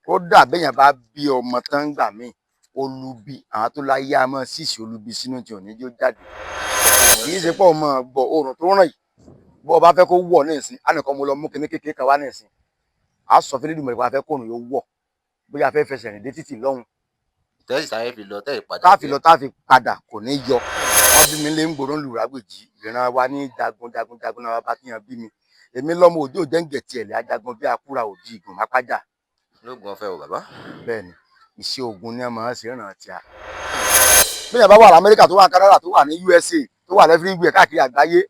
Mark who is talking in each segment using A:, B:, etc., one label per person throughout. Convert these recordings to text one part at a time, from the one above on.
A: kódà béèyàn bá bí ọmọ tán gbà mí olubi àwọn tó láyé a mọ sísì olubi sínú tí ò ní jó jáde kì í ṣe pọ̀ mọ́ gbọ́ oòrùn tó ràn yìí bọ́ ọ bá fẹ́ kó wọ̀ ní ìsìn á nìkan mo lọ mú kíní kékeré kan wá ní ìsìn á sọ fún Elédùmarè pé a fẹ́ kóòrùn yóò wọ̀ bóyá a fẹ́ fẹsẹ̀ rìn dé títì lọ́hùn
B: tẹ́sí sáré fi lọ tẹ́yì padà.
A: tá a fi lọ tá a fi padà kò ní yọ wọ́n bí mi lé ń gbòòrò ń lù rágbèjì ìran wa ní jagun náà bá tíyan bí mi èmi lọ́mọ òjò jẹ́ǹgẹ̀tì ẹ̀lẹ́ ajagun bí akúra òdì ìgùn mápájà.
B: lóògùn ọ̀fẹ́ o bàbá.
A: bẹ́ẹ̀ni iṣẹ́ ogun ni a máa ń ṣe ìrántí a. bí yàrá bá wà lamẹ́ríkà tó wà ní Canada tó wà ní USA tó wà lẹ́fírígbẹ̀ káàkiri àgbáyé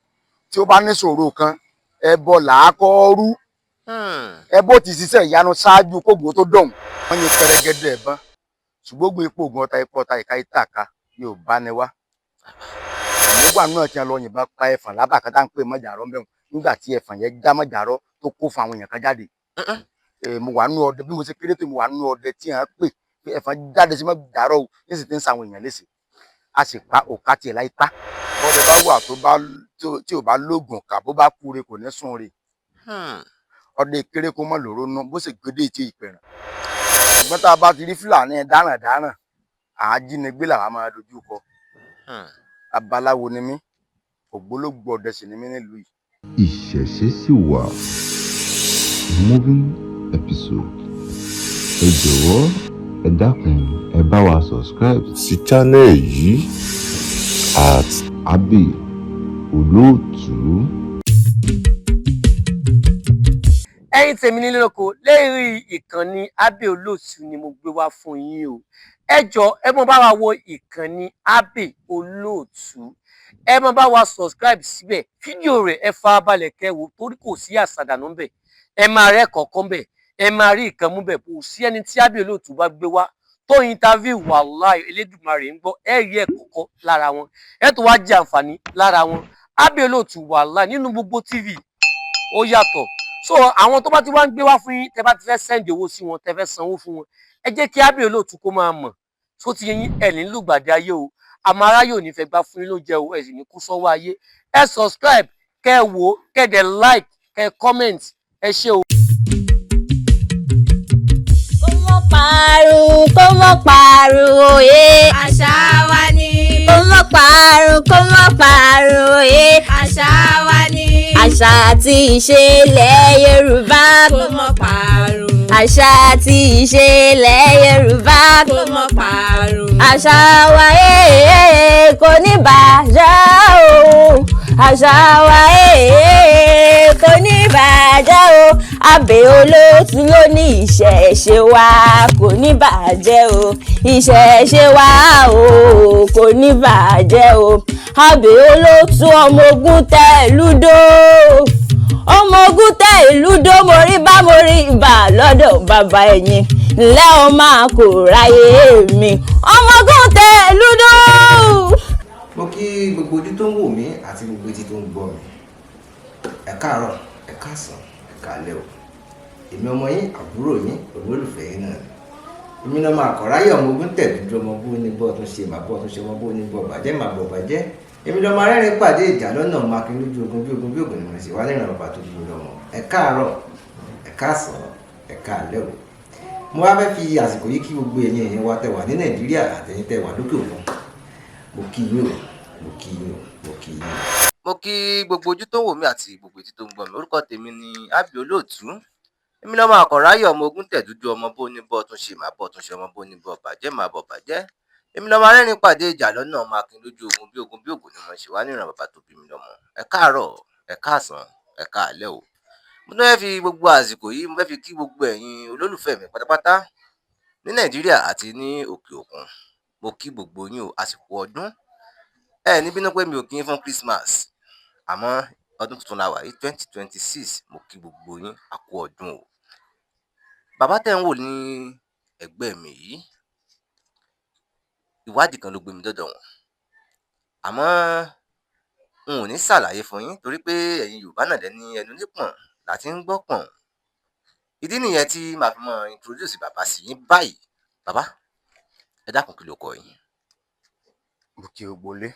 A: tí ó bá ní ṣòro kan ẹbọ làákọ́ọ́rú ẹbọ ti ṣiṣẹ́ ìyanu ṣáájú kógun tó dọ̀hún wọ́n yin pẹrẹgẹdẹ ẹ̀bọn ṣùgbọ́n gbé ipò ogun ọta ipò ọta ìka ìtàkà yóò bá ní wá. ìmúgbà náà ti lọ yìnbọn pa ẹ̀fọ̀n lábàkà tá à ń pè mọ́jàrọ́ mẹ́wọ̀n nígbà tí ẹ̀fọ̀n yẹn já mọ́jàrọ́ tó kó fún àwọn èèyàn kan jáde. mo wà nínú ọdẹ bí mo ṣe kéré tó mo wà nínú ọdẹ tí à ń pè pé ẹ̀fọ̀n jáde sí mọ́jàrọ́ o ní sì ti ń sa àwọn èèyàn léṣe a sì pa òkà tiẹ̀ láì pa ọdẹ bá wà tí ò bá lóògùn kà bó bá kúre kò ní sùn rè ọdẹ kéré kó mọ́ lòró ná bó sì gbédè tí ìpẹ̀ràn ṣùgbọ́n tá a bá ti rí Fúlàní dáràn àájínigbé làwa máa dojú kọ abaláwo ni mí ògbólógbò ọdẹ sì ni mí nílùú yìí.
C: Ìṣẹ̀ṣe sì wà moving episode ẹ jọ̀wọ́ ẹ dákun ẹ bá wa subscribe sí channel yìí at Abbey Olóòtú.
D: ẹ̀yin tèmi nílé lóko lérí ìkànnì Abbey Olóòtú ni mo gbé wá fún yín o ẹ jọ̀ọ́ ẹ mọ bá wa wo ìkànnì Abbey Olóòtú ẹ mọ bá wa subscribe síbẹ̀ fídíò rẹ̀ ẹ farabalẹ̀ kẹ́ wò torí kò sí àṣàdànù ńbẹ̀ ẹ máa rẹ́ kọ̀ọ̀kan ńbẹ̀ ẹ máa rí ìkan mú bẹ̀ kò sí ẹni tí Abbey Olóòtú bá gbé wá tó interview wàláì Elédùmarè ń gbọ́ ẹ rí ẹ̀kọ́kọ́ lára wọn ẹ tó wá jẹ àǹfààní lára wọn Abbey Olóòtú wàláì nínú gbogbo TV ó yàtọ̀ so àwọn tó bá ti wá ń gbé wá fún yín tẹ bá ti fẹ́ sẹ́ǹdì owó sí wọn tẹ fẹ́ sanwó fún wọn ẹ jẹ́ kí Abbey Olóòtú kó máa mọ̀ tó ti yín ẹ̀ ní lùgbàdì ayé o àmọ́ aráyé ò ní fẹ́ gbá fún yín ló jẹ́ o ẹ̀ sì ní kú sọ́wọ́ ayé ẹ subscribe kẹ́ ẹ wò kẹ́ ẹ dẹ̀ like kẹ́ ẹ comment ẹ ṣé o.
E: kó mọ́ parun òye àṣà wa ni. kó mọ́ parun òye àṣà wa ni. àṣà àti ìṣe ilẹ̀ Yorùbá kó mọ́ parun. àṣà àti ìṣe ilẹ̀ Yorùbá kó mọ́ parun. àṣà wa kò ní bàjẹ́ o. àṣà wa kò ní bàjẹ́ o. Abbey Olóòtú ló ní ìṣẹ̀ṣe wa kò ní bàjẹ́ o. ìṣẹ̀ṣe wa o kò ní bàjẹ́ o. Abbey Olóòtú ọmọ ogun tẹ lúdó ọmọ ogun tẹ ìlúdó morí bá morí ibà lọ́dọ̀ bàbá ẹ̀yìn ńlẹ́ ọ máa kò ráyè mi ọmọ ogun tẹ lúdó.
F: mo kí gbogbo ojú tó ń wò mí àti gbogbo etí tó ń gbọ́ mi ẹ káàárọ̀ ẹ káàsán ẹ káalẹ́ o èmi ọmọ yín àbúrò yín olólùfẹ́ yín náà èmi náà máa kọ̀ráyè ọmọ ogun tẹ̀lé ọmọ bó ní bọ́ tó ṣe máa bọ́ tó ṣe ọmọ bó ní bọ́ bàjẹ́ máa bọ̀ bàjẹ́ èmi lọ́mọ arẹ́rìn pàdé ìjà lọ́nà máa kí lójú ogun bí ogun bí ogun ni mo sì wá lẹ́rìn ọ̀pá tó dúró lọ́mọ ẹ káàárọ̀ ẹ káàsán ẹ káalẹ́ o mo wá fẹ́ fi àsìkò yìí kí gbogbo ẹ̀yin èèyàn wa tẹ́ wà ní Nàìjíríà àtẹ̀yin tẹ́ wà lókè òkun mo kí yín o mo kí yín o mo kí yín o.
B: mo kí gbogbo ojú tó ń wò mí àti gbogbo etí tó ń gbọ́ mi orúkọ tèmi ni Abbey Olóòtú èmi lọ́mọ àkọ̀ráyè ọmọ ogun tẹ̀dúdú ọmọ bó ní bọ́ tún ṣe máa bọ́ tún ṣe ọmọ bó ní bọ́ bàjẹ́ máa bọ̀ bàjẹ́ èmi lọ́mọ arẹ́rìn pàdé ìjà lọ́nà ọmọ akin lójú ogun bí ogun ni mo ṣe wá níran bàbá tó bí mi lọ́mọ ẹ káàárọ̀ ẹ káàsán ẹ káalẹ́ o mo tún fẹ́ fi gbogbo àsìkò yìí mo fẹ́ fi kí gbogbo ẹ̀yin olólùfẹ́ mi pátápátá ní Nàìjíríà àti ní òkè òkun mo kí gbogbo yín o àsìkò ọdún ẹ ní bínú pé mi ò kí yín fún Christmas àmọ́ ọdún tuntun la wà yìí 2026 mo kí gbogbo yín a kú ọdún o bàbá tẹ́ ń wò ní ẹ̀gbẹ́ mi yìí ìwádìí kan ló gbé mi dọ́dọ̀ wọn àmọ́ n ò ní ṣàlàyé fún yín torí pé ẹ̀yin Yorùbá náà dẹ̀ ní ẹnu nípọ̀n láti ń gbọ́ pọ̀n ìdí nìyẹn tí màá fi mọ introduce bàbá sí yín báyìí bàbá ẹ dákun kí ló kọ yín.
A: mo kí gbogbo ilé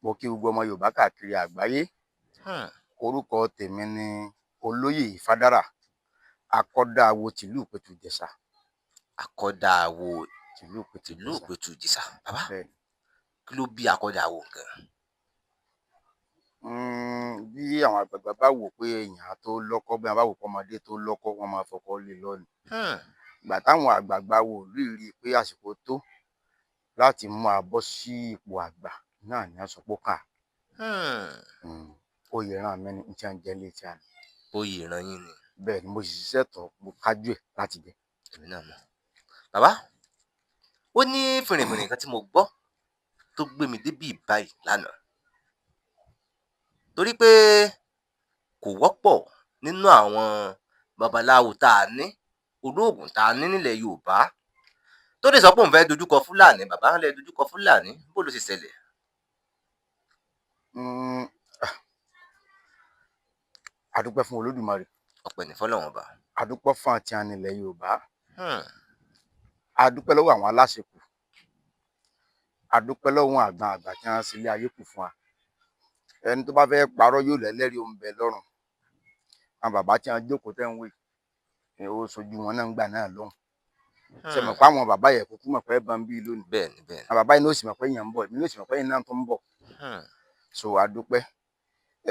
A: mo kí gbogbo ọmọ Yorùbá káàkiri àgbáyé orúkọ tèmi ni Olóyè Ìfádára akọ́dá awo tìlú Ìpẹ̀tù Ìjẹ̀ṣà
B: Akọ́dà àwo
A: tìlú Òpètù
B: tìlú
A: Ìjẹ̀ṣà.
B: Òpètù Ìjẹ̀ṣà. Bàbá,
A: Bẹ́ẹ̀ ni.
B: kí ló bí Akọ́dà àwo gan?
A: Bí àwọn àgbààgbà bá wò pé èèyàn tó lọ́kọ́, bí wọ́n bá wò pé ọmọdé tó lọ́kọ́, wọ́n máa fọkọ́ lé lọ́nìí. Ìgbà táwọn àgbààgbà wò rí pé àsìkò tó láti máa bọ́ sí ipò àgbà náà ni wọ́n sọ pé ó kà. Oyè ìran mi ni tí wọ́n jẹ́ létí àná.
B: Oyè ìran yín ni.
A: Bẹ́ẹ̀ ni mo sì ṣiṣẹ́ tọ̀, mo kájú ẹ̀ láti jẹ.
B: Èmi náà mọ̀. Bàbá, ó ní fìrìnfìrìn kan tí mo gbọ́ tó gbé mi débí báyìí lánàá. Torí pé kò wọ́pọ̀ nínú àwọn babaláwo tá a ní, olóògùn tá a ní nílẹ̀ Yorùbá tó lè sọ pé òun fẹ́ dojúkọ Fúlàní. Bàbá lè dojúkọ Fúlàní, bó ló ṣe ṣẹlẹ̀?
A: A dúpẹ́ fún Olódùmarè,
B: Ọpẹ́ ní fọ́lọ́run ọba.
A: a dúpẹ́ fún àti àní ilẹ̀ Yorùbá, a dúpẹ́ lọ́wọ́ àwọn aláṣekù, a dúpẹ́ lọ́wọ́ àgbà tí wọ́n sílé ayé kù fún wa. Ẹni tó bá fẹ́ parọ́ yóò lẹ́lẹ́rìí òun bẹ lọ́rùn. Àwọn bàbá tí wọ́n jókòó tẹ́ ń wé, ó sojú wọn náà ń gbà náà lóhùn. Ṣé mọ̀ pé àwọn bàbá yẹn kúkú mọ̀ pé ẹ bá ń bí lónìí?
B: Bẹ́ẹ̀ni, bẹ́ẹ̀ni.
A: Àwọn bàbá yìí ló sì mọ̀ pé èèyàn ń bọ̀, èmi ló sì mọ̀ pé èèyàn náà tó ń bọ̀. So a dúpẹ́.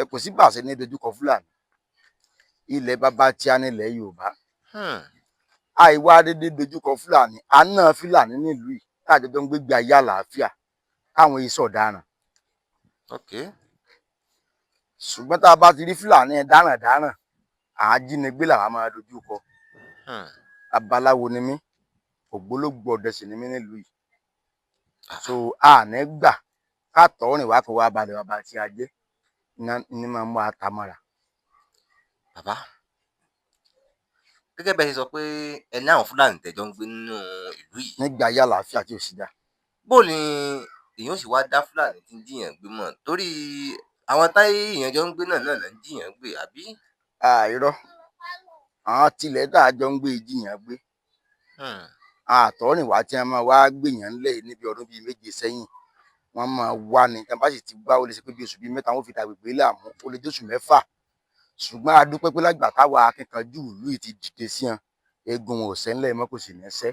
A: Kò sí bàṣẹ ní dojúkọ Fúlàní. Ilẹ̀ bàbá tí a nílẹ̀ Yorùbá. Àìwá dédé dojúkọ Fúlàní, àná Fúlàní nílùú yìí táàjọ tó ń gbégbé ayé àlàáfíà káwọn iṣẹ́ ọ̀daràn. Ṣùgbọ́n tá a bá ti rí Fúlàní dáràndáràn, àájínigbé làwa máa dojúkọ. Babaláwo ni mí, ògbólógbò ọdẹ sì ni mí nílùú yìí. So àní gbà ká tọrìn wá kó wá balẹ̀ bàbá tí a jẹ́ ní máa mú àtàmọ́ra.
B: Bàbá, gẹ́gẹ́ bẹ́ẹ̀ ṣe sọ pé ẹ ní àwọn Fúlàní tẹ̀jọ́ ń gbé nínú ìlú yìí.
A: Nígbà ayé àlàáfíà tí ò sí dá.
B: Bó ni èèyàn sì wá dá Fúlàní tí ń jiyàn gbé mọ́? Torí àwọn táyé èèyàn jọ ń gbé náà ń jiyàn gbé, àbí?
A: Irọ́, àwọn tilẹ̀ tá a jọ ń gbé jiyàn gbé. Àtọ̀rìnwá tí wọ́n máa wá gbèyàn lẹ̀ níbi ọdún bíi 7 sẹ́yìn, wọ́n máa wá ní tí wọ́n bá sì ti gbá, ó lè ṣe pé bí oṣù bíi 3 wọ́n fi dàgbègbè láàmú, ó lè jẹ́ oṣù 6. Ṣùgbọ́n a dúpẹ́ pé lágbà táwa akíkanjú ìlú yìí ti dìde sí wọn, eégún wọn ò sẹ́ńlẹ̀ mọ́, kò sì ní sẹ́.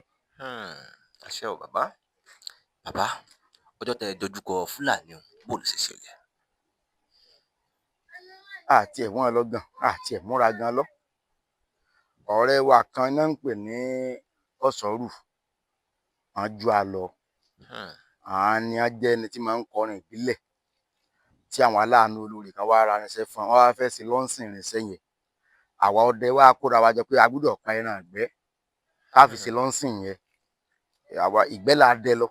B: Àṣẹ o bàbá. Bàbá, ọjọ́ tẹ dojúkọ Fúlàní o, bó ló ṣe ṣẹlẹ̀?
A: Àti ẹ̀ wọ́n lọ́gàn, àti ẹ̀ múra gan lọ. Ọ̀rẹ́ wa kan náà ń pè ní Ọ̀sọ́rù, wọ́n ju a lọ. Àwọn ni a jẹ́ ẹni tí máa ń kọrin ìbílẹ̀ tí àwọn aláàánú olórí kan wá ra irinṣẹ́ fún wọn. Wọ́n wá fẹ́ ṣe lọ́nsìn irinṣẹ́ yẹn. Àwa ọdẹ wa kóra wa jọ pé a gbúdọ̀ pa ẹran ìgbẹ́ ká fi ṣe lọ́nsìn yẹn. Àwa ìgbẹ́ la dẹ lọ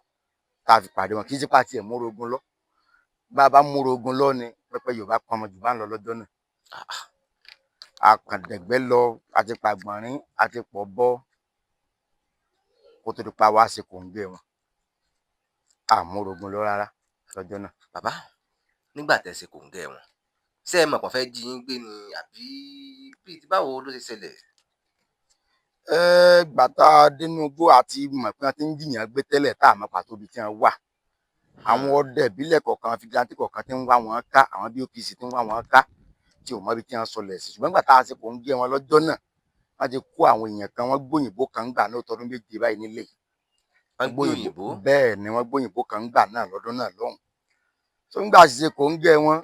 A: ká fi pàdé wọn, kì í ṣe pàtì ẹ̀ múrogun lọ. Bá a bá múrogun lọ ni pẹpẹ Yorùbá pa ọmọ jù bá ń lọ lọ́jọ́ náà. Àkàndẹ̀gbẹ́ lọ, àti pàgbọ̀nrín, àti pọ̀ bọ́ kó tó di pa wá ṣe kòńgẹ́ wọn. Àmúrogun lọ rárá lọ́jọ́ náà.
B: Bàbá, nígbà tẹ́ ṣe kòńgẹ́ wọn, ṣé ẹ mọ̀ pé wọ́n fẹ́ jí yín gbé ni, àbí bíi ti báwo ló ṣe ṣẹlẹ̀?
A: Gbà tá a dénú igbó àti mọ̀ pé wọ́n ti ń jiyàn gbé tẹ́lẹ̀ tá a mọ̀ pàtó ibi tí wọ́n wà. Àwọn ọdẹ ìbílẹ̀ kọ̀ọ̀kan, fìgìláńtì kọ̀ọ̀kan tí ń wá wọn ká, àwọn BOPC tí ń wá wọn ká tí ò mọ ibi tí wọ́n sọlẹ̀ sí. Ṣùgbọ́n gbà tá a ṣe kòńgẹ́ wọn lọ́jọ́ náà, wọ́n ti kó àwọn èèyàn kan, wọ́n gbóyìnbó kan gbà náà tọdún 7 báyìí nílé.
B: Wọ́n gbóyìnbó?
A: Bẹ́ẹ̀ ni wọ́n gbóyìnbó kan gbà náà lọ́dún náà lọ́hùn. So nígbà ṣe kòńgẹ́ wọn,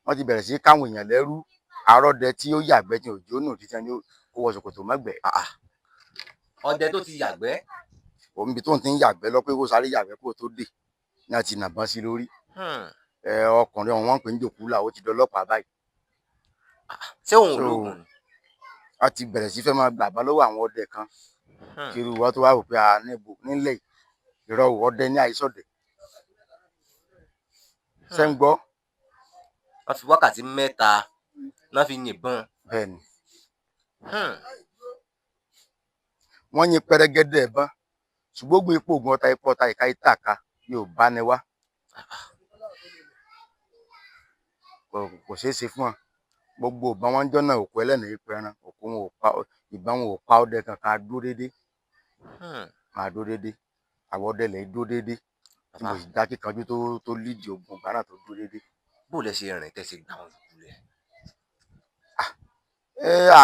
A: wọ́n ti bẹ̀rẹ̀ sí káwọn èèyàn lẹ́rú. Àrọ́dẹ tí ó yàgbẹ́ tí òjò nù títí ẹni kó wọ ṣòkòtò mọ́gbẹ́.
B: Ọdẹ tó ti yàgbẹ́?
A: Òun bí tóun ti ń yàgbẹ́ lọ pé kó sáré yàgbẹ́ kó tó dé ní àti nàbọ́n sí lórí. Ọkùnrin ọ̀hún wọ́n pè ń jòkúlà, ó ti dọlọ́pàá báyìí.
B: Ṣé òun ológun ni?
A: A ti bẹ̀rẹ̀ sí fẹ́ máa gbàgbá lọ́wọ́ àwọn ọdẹ kan. Kiri wọ́n tó wá rò pé nílẹ̀ ìrọ̀ ọdẹ ní àìsọ̀dẹ̀. Ṣé ń gbọ́?
B: Wọ́n fi wákàtí 3 náà fi yìnbọn.
A: Bẹ́ẹ̀ni. Wọ́n yin pẹrẹgẹdẹ ẹ̀bọn, ṣùgbọ́n gbé ipò ògùn ọta ipò ọta ìka ìtàkà yóò bá ní wá. Kò ṣeé ṣe fún wọn. Gbogbo ìbọn wọn jọ náà òkú ẹlẹ́nìí ipò ẹran, òkú wọn ò pa, ìbọn wọn ò pa ọdẹ kankan, a dúró déédéé. Máa dúró déédéé. Àwọn ọdẹ lẹ̀ dúró déédéé. Tí mo sì dá kíkanjú tó lídìí ogun ìgbà náà tó dúró déédéé.
B: Bó lẹ ṣe rìn tẹ́ ṣe gbà wọn lulẹ̀?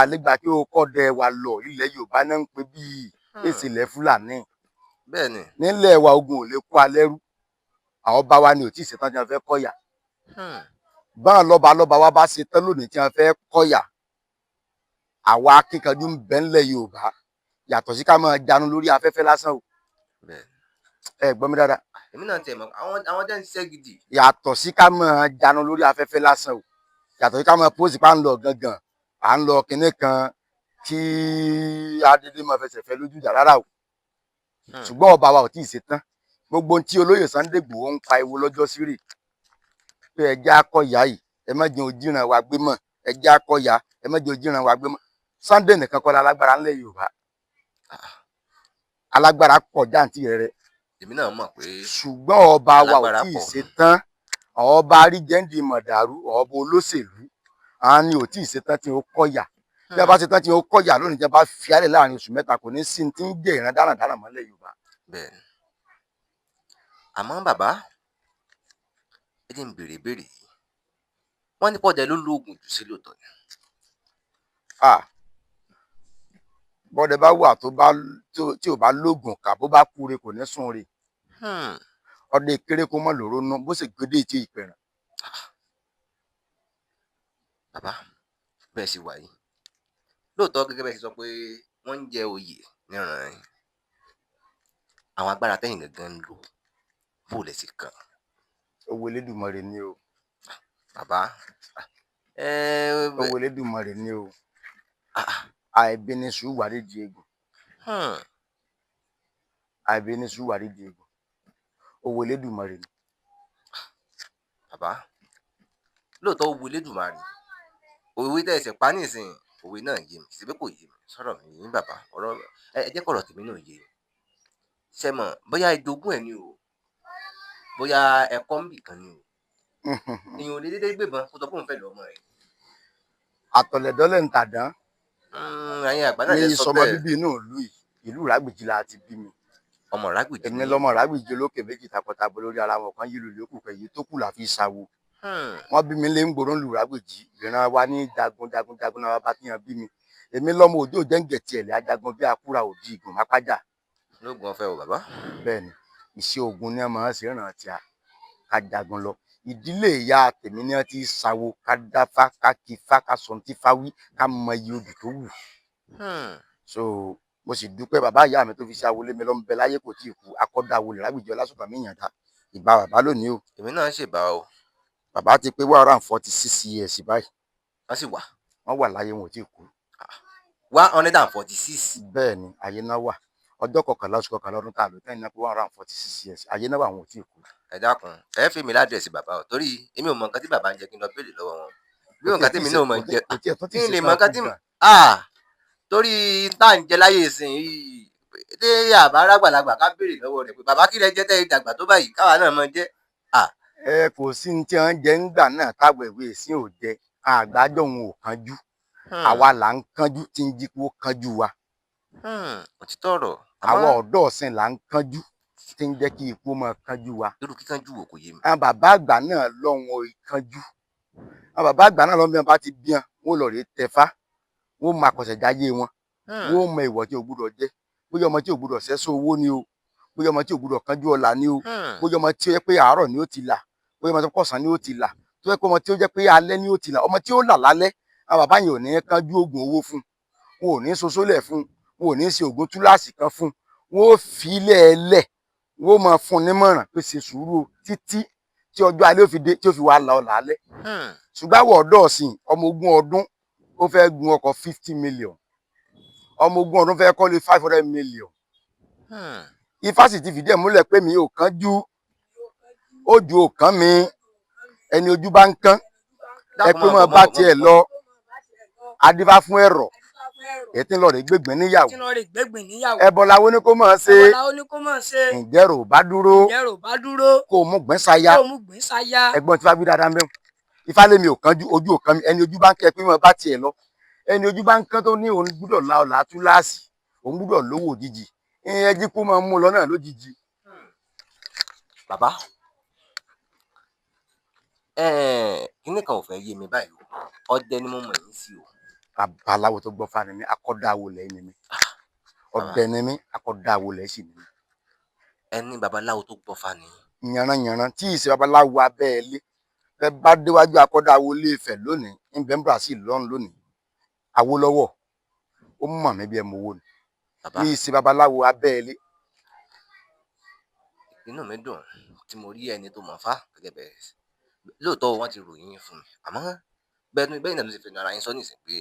A: Àlégbà kí o kọ́ dẹ wa lọ ilẹ̀ Yorùbá náà ń pè bí èsì ilẹ̀ Fúlàní
B: bẹ́ẹ̀ ni.
A: nílẹ̀ wa ogun ò lè kó alẹ́rú àwọn bá wa ni ò tí ì ṣetán tí wọ́n fẹ́ kọ́yà báwọn lọ́ba wa bá ṣetán lónìí tí wọ́n fẹ́ kọ́yà àwa akíkanjú ń bẹ ńlẹ̀ Yorùbá yàtọ̀ sí ká máa jánu lórí afẹ́fẹ́ lásán o ẹ gbọ́ mi dáadáa.
B: èmi náà tiẹ̀ mọ̀ àwọn jẹ́ ń ṣiṣẹ́ gidi.
A: yàtọ̀ sí ká máa jánu lórí afẹ́fẹ́ lásán o yàtọ̀ sí ká máa pósì pa ń lọ gangan à ń lọ kinní kan tí adédè máa fẹsẹ̀ fẹ́ lójú ìjà rárá o ṣùgbọ́n ọba wa ò tí ì ṣetán gbogbo ohun tí olóyè Sunday Igboho ń pa ewu lọ́jọ́ sí rè pé ẹjẹ́ akọ̀yà yìí ẹ má jẹ́ òjìràn wa gbé mọ́ ẹjẹ́ akọ̀yà ẹ má jẹ́ òjìràn wa gbé mọ́ Sunday nìkan kọ́ la alágbára ńlẹ̀ Yorùbá alágbára pọ̀ jáǹtì rẹ̀
B: èmi náà mọ̀ pé
A: ṣùgbọ́n ọba wa ò tí ì ṣetán ọba aríjẹ́ndì mọ̀dàrú ọba olóṣèlú àwọn ni ò tí ì ṣetán tí ó kọ̀yà tí a bá ṣetán tí ó kọ̀yà lónìí tí a bá fi álẹ̀ láàrin oṣù mẹ́ta kò ní sí ti ń jẹ́ ìran dáradára mọ́lẹ̀ Yorùbá.
B: bẹ́ẹ̀ ni àmọ́ bàbá ẹ jẹ́ ń béèrè ìbéèrè yìí wọ́n ní pọ́jà ló lóògùn jù sí lóòótọ́ ni.
A: bọ́dẹ bá wà tí ò bá lóògùn kà bó bá kúre kò ní sùn rè ọdẹ kéré kó mọ lòró ná bó sì gbédè tí ìpẹ̀rẹ̀.
B: bàbá bẹ́ẹ̀ sì wà yìí lóòótọ́ gẹ́gẹ́ bẹ́ẹ̀ sì sọ pé wọ́n ń jẹ oyè níran yín àwọn agbára tẹ́yìn gangan ń lò bó lẹ̀ sí kàn.
A: owó Elédùmarè ni o.
B: bàbá
A: owó Elédùmarè ni o. àìbí ni sùúrù wà nídìí egbò. àìbí ni sùúrù wà nídìí egbò. owó Elédùmarè ni.
B: bàbá lóòótọ́ owó Elédùmarè òwe tẹ́ ẹsẹ̀ pa nísìnyí òwe náà yé mi síbí kò yé mi sọ̀rọ̀ mi yín bàbá ọ̀rọ̀ ẹ jẹ́ kọ̀rọ̀ tèmi náà yé mi ṣe mọ̀ bóyá ìdógún ẹ̀ ni o bóyá ẹ̀kọ́ ń bì kan ni o èèyàn ò lè dédé gbébọn kó sọ pé òun fẹ́ lọ ọmọ rẹ̀.
A: àtọ̀lẹ̀dọ́lẹ̀ ń tàdán.
B: ayé àgbà náà lè sọ
A: sọmọ bíbí inú ìlú Ìrágbìjí la ti bí mi.
B: ọmọ Ìrágbìjí
A: èmi lọmọ Ìrágbìjí olókè méjì takọtabo lórí ara wọn kan yìí lòlú òkùnkùn èyí tó kù la fi ṣàwo. wọ́n bí mi lé ń gbòòrò lu Ìrágbìjí ìran wa ní jagun náà bá tíyan bí mi èmi lọmọ òjò jẹ́ǹgẹ̀tì ẹ̀lẹ́ ajagun bí akúra òdì ìgùn mápájà.
B: lóògùn ọ̀fẹ́ o bàbá.
A: bẹ́ẹ̀ni iṣẹ́ ogun ni a máa ń ṣe ìrántí ká jagun lọ ìdílé ìyá tèmi ni wọ́n ti ṣàwo ká dáfá ká kífá ká sọ̀ǹtì fáwí ká mọ iye odù tó wù. so mo sì dúpẹ́ bàbá ìyá mi tó fi ṣàwo lé mi lọ́mọ bẹ láyé kò tí ì kú akọ́dàwọ lè Ìrágbìjí Ọlásùnkànmí Ìyàndá ìbá bàbá lónìí o.
B: èmi náà ń ṣèbá o.
A: bàbá ti pé 146 years báyìí.
B: wọ́n sì wà.
A: wọ́n wà láyé wọn ò tí ì kú.
B: 146.
A: bẹ́ẹ̀ ni ayé náà wà ọjọ́ kọkànlá oṣù kọkànlá ọdún tá a lò tẹ́yìn náà pé 146 years ayé náà wà wọn ò tí ì kú.
B: ẹ dákun ẹ fi mi ládírẹ́sì bàbá o torí èmi ò mọ nǹkan tí bàbá ń jẹ kí n lọ béèrè lọ́wọ́ wọn bí nǹkan tí mi náà mọ̀ ń jẹ kí n lè mọ nǹkan tí torí tá à ń jẹ láyé ìsìn yìí tí àbá rágbàlagbà ká béèrè lọ́wọ́ rẹ̀ pé bàbá kí lẹ jẹ́ tẹ́ ìdàgbà tó báyìí káwa náà mọ jẹ́.
A: kò sí ní tí wọ́n jẹ ńgbà náà táwọn ìwé ìsìn ò jẹ àgbájọ wọn ò kánjú àwa là ń kánjú tí ń jí kó kánjú wa.
B: òtítọ́ ọ̀rọ̀.
A: àwa ọ̀dọ́ ọ̀sìn là ń kánjú tí ń jẹ́ kí ikú máa kánjú wa.
B: irú kíkánjú wò kò yé mi.
A: àwọn bàbá àgbà náà lọ́wọ́ ìkánjú àwọn bàbá àgbà náà lọ́wọ́ bí wọ́n bá ti bí wọn wọ́n lọ rèé tẹfá wọ́n máa kọ̀sẹ̀ jáyé wọn wọ́n mọ ìwọ̀ tí ò gbúdọ̀ jẹ́ bóyá ọmọ tí ò gbúdọ̀ sẹ́sọ owó ni o bóyá ọmọ tí ò gbúdọ̀ kánjú ọ̀la ni o bóyá ọmọ tí ó yẹ pé àárọ̀ ni ó ti là bóyá ọmọ tí ó kọ̀sán ni ó ti là tó yẹ pé ọmọ tí ó jẹ́ pé alẹ́ ni ó ti là ọmọ tí ó là lálẹ́ àwọn bàbá yẹn ò ní kánjú oògùn owó fún wọn ò ní sosólẹ̀ fún wọn ò ní ṣe oògùn túláàsì kan fún wọn ò fi ilẹ̀ ẹlẹ̀ wọn ò máa fún nímọ̀ràn pé ṣe sùúrù títí tí ọjọ́ alẹ́ ó fi dé tí ó fi wà là ọ̀la alẹ́ ṣùgbọ́n àwọn ọ̀dọ́ ọ̀sìn ọmọ ogún ọdún ó fẹ́ gun ọkọ̀ 50 million ọmọ ogún ọdún fẹ́ kọ́lé 500 million ifásitì fìdí ẹ̀ múlẹ̀ pé mi ò kánjú ojú ò kán mi ẹni ojú bá ń kán ẹ pé mọ́ bá tiẹ̀ lọ adífá fún ẹ̀rọ ètí ń lọ rè gbégbé níyàwó ẹbọ làwọn ní kó máa ṣe ǹjẹ́ rò bá dúró kó o mú gbẹ́ sáyà ẹ̀gbọ́n tí wàá bí dáadáa mẹ́wọ̀n ifá lèmi ò kánjú ojú ò kán mi ẹni ojú bá ń kẹ́ pé mọ́ bá tiẹ̀ lọ ẹni ojú bá ń kán tó ní òun gbúdọ̀ la ọ̀la túláàsì òun gbúdọ̀ lówó òjijì ìyẹn jí kó máa mú lọ náà lójijì.
B: bàbá kíní kan ò fẹ́ yé mi báyìí o ọdẹ ni mo mọ̀ yín sí o.
A: babaláwo tó gbọ́ fani mi akọ́dáwo lẹ́yìn mi ọdẹ ni mí akọ̀dà àwòlẹ̀ sì ni
B: ẹni babaláwo tó gbọ́fá ni.
A: yanranyanran tí ìṣe babaláwo abẹ́ẹ̀lé ẹ bá déwájú akọ́dà àwọlé Ifẹ̀ lónìí níbẹ̀ ń Brazil lọ́run lónìí Awólọ́wọ̀ ó mọ̀ mí bí ẹ mọ owó ni
B: bàbá
A: ní ìṣe babaláwo abẹ́ẹ̀lé.
B: inú mi dùn tí mo rí ẹni tó mọ̀ fá gẹ́gẹ́ bẹ́ẹ̀ lóòótọ́ wọ́n ti ròyìn fún mi àmọ́ bẹ́ẹ̀ náà ló ti fi ara yín sọ nísìn pé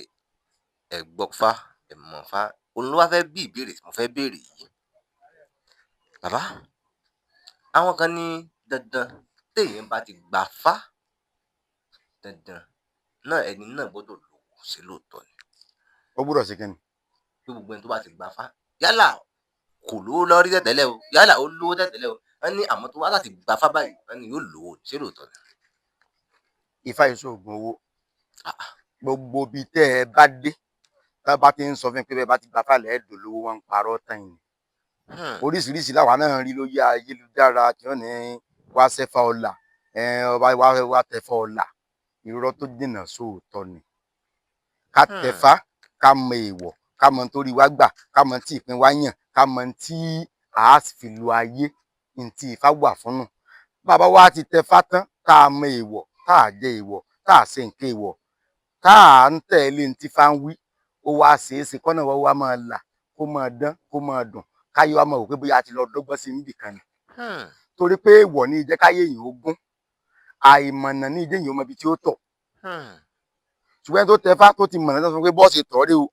B: ẹ gbọ́ fá ẹ mọ̀ fá òun ló wá fẹ́ bí ìbéèrè tí mo fẹ́ béèrè yìí. bàbá àwọn kan ní dandan téèyàn bá ti gbà fá dandan náà ẹni náà gbọ́dọ̀ lówó ṣe lóòótọ́ ni
A: ó gbúdọ̀ sí kíni.
B: pé gbogbo ẹni tó bá ti gbà fá yálà kò lówó lórí tẹ̀tẹ̀lẹ̀ o yálà ó lówó tẹ̀tẹ̀lẹ̀ o wọ́n ní àmọ́ tó wá láti gbà fá báyìí wọ́n ní yóò lówó ṣe lóòótọ́ ni.
A: Ifá ìṣòògùn owó gbogbo bíi tẹ́ ẹ bá dé tá a bá ti ń sọ fún pé bẹ́ẹ̀ bá ti gbà fálẹ̀ ẹ̀dùn lówó wọn ń parọ́ tán yìí oríṣiríṣi làwa náà rí lórí ayélujára tí wọ́n ní wá sẹ́fà ọ̀la wá tẹ̀fà ọ̀la irọ́ tó dènà sóòótọ́ ni ká tẹ̀fá ká mọ èèwọ̀ ká mọ nítorí wá gbà ká mọ tí ìpín wá yàn ká mọ tí a fi lu ayé ní tí Ifá wà fún nù bàbá wa ti tẹ̀fá tán tá a mọ èèwọ̀ tá a jẹ èèwọ̀ tá a ṣe nǹkan èèwọ̀ tá a ń tẹ̀lé ní tí Ifá ń wí ó wá ṣeéṣe kọ́nà wọ́n wá máa là kó máa dán kó máa dùn káyọ̀ wá máa wò pé bóyá a ti lọ dọ́gbọ́n sí níbì kan ni torí pé èèwọ̀ ní ìjẹ́ káyé èèyàn ogún àìmọ̀nà ní ìjẹ́ èèyàn ọmọ ibi tí ó tọ̀ ṣùgbọ́n tó tẹ̀fá tó ti mọ̀nà tó sọ pé bọ́ọ̀sì tọ́ rí o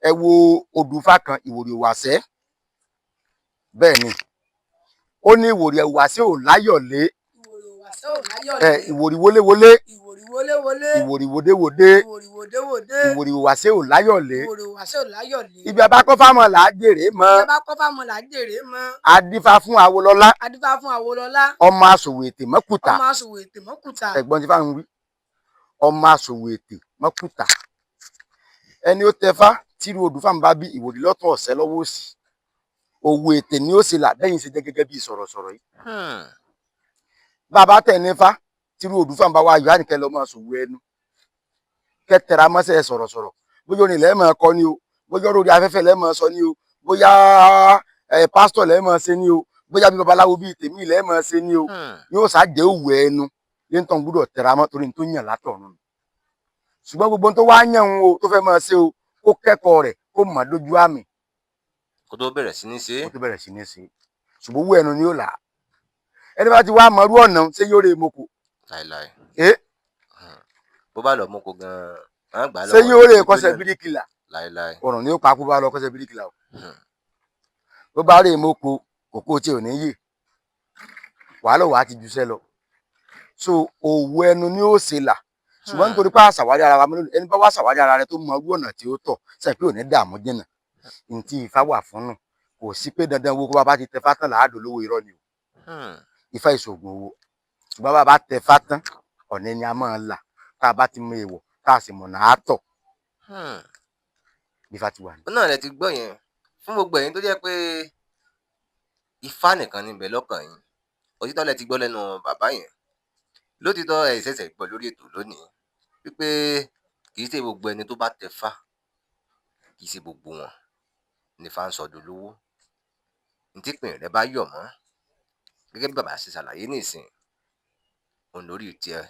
A: ẹ wo odùfá kan Ìwòrì Òwàṣẹ́ bẹ́ẹ̀ ni ó ní Ìwòrì Òwàṣẹ́ ò láyọ̀lé Ìwòrì wọléwọlé Ìwòrì wòdéwòdé Ìwòrì Òwàṣẹ́ ò láyọ̀lé ibi abákọ́fà mọ̀ là á jèrè mọ́ adífá fún Awolọ́lá ọmọ aṣòwò ètè mọ́kùtà ẹ̀gbọ́n tí fáwọn wí ọmọ aṣòwò ètè mọ́kùtà ẹni ó tẹ̀fá tírú odùfá ń bá bí Ìwòrì lọ́tọ̀ ọ̀sẹ́ lọ́wọ́ òsì òwò ètè ni ó ṣe là bẹ́yìn ṣe jẹ́ gẹ́gẹ́ bí sọ̀rọ̀sọ̀rọ̀ yìí bàbá tẹ̀ nífá tírú odùfá ń bá wá yọ ànìkẹ́ lọ́mọ aṣòwò ẹnu kẹtẹ̀ra mọ́sẹ̀ sọ̀rọ̀sọ̀rọ̀ bóyá orin lẹ́ẹ̀mọ̀ kọ́ ni o bóyá orí afẹ́fẹ́ lẹ́ẹ̀mọ̀ sọ ni o bóyá pásítọ̀ lẹ́ẹ̀mọ̀ ṣe ni o bóyá bí babaláwo bíi tèmi lẹ́ẹ̀mọ̀ ṣe ni o yóò ṣáàjẹ́ òwò ẹnu léńtọ́ gbúdọ̀ tẹ̀ra mọ́ torí tó yàn látọ̀run ṣùgbọ́n gbogbo tó wá yàn o tó fẹ́ máa ṣe o kó kẹ́kọ̀ọ́ rẹ̀ kó mọ̀ dójú àmì
B: kó tó bẹ̀rẹ̀ sí ní ṣe
A: ṣùgbọ́n owó ẹnu ni ó là ẹni bá ti wá mọ̀rú ọ̀nà ṣé yóò rè moko
B: láìláì bó bá lọ moko gan-an gbà lọ́wọ́
A: ṣé yóò rè kọ́sẹ̀ bíríkìlà
B: láìláì
A: ọ̀ràn ni ó pa kó bá lọ kọ́sẹ̀ bíríkìlà o bó bá rè moko kòkó tí ò ní yè wàhálà wàá ti jùṣẹ́ lọ so òwò ẹnu ni ó ṣe là ṣùgbọ́n nítorí pé àṣàwárí ara wa ẹni bá wá ṣàwárí ara rẹ tó mọ irú ọ̀nà tí ó tọ̀ ṣe pé ò ní dààmú jìnnà ní tí Ifá wà fún nù kò sí pé dandan wo kó bá ti tẹ̀fá tán làádùn lówó irọ́ ni o Ifá ìṣògùn owó ṣùgbọ́n bá bá tẹ̀fá tán ọ̀nà ni a máa là tá a bá ti mọ èèwọ̀ tá a sì mọ̀nà á tọ̀ Ifá ti wà ní.
B: náà lẹ ti gbọ́ yẹn fún gbogbo ẹ̀yin tó jẹ́ pé Ifá nìkan níbẹ̀ lọ́kàn yín òtítọ́ lẹ ti gbọ́ lẹ́nu bàbá yẹn lótìtọ́ ẹ̀ ṣẹ̀ṣẹ̀ gbọ́ lórí ètò lónìí wípé kì í ṣe gbogbo ẹni tó bá tẹ̀fá kì í ṣe gbogbo wọn ní Ifá ń sọdọ̀ lówó ní tí pìn rẹ bá yọ̀ mọ́ gẹ́gẹ́ bí bàbá ṣe ṣàlàyé nísìn òun lórí tiẹ̀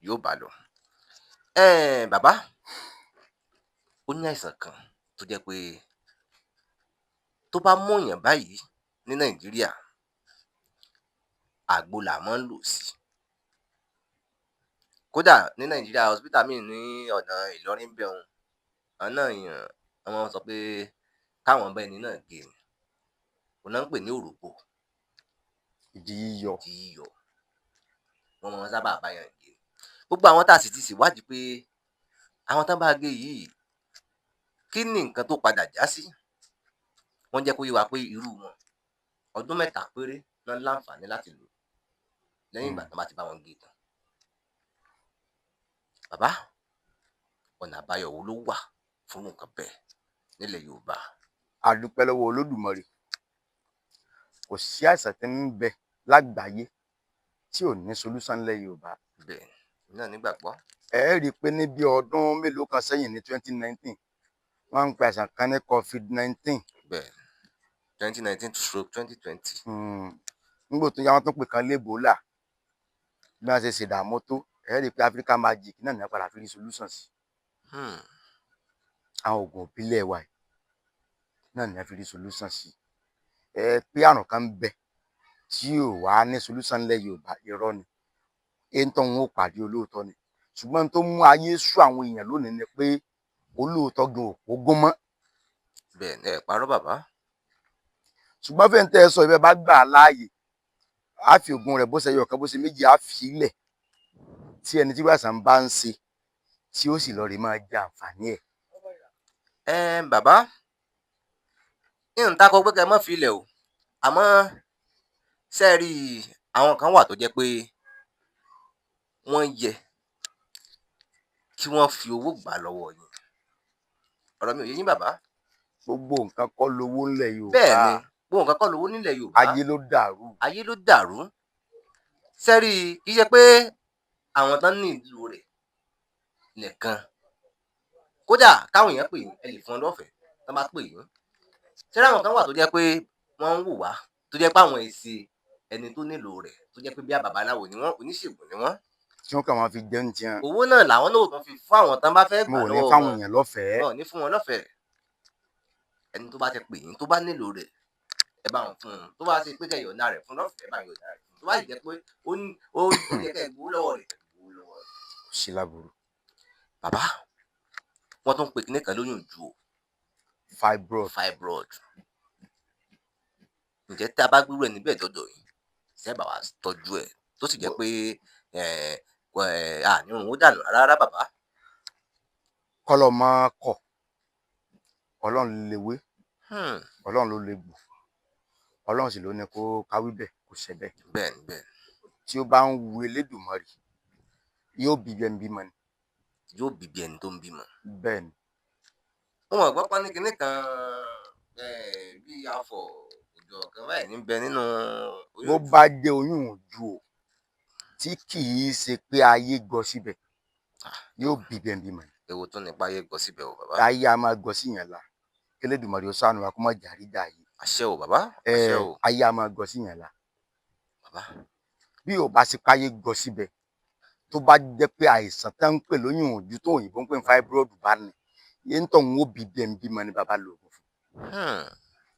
B: yóò bá lọ. bàbá ó ní àìsàn kan tó jẹ́ pé tó bá mú èèyàn báyìí ní Nàìjíríà àgbo là máa ń lò sí kódà ní Nàìjíríà hospital míì ní ọ̀nà Ìlọrin bẹ̀ wọn àwọn náà yàn àwọn sọ pé káwọn bá ẹni náà gé ni òun náà ń pè ní òrògbò
A: ìdí yíyọ
B: wọn máa ń sábà bá yàn gé gbogbo àwọn tá a sì ti ṣèwádìí pé àwọn tán bá gé yìí kí ni nǹkan tó padà já sí wọ́n jẹ́ kó yé wa pé irú wọn ọdún 3 péré náà láǹfààní láti lò lẹ́yìn ìgbà tó bá ti bá wọn gé tán. bàbá ọ̀nà àbáyọ wo ló wà fún nǹkan bẹ́ẹ̀ nílẹ̀ Yorùbá?
A: a dúpẹ́ lọ́wọ́ Olódùmarè kò sí àìsàn tí ń bẹ lágbàáyé tí ò ní solúsàn nílẹ̀ Yorùbá.
B: bẹ́ẹ̀ náà nígbàgbọ́.
A: ẹ rí i pé ní bí ọdún mélòó kan sẹ́yìn ní 2019 wọ́n ń pe àìsàn kan ní COVID-19
B: bẹ́ẹ̀ 2019/2020.
A: nígbà tó yá wọn tún pè kan lébòólà bí wọn ṣe ṣèdààmú tó ẹ rí i pé African Magic náà ní padà fi rí solution sí àwọn oògùn òbílẹ̀ wa yìí náà ní fi rí solution sí pé àrùn kan ń bẹ tí ò wá ní solution lẹ̀ Yorùbá irọ́ ni èyí tó ń pàdé olóòótọ́ ni ṣùgbọ́n tó mú ayé sú àwọn èèyàn lónìí ni pé olóòótọ́ gan ògún mọ́.
B: bẹ́ẹ̀ ni ẹ parọ́ bàbá.
A: ṣùgbọ́n fẹ́ ń tẹ́ ẹ sọ ibẹ̀ bá gbà á láàyè á fi oògùn rẹ̀ bó ṣe yọ ọ̀kan bó ṣe méjì á fi ilẹ̀ tí ẹni tí wàásàn bá ń ṣe tí ó sì lọ rí máa jẹ àǹfààní ẹ̀.
B: Bàbá ìhùn takọ pé kẹ́ ẹ mọ́ fi ilẹ̀ o àmọ́ ṣe rí àwọn kan wà tó jẹ́ pé wọ́n yẹ kí wọ́n fi owó gbà lọ́wọ́ yín ọ̀rọ̀ mi ò yé yín bàbá.
A: gbogbo nǹkan kọ́ lówó ńlẹ̀ Yorùbá.
B: bẹ́ẹ̀ ni gbogbo nǹkan kọ́ lówó nílẹ̀ Yorùbá.
A: ayé ló dàrú.
B: ayé ló dàrú. sẹ́rí kì í ṣe pé àwọn tán ní ìlú rẹ̀ nìkan kódà káwọn èèyàn pè yín ẹ lè fún ọ lọ́fẹ̀ẹ́ tán bá pè yín. sẹ́rí àwọn kan wà tó jẹ́ pé wọ́n ń wò wá tó jẹ́ pé àwọn èsì ẹni tó nílò rẹ̀ tó jẹ́ pé bí babaláwo ni wọ́n oníṣègùn ni wọ́n.
A: tí wọ́n kàn máa fi jẹun tiẹ̀.
B: owó náà làwọn náà tún fi fún àwọn tán bá fẹ́ gbà lọ́wọ́ wọn.
A: mo ò ní fáwọn èèyàn lọ́fẹ̀ẹ́.
B: wọn ò ní fún wọn lọ́fẹ̀ẹ́. ẹni tó bá ti pè yín tó bá nílò rẹ̀ ẹ bá wọn fún un tó bá ṣe pé kẹ́ yọ̀ǹda rẹ̀ fún lọ́fẹ̀ẹ́ bá yọ̀ǹda rẹ̀ fún tó bá sì jẹ́ pé ó yẹ kẹ́ gbowó lọ́wọ́ rẹ̀ gbowó lọ́wọ́ rẹ̀.
A: kò sí láburú.
B: bàbá wọn tún pè kíní kan lóyún ju o. fibroid. ǹjẹ́ tá a bá gbúrò ẹni bẹ́ẹ̀ dọ́dọ̀ yìí ṣé bá wa tọ́jú ẹ̀ tó sì jẹ́ pé àní òun ó dànù rárá bàbá.
A: kọ́lọ̀ máa kọ̀ ọlọ́run lè wé ọlọ́run ló lè gbò ọlọ́run sì ló ní kó káwí bẹ́ẹ̀ kó ṣe bẹ́ẹ̀.
B: bẹ́ẹ̀ni bẹ́ẹ̀ni.
A: tí ó bá ń wu Elédùmarè yóò bí bí ẹni bímọ ni.
B: yóò bí bí ẹni tó ń bímọ.
A: bẹ́ẹ̀ni.
B: wọn mọ̀ gbọ́ pa ní kinní kan bí afọ òjò kan báyìí ń bẹ nínú.
A: bó bá jẹ́ oyún òjú o tí kì í ṣe pé ayé gọ síbẹ̀ yóò bí bí ẹni bímọ ni.
B: ewu tó nípa ayé gọ síbẹ̀ o bàbá.
A: ayé a máa gọ sí yẹn la k'Elédùmarè ó ṣàánú wa kó má jàrí dà yìí.
B: àṣẹ o bàbá àṣẹ o.
A: ayé a máa gọ sí yẹn la.
B: bàbá.
A: bí o bá ṣe páyé gọ síbẹ̀ tó bá jẹ́ pé àìsàn tá ń pè lóyún òjú tó òyìnbó ń pè ní fibroid bá ní yẹn ń tọ̀ ń wó bí bí ẹni bímọ ni bàbá lòògùn fún.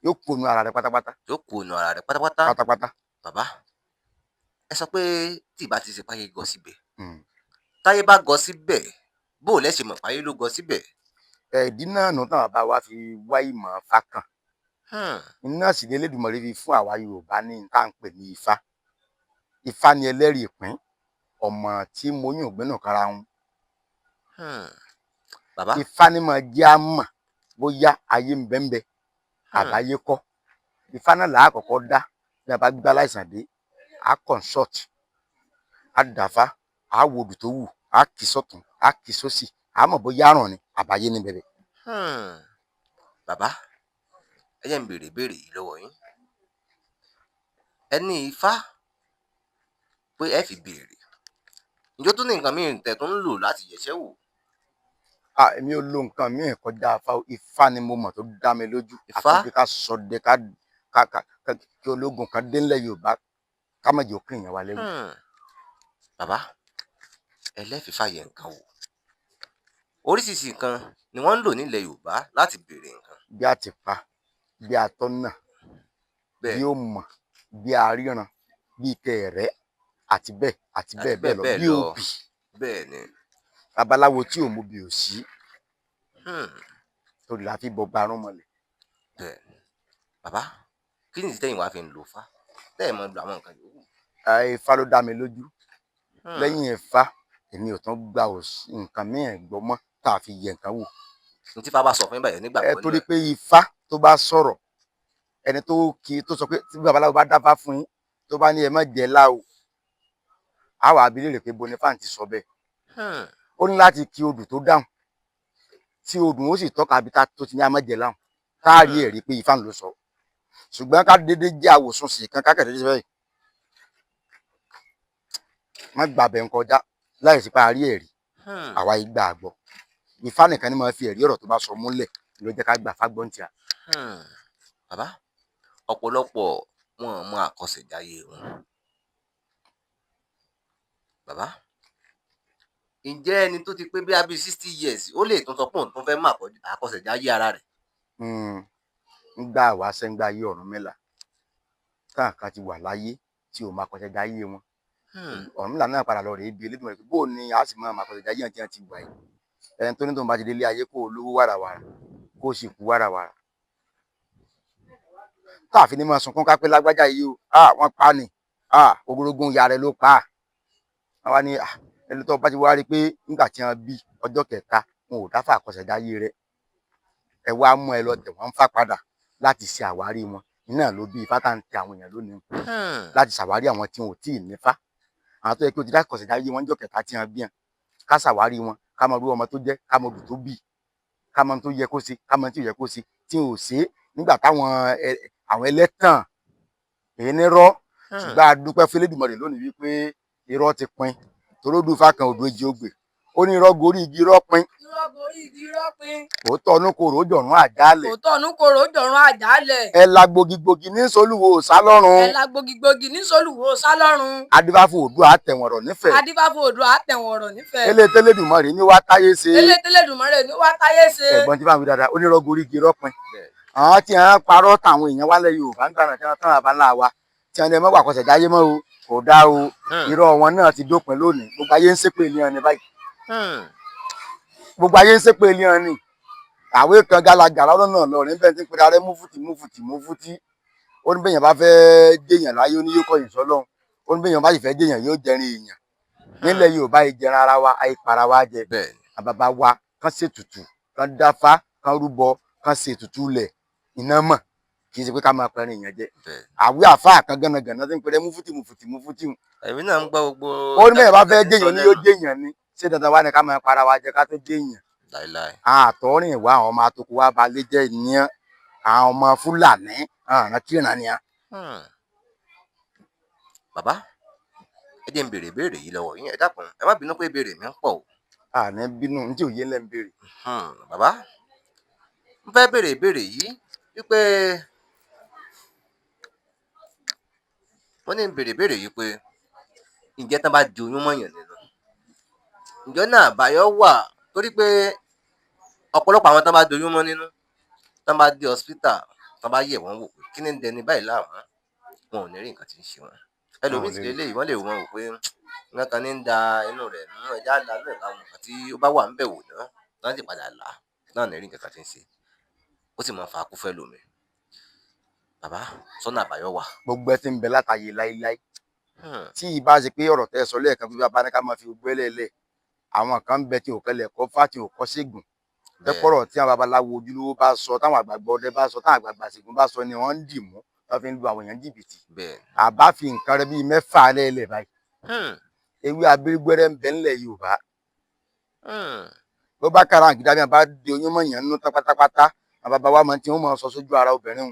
A: yóò kó nu ara rẹ pátápátá.
B: yóò kó nu ara rẹ pátápátá.
A: pátápátá.
B: bàbá ẹ sọ pé tí ìbá ti ṣe páyé gọ síbẹ̀ táyé bá gọ síbẹ̀ bó o lẹ́sẹ̀ mọ̀ páyé ló gọ síbẹ̀.
A: ìdí náà nù táwọn bàbá wa fi wá ìmọ̀ fákàn. iná sì ní Elédùmarè fi fún àwa Yorùbá ní tá à ń pè ní Ifá. Ifá ni ẹlẹ́rìí ìpín ọmọ tí mo yàn ògbẹ́nà kára wọn.
B: bàbá.
A: Ifá ni máa jẹ́ àmọ̀ bóyá ayé ń bẹ́ńbẹ́ àbáyé kọ́. Ifá náà là á kọ́kọ́ dá bí a bá gbá láìsàn dé a consult a dàfá a wo odù tó wù a kì sọ́tún a kì sósì a mọ̀ bóyá àrùn ni àbáyé ní bẹ̀bẹ̀.
B: bàbá ẹ jẹ́ n béèrè ìbéèrè yìí lọ́wọ́ yín ẹ ní Ifá pé ẹ fi béèrè ǹjọ́ tó ní nǹkan mìíràn tẹ̀ tó ń lò láti yẹ̀ṣẹ́ wò.
A: èmi ò lo nǹkan mìíràn kọjá Ifá ni mo mọ̀ tó dá mi lójú.
B: Ifá
A: àti pé ká sọdẹ kí ológun kan dé ńlẹ̀ Yorùbá ká má jẹ́ òkè yẹn wá lẹ́rù.
B: bàbá ẹlẹ́fìfá yẹ nǹkan wò oríṣiríṣi nǹkan ni wọ́n ń lò nílẹ̀ Yorùbá láti béèrè nǹkan.
A: bí àtìpá bí atọ́nà bí òmà bí aríran bí kẹrẹ àti bẹ́ẹ̀ àti bẹ́ẹ̀ bẹ́ẹ̀ lọ bí òbí.
B: bẹ́ẹ̀ ni.
A: babaláwo tí ò mú bí ò sí torí la fi bọ gbarún mọ́lẹ̀.
B: bẹ́ẹ̀ bàbá kí ni ìtẹ́yìn wá fi ń lò Ifá tẹ́ẹ̀ mọ́ lu àwọn nǹkan yòókù.
A: Ifá ló dá mi lójú lẹ́yìn Ifá èmi ò tán gba nǹkan mìíràn gbọ́ mọ́ tá a fi yẹ nǹkan wò.
B: n tí Ifá bá sọ fún yín báyìí nígbà
A: gbọ́ torí pé Ifá tó bá sọ̀rọ̀ ẹni tó sọ pé tí babaláwo bá dáfá fún yín tó bá ní ẹ má jẹ lá o á wà á bi léèrè pé Boniface ti sọ bẹ́ẹ̀. ó ní láti kí odù tó dáhùn tí odù ó sì tọ́ka bí tó ti ní a má jẹ láhùn tá a rí ẹ̀rí pé Ifá ló sọ ṣùgbọ́n ká dédé jẹ́ àwòsàn sí kan kákẹ́tẹ́ sí bẹ́ẹ̀ má gbàbẹ̀ ń kọjá láì sí parí ẹ̀rí àwa ìgbà àgbọ̀ Ifá nìkan ni máa fi ẹ̀rí ọ̀rọ̀ tó bá sọ múlẹ̀ ló jẹ́ ká gbà fágbọ́n tí a.
B: bàbá ọ̀pọ̀lọpọ̀ wọn ò mọ àkọsẹ̀jáyé wọn. Bàbá ǹjẹ́ ẹni tó ti pé bí i 60 years ó lè tún sọ pé òun tún fẹ́ mọ àkọsẹ̀jáyé ara rẹ̀?
A: Ńgbà wáṣẹ́ ńgbà ayé Ọ̀rúnmìlà táwọn kan ti wà láyé tí ò máa kọsẹ̀jáyé wọn. Ọ̀rúnmìlà náà padà lọ rèé bí Elédùmarè pé bóò ni a sì máa kọsẹ̀jáyé àti àti wà yìí. Ẹni tó ní tóun bá ti délé ayé kó lówó wàràwàrà kó sì kú wàràwàrà. Táàfin ní máa sunkún ká pé lágbájá yìí o wọ́n pa á ni ogorogun ìyá rẹ̀ ló pa á. Wọ́n wá ní ẹni tó bá ti wá rí pé nígbà tí wọ́n bí ọjọ́ kẹta wọn ò dáfà àkọsẹ̀jáyé rẹ̀, ẹ wá mú ẹ lọ tẹ̀ wọ́n ń fà padà láti ṣe àwárí wọn. Iná ló bí ifá tá ń tẹ àwọn èèyàn lónìí láti ṣàwárí àwọn tí wọn ò tí ì nífá. Àwọn tó yẹ kí o ti dá àkọsẹ̀jáyé wọn ọjọ́ kẹta tí wọ́n bí wọn, ká ṣàwárí wọn, ká mọ irú ọmọ tó jẹ́, ká mọ odù tó bì, ká mọ tó yẹ kó ṣe, ká mọ tí ò yẹ kó ṣe, tí ò ṣe nígbà táwọn àwọn ẹlẹ́tàn èyí ní rọ́. Ṣùgbọ́n a dúpẹ́ fún Elédùmarè lónìí wípé irọ́ ti pin toródù ifá kan odò èjì ogbè ó ní irọ́ gorí igi irọ́ pin.
G: Irọ́ gorí igi irọ́ pin.
A: Òótọ́ ọ̀nù korò ó jọ̀rún àjálẹ̀.
G: Òótọ́ ọ̀nù korò ó jọ̀rún àjálẹ̀.
A: Ẹ̀la gbogigbogi ní solúwo òòṣà lọ́run.
G: Ẹ̀la gbogigbogi ní solúwo òòṣà lọ́run.
A: Adífáfò Oòduà àtẹ̀wọ̀rọ̀ nífẹ̀ẹ́.
G: Adífáfò Oòduà àtẹ̀wọ̀rọ̀ nífẹ̀ẹ́.
A: Elétẹ́lẹ́dùmarè ní wá táyé ṣe.
G: Elétẹ́lẹ́dùmarè ní wá táyé ṣe.
A: Ẹ̀gbọ́n tí fáwọn dáadáa ó ní irọ́ gorí igi irọ́ pin. Àwọn tí wọ́n parọ́ táwọn èèyàn wálẹ̀ Yorùbá ń gbàràn tí wọ́n tán àbá ńlá wa tí wọ́n ní ẹ mọ́ àkọsẹ̀jáyé mọ́ o kò dá o. Irọ́ wọn náà ti dópin lónìí. Gbogbo ayé ń ṣépè ní ọ̀nì báyìí. Gbogbo ayé ń ṣépè ní ọ̀nì. Àwé kan gálagàlá lọ́nà lọ́rin bẹ́ẹ̀ tí ń pera rẹ̀ múfútì. Ó ní bẹ́yàn bá fẹ́ déyàn láyé ó ní yóò kọ̀yìn sọ́lọ́run. Ó ní bẹ́yàn bá sì fẹ́ déyàn yóò jẹrin èèyàn. Nílẹ̀ Yorùbá ìjẹran ara wa àìpara wa jẹ. Àbàbà wa kán ṣètùtù kán dáfá kán rúbọ kán ṣètùtù lẹ̀ iná mọ̀ kì í ṣe pé ká máa pẹrin èèyàn jẹ. Àwé àfáà kan gánagànà tí ń pẹrẹ múfútì.
B: Èmi náà ń gbọ́ gbogbo.
A: Ó ní bẹ́yàn bá fẹ́ déyàn ní yóò déyàn ni ṣé dandan wá ní ká máa para wa jẹ ká tó déyàn.
B: Láíláí.
A: Àtọ́rìn ìwà àwọn ọmọ àtòkù wa balẹ̀ jẹ́ ìníyàn àwọn ọmọ Fúlàní àrùn kíran ni a.
B: Bàbá ẹ jẹ́ n béèrè ìbéèrè yìí lọ́wọ́ yín, ẹ dákun ẹ má bínú pé ìbéèrè mi ń pọ̀ o.
A: Àní bínú ní tí òye ńlẹ̀ ń béèrè.
B: Bàbá mo fẹ́ béèrè ìbéèrè yìí wípé wọ́n ní béèrè ìbéèrè yìí pé ǹjẹ́ tán bá di oyún mọ́yàn nínú ǹjọ́ náà àbáyọ wà torí pé ọ̀pọ̀lọpọ̀ àwọn tán bá di oyún mọ́ nínú tán bá dé hospital tán bá yẹ̀ wọ́n wò pé kí ni ń dẹni báyìí láàmú wọn ò ní rí nǹkan tí ń ṣe wọn. Ẹlòmíì sì lélẹ́yìí wọ́n lè wọ́n wò pé nǹkan kan ní ń da inú rẹ̀ nínú ẹja ńlá lóò ká wọn àti ó bá wà ń bẹ̀ wò náà náà sì padà là náà ní rí nǹkan kan tí ń ṣe ó sì máa fa akú fẹ́ lómi. Bàbá sọ́nà àbáyọ wà.
A: Gbogbo ẹ ti ń bẹ látàyè láíláí tí ìbá ṣe pé ọ̀rọ̀ tẹ́ sọ lẹ́ẹ̀kan bí bàbá ní ká máa fi gbogbo ẹlẹ́ẹ̀lẹ̀ àwọn kan ń bẹ tí ò kẹlẹ̀ kọ́ fá tí ò kọ́ ṣègùn tẹ́pọ̀rọ̀ tí àwọn babaláwo ojúlówó bá sọ táwọn àgbàgbọ́ ọdẹ bá sọ táwọn àgbàgbà ṣègùn bá sọ ni wọ́n ń dì mú wọ́n fi ń lu àwọn èèyàn jìbìtì. Àbá fi nǹkan rẹ bíi 6 lẹ́ẹ̀lẹ̀ báyìí ewé abirigbẹrẹ ń bẹ ńlẹ̀ Yorùbá bó bá kára àgídá bí wọn bá di oyún mọ́ èèyàn nínú pátápátá àwọn bàbá wa máa tí wọ́n máa sọ sójú ara obìnrin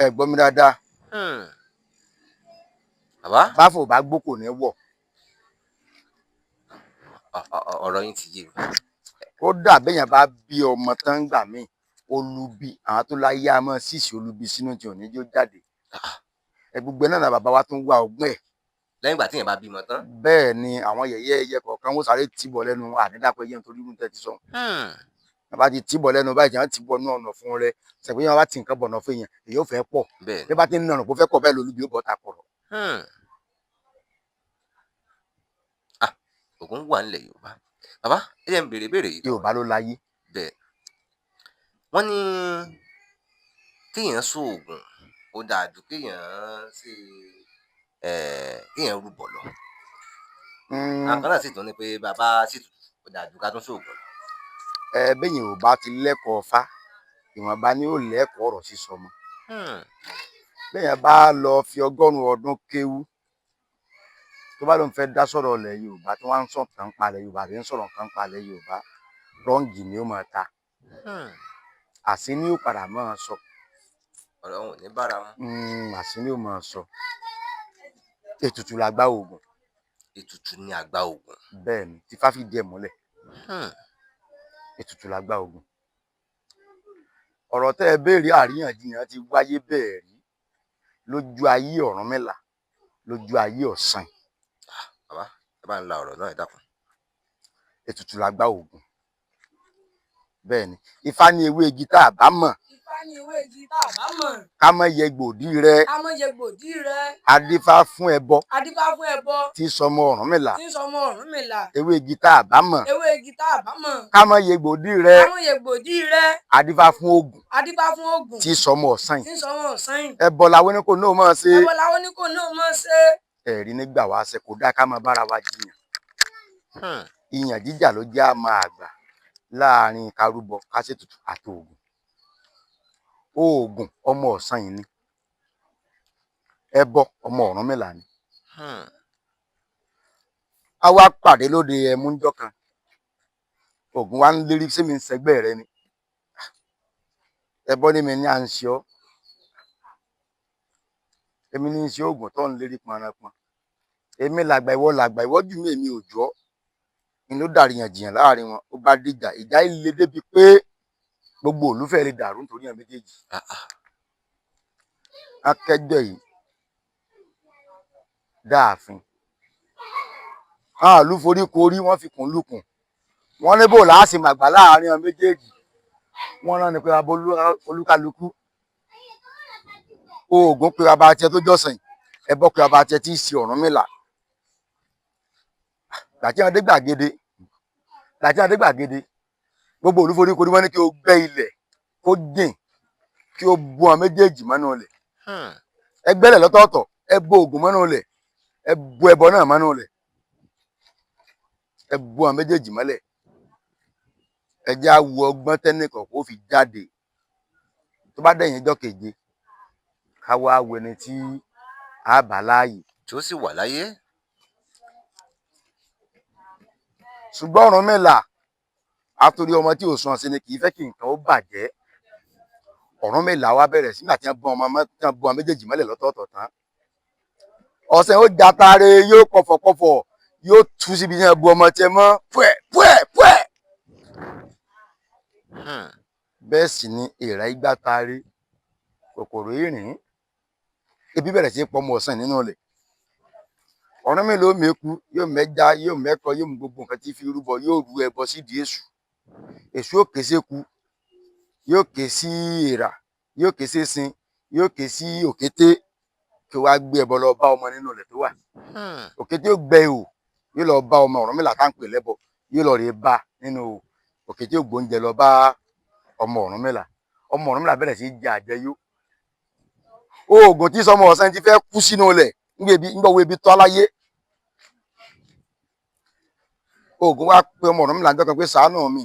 A: ẹ gbọ́ mi dáadáa. Báfò bá gbó kò ní wọ̀.
B: Ọ̀rọ̀ yín ti yé mi.
A: Kódà béèyàn bá bí ọmọ tán gbà míì olubi àwọn tó láyé a máa ṣìṣì olubi sínú tí ò ní jó jáde. Gbogbo náà bàbá wa tún wá ọgbọ́n ẹ̀.
B: Lẹ́yìn ìgbà tí èèyàn bá bímọ tán.
A: Bẹ́ẹ̀ ni àwọn yẹ̀yẹ́ ẹyẹ kọ̀ọ̀kan wọ́n sáré tìbọ̀ lẹ́nu ànídàpọ̀ ẹyẹ nítorí irú tẹ́ ti sọ. Bàbá ti tìbọ̀ lẹ́nu báyìí tí wọ́n ti bọ̀ náà ọ̀nà fún rẹ ṣẹ̀pẹ́ yẹn wọ́n bá ti nǹkan bọ̀ náà fún èèyàn èyí ò fẹ́ pọ̀. Bí bá ti ń nànà kó fẹ́ pọ̀ bẹ́ẹ̀ lolubi ó bọ̀ ta pọ̀rọ̀.
B: Ògún wà nílẹ̀ Yorùbá. Bàbá ẹ jẹ́ n béèrè ìbéèrè yìí.
A: Yorùbá ló láyé.
B: Bẹ́ẹ̀ wọ́n ní kéèyàn sóògùn ó dáa jù kéèyàn rúbọ lọ. Àwọn kan náà sì tún ní pé bàbá sì ó dáa jù ká tún sóògùn lọ.
A: Béèyàn ò bá ti lẹ́kọ̀ọ́ fá ìwọ̀nba ni ó lẹ́kọ̀ọ́ ọ̀rọ̀ sísọ mọ́. Béèyàn bá lọ fi 100 ọdún kéwú tó bá lóun fẹ́ dá sọ̀rọ̀ ilẹ̀ Yorùbá tí wọ́n ń sọ̀rọ̀ kan palẹ̀ Yorùbá àbí ń sọ̀rọ̀ kan palẹ̀ Yorùbá rọ́ǹgì ni ó máa ta. Àṣé ni ó padà máa sọ.
B: Ọ̀rọ̀ wọn ò ní bára wọn.
A: Àṣé ni ó máa sọ. Ètùtù làgbà ògùn.
B: Ètùtù ni àgbà ògùn.
A: Bẹ́ẹ̀ ni tí fáfi díẹ̀ mọ́lẹ̀. Ètùtù làgbà ògùn. ọ̀rọ̀ tẹ́ ẹ béèrè àríyànjiyàn ti wáyé bẹ́ẹ̀ rí lójú ayé Ọ̀rúnmìlà lójú ayé Ọ̀sàn.
B: bàbá ẹ bá ń la ọ̀rọ̀ náà ẹ dákun.
A: Ètùtù làgbà Ògún. Bẹ́ẹ̀ ni Ifá ní ewé igi tá a bá mọ̀
G: Ifá ní ewé igi tá a bá mọ̀.
A: ká mọ̀ yẹ gbòdì rẹ.
G: Ká mọ̀ yẹ gbòdì rẹ.
A: Adífá fún ẹbọ
G: Adífá fún ẹbọ.
A: tí sọmọ Ọ̀rúnmìlà.
G: Tí sọmọ Ọ̀rúnmìlà.
A: Ewé igi tá a bá mọ̀
G: Ewé igi tá a bá mọ̀.
A: ká mọ̀ yẹ gbòdì rẹ.
G: Ká mọ̀ yẹ gbòdì rẹ.
A: Adífá fún Ògún
G: Adífá fún Ògún.
A: tí sọmọ Ọ̀sàn.
G: Tí sọmọ Ọ̀sàn.
A: Ẹbọ làwọn oníkó náà máa ṣe.
G: Ẹbọ làwọn oníkó náà máa ṣe.
A: Ẹ̀rí nígbà wáṣẹ kò dá ká máa bára wa jiyàn. Ìyàn jíjà ló jẹ́ àmà àgbà láàrin Kárúbọ Kásètùtù àti Ògún. Ògún ọmọ Ọ̀sàn yìí ni, ẹbọ ọmọ Ọ̀rúnmìlà ni. A wá pàdé lóde ẹmúnjọ kan. Ògún wa ń lérí sí mi ń sẹgbẹ́ rẹ ni. Ẹbọ ní mi ní à ń ṣe ọ́. Èmi ní í ṣe Ògún tó ń lérí pọnranpọn. Èmi làgbà ìwọ jù mí èmi ò jù ọ́. Ni ló dàríyànjiyàn láàrin wọn. Ó bá dìjà ìjà ilé débi pé gbogbo ìlú fẹ́ lè dàrú nítorí àwọn méjèèjì. Akẹjọ yìí dáàfin. Àlù forí korí wọ́n fi kùn lùkùn. Wọ́n ní bò láàsì màgbà láàrin àwọn méjèèjì. Wọ́n rán ni pé abọ́ olúkálukú. Ògún pé bàbá tiẹ̀ tó jọ́sìn. Ẹbọ pé bàbá tiẹ̀ tí í ṣe Ọ̀rúnmìlà. Làtí wọn dé gbàgede. Gbogbo ìlú forí korí wọ́n ní kí o gbẹ́ ilẹ̀ kó jìn kí o bu àwọn méjèèjì mọ́nú ilẹ̀. Ẹ gbẹ́lẹ̀ lọ́tọ̀ọ̀tọ̀, ẹ bo Ògún mọ́nú ilẹ̀, ẹ bu ẹbọ náà mọ́nú ilẹ̀, ẹ bu àwọn méjèèjì mọ́lẹ̀. Ẹ jẹ́ á wo ọgbọ́n tẹ́nìkan kó fi jáde. Tó bá dẹ̀yìn ọjọ́ keje ká wá wo ẹni tí a bá láàyè.
B: tí ó sì wà láyé.
A: Ṣùgbọ́n Ọ̀rúnmìlà àtòrí ọmọ tí ò sùn sí ni kì í fẹ́ kí nǹkan ó bàjẹ́. Ọ̀rúnmìlà wá bẹ̀rẹ̀ sí nígbà tí wọ́n bu ọmọ méjèèjì mọ́lẹ̀ lọ́tọ̀ọ̀tọ̀ tán. Ọ̀sẹ̀ ó jatare yóò pọ̀fọ̀pọ̀fọ̀ yóò tú síbi yẹn bu ọmọ tiẹ̀ mọ́ púẹ̀. Bẹ́ẹ̀ sì ni èèrà igbá tare kòkòrò ìrìn. Ebi bẹ̀rẹ̀ sí pọ̀ ọmọ Ọ̀sàn nínú ilẹ̀. Ọ̀rúnmìlà ó mẹ́kú yóò mẹ́ja yóò mẹ́kọ yóò mú gbogbo nǹkan tí fi rúbọ yóò ru ẹbọ sídìí Èṣù. Èṣù ó ké séku yóò ké sí èèrà yóò ké sí sin yóò ké sí òkété kí wàá gbé ẹbọ lọ bá ọmọ nínú ilẹ̀ tó wà. Òkété ó gbẹ ihò yóò lọ bá ọmọ Ọ̀rúnmìlà tá à ń pè lẹ́bọ yóò lọ rè bá nínú ihò. Òkété ó gbóúnjẹ lọ bá ọmọ Ọ̀rúnmìlà. Ọmọ Ọ̀rúnmìlà bẹ̀rẹ̀ sí jẹ àjẹyó. Ògún tí sọmọ Ọ̀sàn ti fẹ́ kú sínú ilẹ̀ nígbà wo ebi tọ́ aláyé. Ògún wá pé ọmọ Ọ̀rúnmìlà ń dọ́kan pé ṣàánú mi.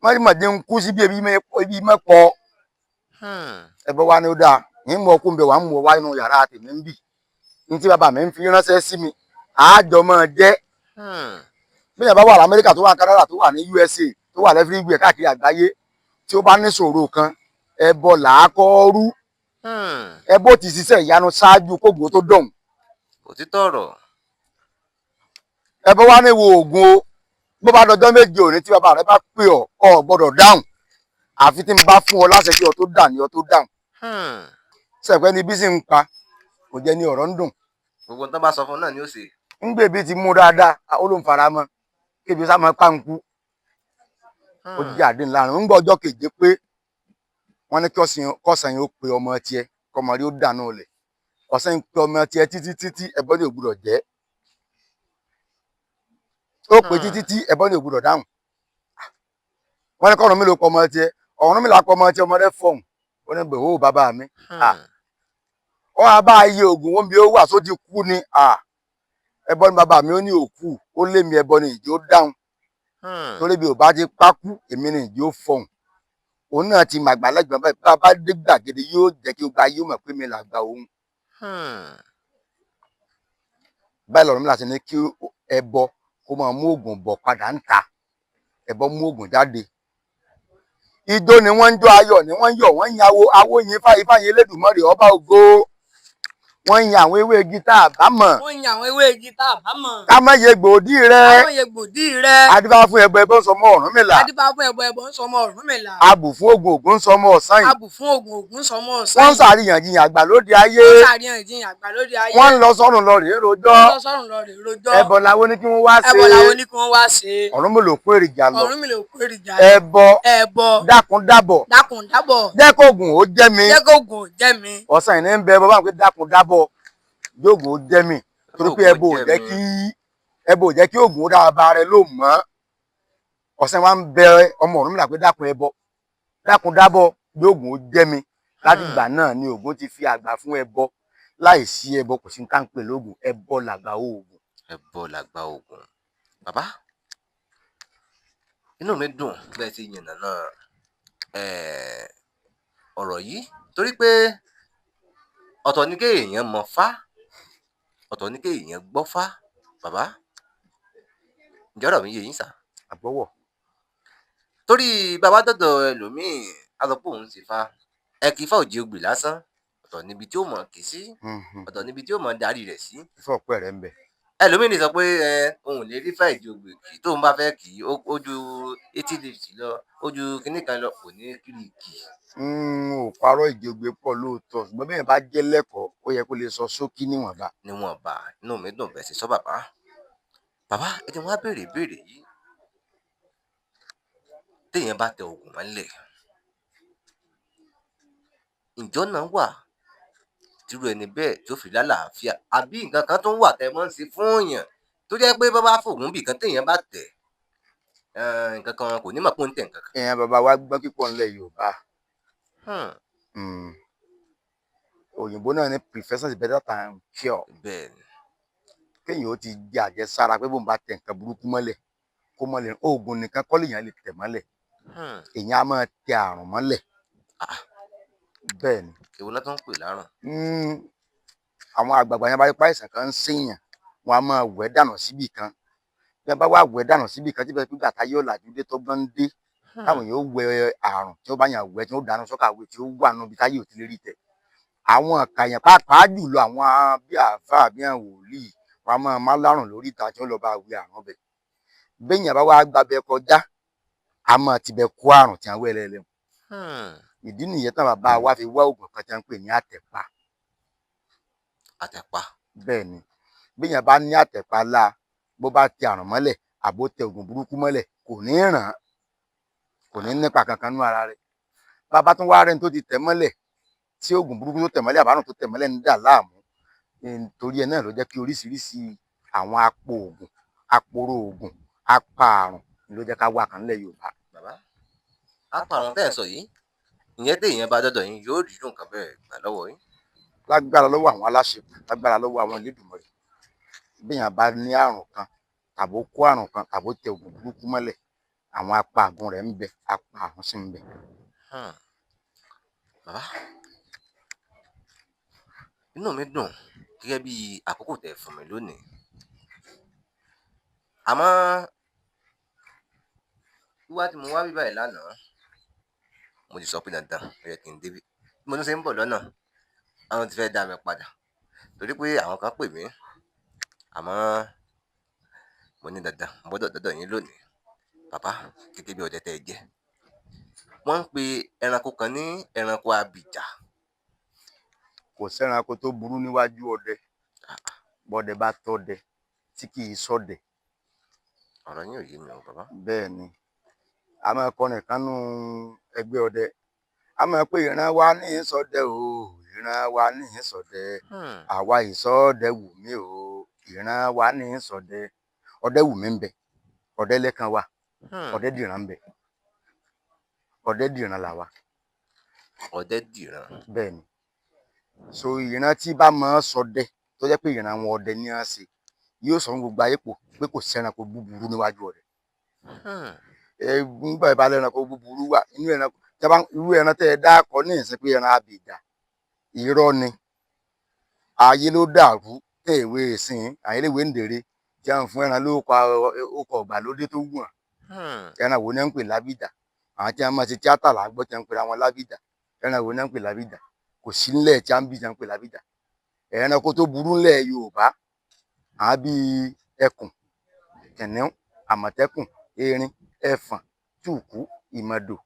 A: Wọ́n rí màdé ń kú sí bí ebi mẹ́pọ̀. Ẹbọ wa ni ó dáa. Yín mú ọkùnrin bẹ̀ wá mú ọ wá inú yàrá tèmi ń bì. Ní tí bàbá mi ń fi ránṣẹ́ sí mi. Àájọ máa jẹ́. Bí èèyàn bá wà l'Amẹ́ríkà tó wà ní Canada tó wà ní USA tó wà everywhere káàkiri àgbáyé tí ó bá ní ṣòro kan ẹbọ làákọ́ rú. Ẹbọ ti ṣiṣẹ́ ìyanu ṣáájú kógun tó dọ̀hún.
B: òtítọ́ ọ̀rọ̀.
A: Ẹbọ wá ní wo Ògún o bó bá dọjọ́ méje òní tí bàbá rẹ bá pè ọ́ gbọ́dọ̀ dáhùn àfi tí n bá fún ọ láṣẹ kí ọ tó dà ní ọ tó dáhùn. Sẹ̀pẹ́ ni bí sì ń pa kò jẹ́ ní ọ̀rọ̀ ń dùn.
B: gbogbo tó bá sọ fún náà ni ó ṣe.
A: ń gbé ibi ti mú dáadáa ó ló ń fara mọ́ kébi sá mọ́ páńkú. Ó jẹ́ àdéhùn láàrin ń gbọ́ ọjọ́ keje pé wọ́n ní kọ́sàn yìí ó pe ọmọ tiẹ̀ kọ́mọ rí ó dànù lẹ̀. Ọ̀sán ń pe ọmọ tiẹ̀ títí ẹbọ ní ògbúdọ̀ jẹ́. Ó pè títí ẹbọ ní ògbúdọ̀ dáhùn. Wọ́n ní kọ́ Ọ̀rúnmìlà pọ̀ ọmọ tiẹ̀ Ọ̀rúnmìlà pọ̀ ọmọ tiẹ̀ ọmọdé fọ̀hún. Ó ní bẹ̀ ó bàbá mi. Ó wá bá iye Ògún wọn bí ó wà sódì kú ni. Ẹbọ ní bàbá mi ó ní òkú ó lé mi ẹbọ ní ìjó dáhùn. Torí bí ò bá ti pákú èmi ní ìjó fọ̀hún. Òun náà ti màgbà lẹ́gbẹ̀ẹ́ báyìí bá bá dé gbàgede yóò jẹ́ kí ó gba yóò mọ̀ pé mi làgbà òun. Báyìí l'Ọ̀rúnmìlà ti ní kí ẹbọ kó máa mú Ògún bọ̀ padà ń ta. Ẹbọ mú Ògún jáde. Ijó ni wọ́n ń jó ayọ̀ ni wọ́n ń yọ̀ wọ́n ń yàwó awó yin Ifá yín Elédùmarè ọba ògo. wọ́n yan àwọn ewé igi tá a bá mọ̀.
G: wọ́n yan àwọn ewé igi tá a bá mọ̀.
A: ká má yẹ gbòdì rẹ.
G: ká má yẹ gbòdì rẹ.
A: adífá fún ẹbọ ẹbọ ń sọmọ Ọ̀rúnmìlà.
G: adífá fún ẹbọ ń sọmọ Ọ̀rúnmìlà.
A: abù fún Ògún Ògún ń sọmọ Ọ̀sán yìí.
G: abù fún Ògún sọmọ Ọ̀sán.
A: wọ́n ń ṣàríyànjiyàn àgbàlódé ayé.
G: wọ́n ń ṣàríyànjiyàn àgbàlódé ayé.
A: wọ́n ń lọ sọ́run lọ rèé rojọ́.
G: wọ́n ń lọ sọ́run lọ rèé rojọ́.
A: ẹbọ làwọn ní kí wọ́n wá ṣe.
G: ẹbọ làwọn ní kí wọ́n wá ṣe.
A: Ọ̀rúnmìlà kó èrìjà lọ.
G: Ọ̀rúnmìlà kó èrìjà lọ.
A: ẹbọ dákun dábọ̀.
G: dákun dábọ̀.
A: jẹ́ kóògùn ó jẹ́ mi.
G: jẹ́ kóògùn ó jẹ́ mi.
A: Ọ̀sán yìí ní ń bẹ bọ́ bá ń pè dákun dábọ̀ yóògùn ó jẹ́ mi torí pé ẹbọ ò jẹ́ kí oògùn ó dára bá rẹ ló mọ́. Ọ̀sán wa ń bẹ ọmọ Ọ̀rúnmìlà pé dákun ẹbọ dákun dábọ̀ yóògùn ó jẹ́ mi. láti ìgbà náà ni Ògún ti fi àgbà fún ẹbọ. láì sí ẹbọ kò sí ní ká ń pè lóògùn. ẹbọ làgbà oògùn.
B: ẹbọ làgbà oògùn. bàbá inú mi dùn bẹ́ẹ̀ ti yànnà náà ọ̀rọ̀ yìí torí pé ọ̀tọ̀ ní kéèyàn mọ̀ fá ọ̀tọ̀ ní kéèyàn gbọ́ fá. bàbá ǹjẹ́ ọ̀rọ̀ mi yé yín sà?
A: àgbọ́wọ̀.
B: torí bàbá dọ̀dọ̀ ẹlòmíì á sọ pé òun ti fa ẹ kì í fà òjì ogbè lásán ọ̀tọ̀ níbi tí ó mọ̀ kì í sí ọ̀tọ̀ níbi tí ó mọ̀ darí rẹ̀ sí.
A: ìfọ̀ ọ̀pẹ rẹ̀ ń bẹ.
B: ẹlòmíì lè sọ pé òun ò lè rí fà ìdí ogbè kì í tóun bá fẹ́ kì í ó ju 80 lift lọ ó ju kinní kan lọ kò ní kiri kì í.
A: ò parọ́ ìdí ogbè pọ̀ lóòótọ́ ṣùgbọ́n bẹ́ẹ̀ bá jẹ́ lẹ́kọ̀ọ́ ó yẹ kó lè sọ ṣókí níwọ̀nba.
B: níwọ̀nba inú mi dùn bẹ́ẹ̀ sì sọ bàbá. bàbá ẹ ti wọ́n á béèrè ìbéèrè yìí téèyàn bá tẹ oògùn mọ́lẹ̀ ǹjọ́ náà wà tírú ẹni bẹ́ẹ̀ tí ó fi lálàáfíà àbí nǹkan kan tó ń wà tẹ́ mọ́ ń ṣe fún èèyàn tó jẹ́ pé bá bá fògùn bì kan téèyàn bá tẹ̀ nǹkan kan kò ní mọ̀ pé ó ń tẹ̀ nǹkan kan.
A: èèyàn bàbá wa gbọ́n pípọ̀ ńlẹ̀ Yorùbá. òyìnbó náà ní prevention is better than cure.
B: bẹ́ẹ̀ni.
A: kéèyàn ó ti jẹ àjẹsára pé bóun bá tẹ nǹkan burúkú mọ́lẹ̀ kó mọ́lẹ̀ oògùn nìkan kọ́ lèèyàn lè tẹ̀ mọ́lẹ̀ èèyàn á máa tẹ àrùn mọ́lẹ̀. bẹ́ẹ̀ ni.
B: èwo náà tó ń pè lárùn.
A: àwọn àgbààgbà yẹn bá rí páìsàn kan ń ṣèyàn wọn á máa wẹ̀ dànù síbì kan bí wọn bá wà wẹ̀ dànù síbì kan tí bẹ́ẹ̀ pípa táyé ọ̀làjú dé tọ́gbọ́n ń dé táwọn yóò wẹ̀ àrùn tí ó bá yàn wẹ̀ tí ó dànù sọ́kàwé tí ó wà nù bí táyé ò ti lè rí tẹ̀. àwọn àkàyàn pàápàá jùlọ àwọn bí àáfàá bí àwọn wòlíì wọn á máa má lárùn lórí ìta tí ó lọ bá wẹ̀ àrùn bẹ̀. béèyàn bá wá gbàbẹ kọjá a máa tibẹ̀ kó àrùn tí wọn wẹ̀ lẹ́lẹ́mu. ìdí nìyẹn tán bàbá wa fi wá oògùn kan tí wọn ń pè ní àtẹ̀pá.
B: àtẹ̀pá.
A: bẹ́ẹ̀ ni béèyàn bá ní àtẹ̀pá la bó bá tẹ àrùn mọ́lẹ̀ àbó tẹ oògùn burúkú mọ́lẹ̀ kò ní ràn án kò ní nípa kankan nú ara rẹ̀. bàbá tún wá rẹni tó ti tẹ̀ mọ́lẹ̀ tí oògùn burúkú tó tẹ̀ mọ́lẹ̀ àbárùn tó tẹ̀ mọ́lẹ̀ ń dà láàmú nítorí ẹ náà ló jẹ́ kí oríṣiríṣi àwọn apò oògùn aporo oògùn apa àrùn ló jẹ́ ká wà kan nílẹ̀ Yorùbá.
B: bàbá apa àrùn tẹ́ ẹ̀ sọ yìí ìyẹn téèyàn bá dọ́dọ̀ yín yóò rí nǹkan bẹ́ẹ̀ gbà lọ́wọ́ yín.
A: lágbára lọ́wọ́ àwọn aláṣẹ lágbára lọ́wọ́ àwọn Elédùmarè béèyàn bá ní àrùn kan tàbó kó àrùn kan tàbó tẹ oògùn burúkú mọ́lẹ̀ àwọn apa àgùn rẹ̀ ń bẹ apa àrùn sì ń bẹ.
B: bàbá inú mi dùn gẹ́gẹ́ bí àkókò tẹ́ fún mi lónìí àmọ́ wíwá tí mo wá bí báyìí lánàá mo ti sọ pé dandan ó yẹ kí n débi mo tún ṣe ń bọ̀ lọ́nà àwọn ti fẹ́ dá mi padà torí pé àwọn kan pè mí àmọ́ mo ní dandan mo gbọ́dọ̀ dọ́dọ̀ yín lónìí bàbá gẹ́gẹ́ bí ọdẹ tẹ́ ẹ jẹ́ wọ́n ń pe ẹranko kan ní ẹranko abìjà.
A: kò sẹ́ranko tó burú níwájú ọdẹ bọ́dẹ bá tọ́dẹ tí kì í ṣọdẹ.
B: ọ̀rọ̀ yín ò yé mi o bàbá.
A: bẹ́ẹ̀ ni a máa kọ́ nìkan nú ẹgbẹ́ ọdẹ a máa pé ìran wa ní ṣọdẹ o ìran wa ní ṣọdẹ àwa ìṣọdẹ wù mí o ìran wa ní ṣọdẹ ọdẹ wù mí ń bẹ ọdẹ lẹ́kan wa ọdẹ dìran ń bẹ ọdẹ dìran là wa.
B: ọdẹ dìran.
A: bẹ́ẹ̀ ni so ìran tí bá máa ṣọdẹ tó jẹ́ pé ìran àwọn ọdẹ ní á ṣe yóò sọ fún gbogbo ayé pé kò sẹ́ranko búburú níwájú ọdẹ. nígbà ìbálẹ̀ ẹranko búburú wà inú ẹranko irú ẹran tẹ́ ẹ dákọ ní ìsìn pé ẹran abìjà irọ́ ni ayé ló dàrú tẹ́ ìwé ìsìn àyẹ̀léwé ń dèrè tí a ń fún ẹran lóko ọ̀gbàlódé tó wù hàn ẹran wo ni ń pè lábìjà àwọn tí a máa ṣe tíátà là ń gbọ́ tí a ń pè àwọn lábìjà ẹran wo ni ń pè lábìjà kò sí nílẹ̀ tí a ń bì tí a ń pè lábìjà ẹranko tó burú ńlẹ̀ Yorùbá àwọn bíi ẹkùn, kìnìún, àmọ̀tẹ́kùn, erin, ẹfọ̀n, tùkú, ìmọ̀dò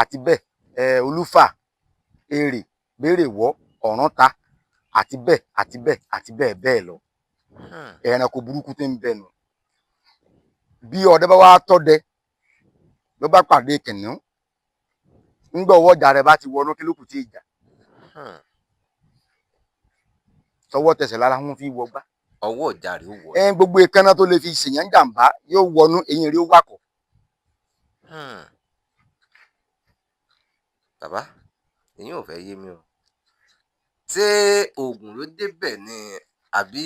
A: àti bẹ́ẹ̀ olúfà, erè, bérèwọ́, ọ̀rúnta àti bẹ́ẹ̀ bẹ́ẹ̀ lọ. Ẹranko burúkú tí ń bẹ nù. Bí ọdẹ bá wá tọ́dẹ ló bá pàdé kìnìún ńgbà ọwọ́ ọjà rẹ̀ bá ti wọnú kí ló kù tí ìjà tọwọ́ tẹsẹ̀ lára wọn fi wọgbá.
B: ọwọ́ ọjà rẹ̀ ó wọ̀.
A: Gbogbo ìkànnà tó lè fi ṣèyàn jàǹbá yóò wọnú eyín rẹ̀ ó wàkọ̀.
B: Bàbá èyí ò fẹ́ yé mi o. Ṣé oògùn ló débẹ̀ ni àbí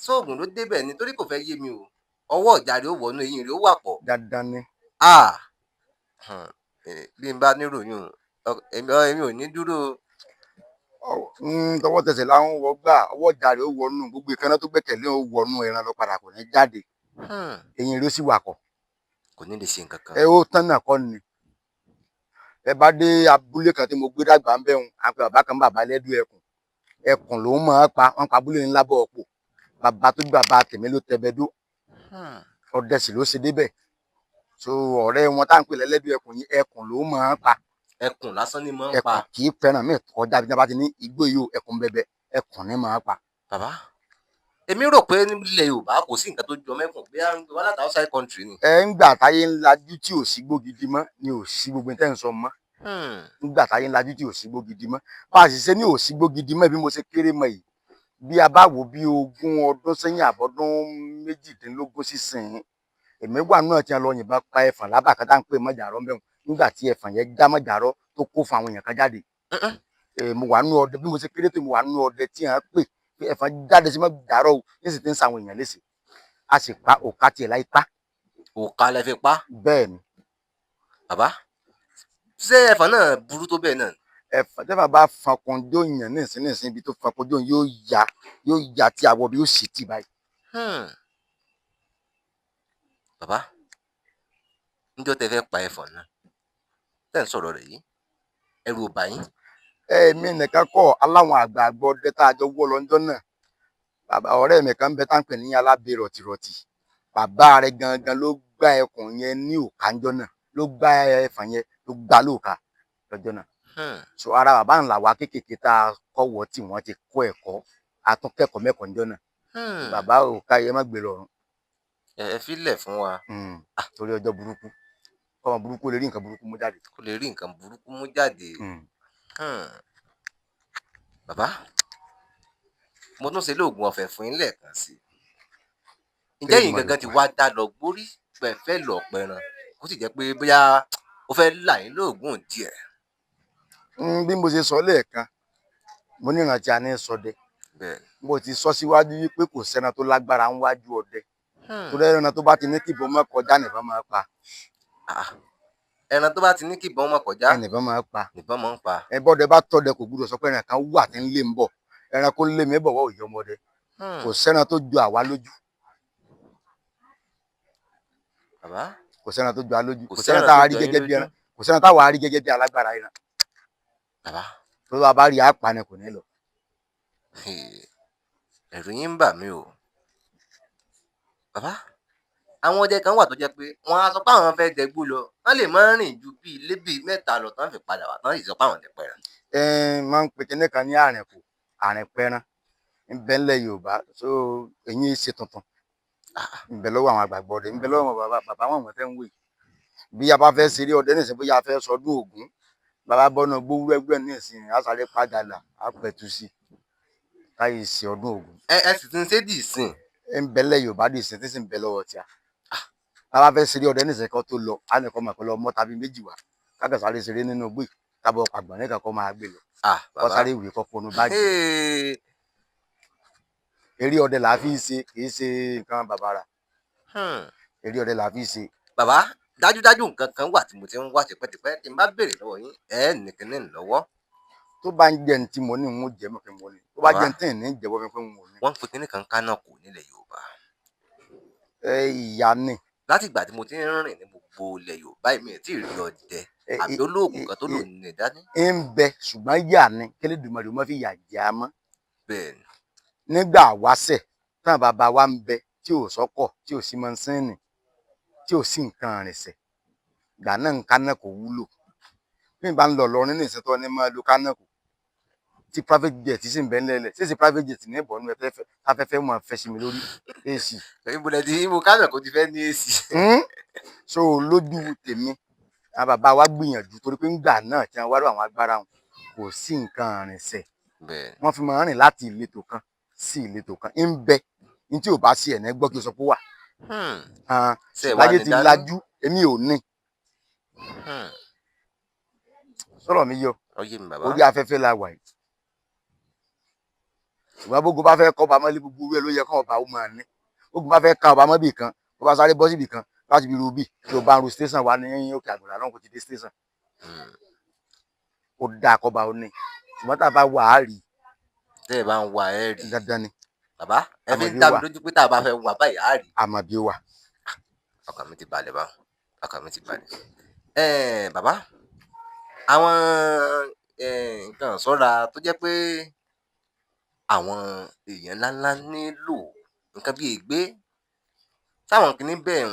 B: ṣé oògùn ló débẹ̀ ni torí kò fẹ́ yé mi o. Ọwọ́ ọjà rẹ̀ ó wọnú eyín rẹ̀ ó wàpọ̀.
A: Dandan ni.
B: Bí n bá níròyìn èmi ò ní dúró.
A: Tọwọ́ tẹsẹ̀ láwọn wọgbà ọwọ́ ọjà rẹ̀ ó wọnú gbogbo ìkànnà tó gbẹ́kẹ̀lé ó wọnú ẹran lọ padà kò ní jáde eyín rẹ̀ ó sì wàkọ̀.
B: Kò ní lè ṣe nǹkan kan.
A: Ó tán náà kọ́ ni. Ẹ bá dé abúlé kan tí mo gbé dàgbà ń bẹ̀ wọn àpẹ bàbá kan bàbá lẹ́dùn ẹkùn ló máa pa wọn pa abúlé ńlá bọ̀ ọ̀pọ̀ bàbá tó gbé bàbá tèmi ló tẹbẹdó ọdẹ sì ló ṣe débẹ̀ so ọ̀rẹ́ wọn tá à ń pè lẹ́lẹ́dùn ẹkùn yìí ẹkùn ló máa pa.
B: Ẹkùn lásán ni máa ń pa.
A: Ẹkùn kì í fẹ́ràn mí kọjá bí wọ́n bá ti ní igbó yìí ẹkùn bẹbẹ ẹkùn ní máa pa.
B: Bàbá èmi rò pé nílẹ̀ Yorùbá kò sí nǹkan tó jọ mẹ́kùn bí wọ́n láti outside country ni.
A: Ńgbà táyé ńlájú tí ò sí gbó gidi mọ́ ni ò sí gbogbo ní tẹ́ ń sọ mọ́. Ńgbà táyé ńlájú tí ò sí gbó gidi mọ́ bá a sì ṣe ní ò sí gbó gidi mọ́ bí mo ṣe kéré mọ́ yìí bí a bá wò bí 20 ọdún sẹ́yìn àbọ̀dún 18 sísìn èmi wà náà tí wọ́n lọ yìnbọn pa ẹfọ̀n lábàkà tá à ń pè mọ́jàrọ́ mẹ́wọ̀n nígbà tí ẹfọ̀n yẹn já mọ́jàrọ́ tó kó fún àwọn èèyàn kan jáde. Mo wà nínú ọdẹ bí mo ṣe kéré tó mo wà nínú ọdẹ tí wọ́n pè pé ẹfọ̀n jáde sí mọ́jàrọ́ o ní sì ti ń sa àwọn èèyàn léṣe a sì pa òkà tiẹ̀ láì pa.
B: Òkà lẹ fi pa.
A: Bẹ́ẹ̀ ni.
B: Bàbá ṣé ẹfọ̀n náà burú tó bẹ́ẹ̀ náà.
A: Ẹfọ̀n tẹ́fà bá fankundó yàn nísìnyìí ibi tó fankundó yóò ya tí àwọ̀ bí yóò sì tì báyìí.
B: Bàbá níjọ́ tẹ́ fẹ́ pa ẹfọ̀n náà tẹ́ ń sọ̀rọ̀ rẹ̀ yìí ẹ̀rù ò bà yín.
A: Èmi nìkan kọ́ aláwọn àgbààgbà ọdẹ tá a jọ wọ́ lọ́jọ́ náà bàbá ọ̀rẹ́ mi kan bẹ tá ń pè ní alábẹ rọ̀tìrọ̀tì bàbá rẹ̀ gangan ló gbá ẹkùn yẹn ní òkà ńjọ́ náà ló gbá ẹfọ̀n yẹn ló gbá lóòka lọ́jọ́ náà. So ara bàbá ńlá wa kéékèèké tá a kọ́wọ́ tí wọ́n ti kọ́ ẹ̀kọ́ a tún kẹ́kọ̀ọ́ mẹ́kọ̀ọ́ ńjọ́ náà bàbá òkà yẹn má gbé lọ́rùn.
B: Ẹ filẹ̀ fún wa.
A: Torí ọjọ́ burúkú ọmọ burúkú lè rí nǹkan burúkú mú jáde.
B: Kó lè rí nǹkan burúkú mú jáde. Bàbá mo tún ṣe lóògùn ọ̀fẹ́ fún yín lẹ́ẹ̀kan sí i. Ǹjẹ́ yìí gangan ti wá dá lọ gbórí pẹ̀fẹ́ lọ pẹran kó sì jẹ́ pé bóyá ó fẹ́ là yín lóògùn díẹ̀.
A: Bí mo ṣe sọ lẹ́ẹ̀kan mo ní ìrántí a ní sọdẹ mo ti sọ síwájú wípé kò sẹ́ran tó lágbára ń wájú ọdẹ torí ẹran tó bá ti ní kìbọn mọ́ kọjá nìbọn máa pa.
B: Ẹran tó bá ti ní kìbọn mọ́ kọjá
A: nìbọn máa pa.
B: nìbọn máa ń pa.
A: Bọ́dẹ bá tọ́dẹ kò gbúdọ̀ sọ pé ẹran kan wà tí ń lé ń bọ̀ ẹran kó lé mi bọ̀ wá òye ọmọdé kò sẹ́ran tó ju àwa lójú.
B: Bàbá
A: kò sẹ́ran tó ju àwa lójú kò sẹ́ran táwa rí gẹ́gẹ́ bí ẹran kò sẹ́ran táwa rí gẹ́gẹ́ bí alágbára ẹran.
B: Bàbá
A: tó bá bá rí àpá ni kò ní lọ.
B: Ẹ̀rù yín ń bà mí o. Bàbá àwọn ọdẹ kan wà tó jẹ́ pé wọ́n á sọ pé àwọn fẹ́ dẹgbó lọ wọ́n lè má rìn ju bíi ilé bíi 3 lọ tán fi padà wá tán sì sọ pé àwọn lè pẹran.
A: Máa ń pe kinní kan ní àrìn pẹran ń bẹ ńlẹ̀ Yorùbá so èyí ṣe tuntun ń bẹ lọ́wọ́ àwọn àgbàgbọ́ ọdẹ ń bẹ lọ́wọ́ bàbá wọn tẹ́ ń wé bí a bá fẹ́ ṣeré ọdẹ nísìnyí bóyá a fẹ́ sọdún Ògún bàbá bọ́nà gbówó ẹgbẹ́ nísìnyí a sáré padà là á pẹ̀tù sí káyé ṣe ọdún Ògún.
B: Ẹ sì ti ń ṣe dì sí.
A: ń bẹ ńlẹ̀ Yorùbá dì sí tí sì ń bẹ lọ́wọ́ tíá bàbá fẹ́ ṣeré ọdẹ nísìnyí kan tó lọ á nìkan mọ̀ pé lọ mọ́ tàbí méjì wá káàkiri sáré ṣeré nínú gbé tábọ̀ àgbọ̀n nìkan kọ́ máa gbé lọ kọ́ sáré ìwé kọ́ fọnú báàgì. Eré ọdẹ là á fi ṣe kì í ṣe nǹkan bàbàrà eré ọdẹ là á fi ṣe.
B: Bàbá dájúdájú nǹkan kan wà tí mo ti ń wá tipẹ́tipẹ́ tí n bá béèrè lọ́wọ́ yín nìkíní lọ́wọ́.
A: tó bá ń jẹ ní tí mo ní ń jẹ mọ̀ pé mo ní tó bá jẹ ní tí ì ní jẹ́wọ́ pé mo ní.
B: wọ́n ń pe kíní kan kánà kò nílẹ̀ Yorùbá.
A: Ìyá ni.
B: láti ìgbà tí mo ti ń rìn ní gbogbo ilẹ̀ Yorùbá mi ò tí ì rí ọdẹ àbí olóògùn kan tó lò ní ìdání.
A: ń bẹ ṣùgbọ́n yà ni k'Ẹlẹ́dùmarè má fi yà jẹ á mọ́.
B: bẹ́ẹ̀ ni.
A: nígbà wáṣẹ̀ táwọn bàbá wa ń bẹ tí ò sọ́kọ̀ tí ò sí mọ́sínì tí ò sí nǹkan àrìnsẹ̀ ìgbà náà ń káná kò wúlò bí n bá ń lọ lọrin ní ìsìntọ́ ní máa lo káná kò tí private jet sì ń bẹ ńlẹ̀lẹ̀ ṣéṣe private jet ní ìbọnú afẹ́fẹ́ máa fẹ́ sí mi lórí AC.
B: ìbùdó tí mo kánà kó ti fẹ́ ní AC.
A: so lójú tèmi àwọn bàbá wa gbìyànjú torí pé ńgbà náà tí wọ́n wá lọ àwọn agbára wọn kò sí nǹkan àrìnsẹ̀ wọ́n fi máa rìn láti ìletò kan sí ìletò kan ń bẹ ní tí ò bá sí ẹ̀nà gbọ́ kí o sọ pé wà. láyé ti lajú èmi ò ní. sọ̀rọ̀ mi yọ orí afẹ́fẹ́ la wà yìí ṣùgbọ́n bógun bá fẹ́ kọ́ ọba mọ́lé gbogbo owó ẹ̀ ló yẹ kọ́ ọba ó máa ní bógun bá fẹ́ kan ọba mọ́bì kan ó bá sáré bọ́ síbì kan láti bí rubí tí o bá ń ru station wa ní òkè àgbàlá náà kò ti dé station ó dáa kọ́ ọba ó ní ṣùgbọ́n tá a bá wà á rí.
B: tẹ́ ẹ bá ń wà ẹ́ rí.
A: dandan ni.
B: bàbá ẹ fi ń dá mi lójú pé tá a bá fẹ́ wà báyìí á rí.
A: àmọ́ bí ó wà.
B: ọkàn mi ti balẹ̀ báwọn ọkàn mi ti balẹ̀. bàbá àwọn nǹkan ṣọ́ra tó jẹ́ pé àwọn èèyàn ńláńlá nílò nǹkan bíi ègbé táwọn kìíní bẹ́ẹ̀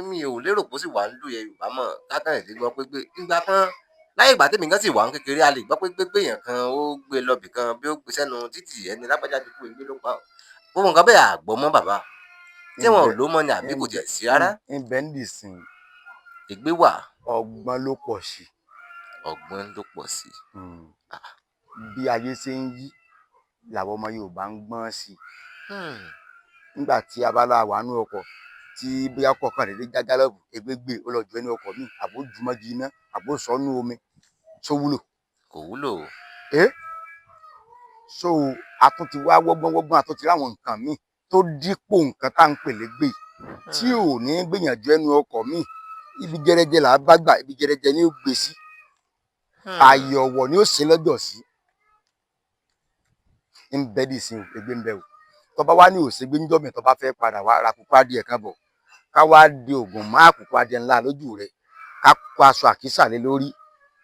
B: mi ò lérò pé ó sì wà ń lù Yorùbá mọ̀ kákàndínlẹ́ gbọ́ pé nígbà kan láyé ìgbà tèmi kan sì wà ń kékeré a lè gbọ́ pé gbégbé èèyàn kan ó gbé lọ́bì kan bí ó gbé sẹ́nu títì ẹni lágbájá ti kú ègbé ló pa gbogbo nǹkan bẹ́ẹ̀ àgbọ̀ mọ́ bàbá tí wọn ò ló mọ́ ni àbí kò jẹ́ sí rárá.
A: ibẹ̀ ń dì sìn.
B: ègbé wà.
A: ọgbọ́n ló pọ̀ sí.
B: ọgbọ́n ló pọ̀ sí.
A: bí ayé ṣe ń yí làwọn ọmọ Yorùbá ń gbọ́n sí. nígbà tí a bá láwà nú ọkọ̀ tí bóyá kọ̀ọ̀kan rẹ̀ lè já gálọ́ọ̀bù egbégbé ó lọ jù ẹni ọkọ̀ míì àbó jùmọ́gi iná àbó sọ́nú omi tó wúlò.
B: kò wúlò.
A: so àtúntì wá wọ́gbọ́n àtúntì láwọn nǹkan míì tó dípò nǹkan tá à ń pè légbè tí ò ní gbìyànjú ẹnu ọkọ̀ míì ibi gẹrẹjẹ là á bá gbà ibi gẹrẹjẹ ni ó gbé sí ààyè ọ̀wọ̀ ni ó ṣe lọ́jọ́ sí ń bẹ́ dì sí egbé ń bẹ́ o tọba wá ní òṣègbè ń jọ́mì tọba fẹ́ padà wá ra kúkú adìẹ kan bọ̀ ká wá di oògùn má kúkú adìẹ ńlá lójú rẹ̀ ká kó aṣọ àkísà lé lórí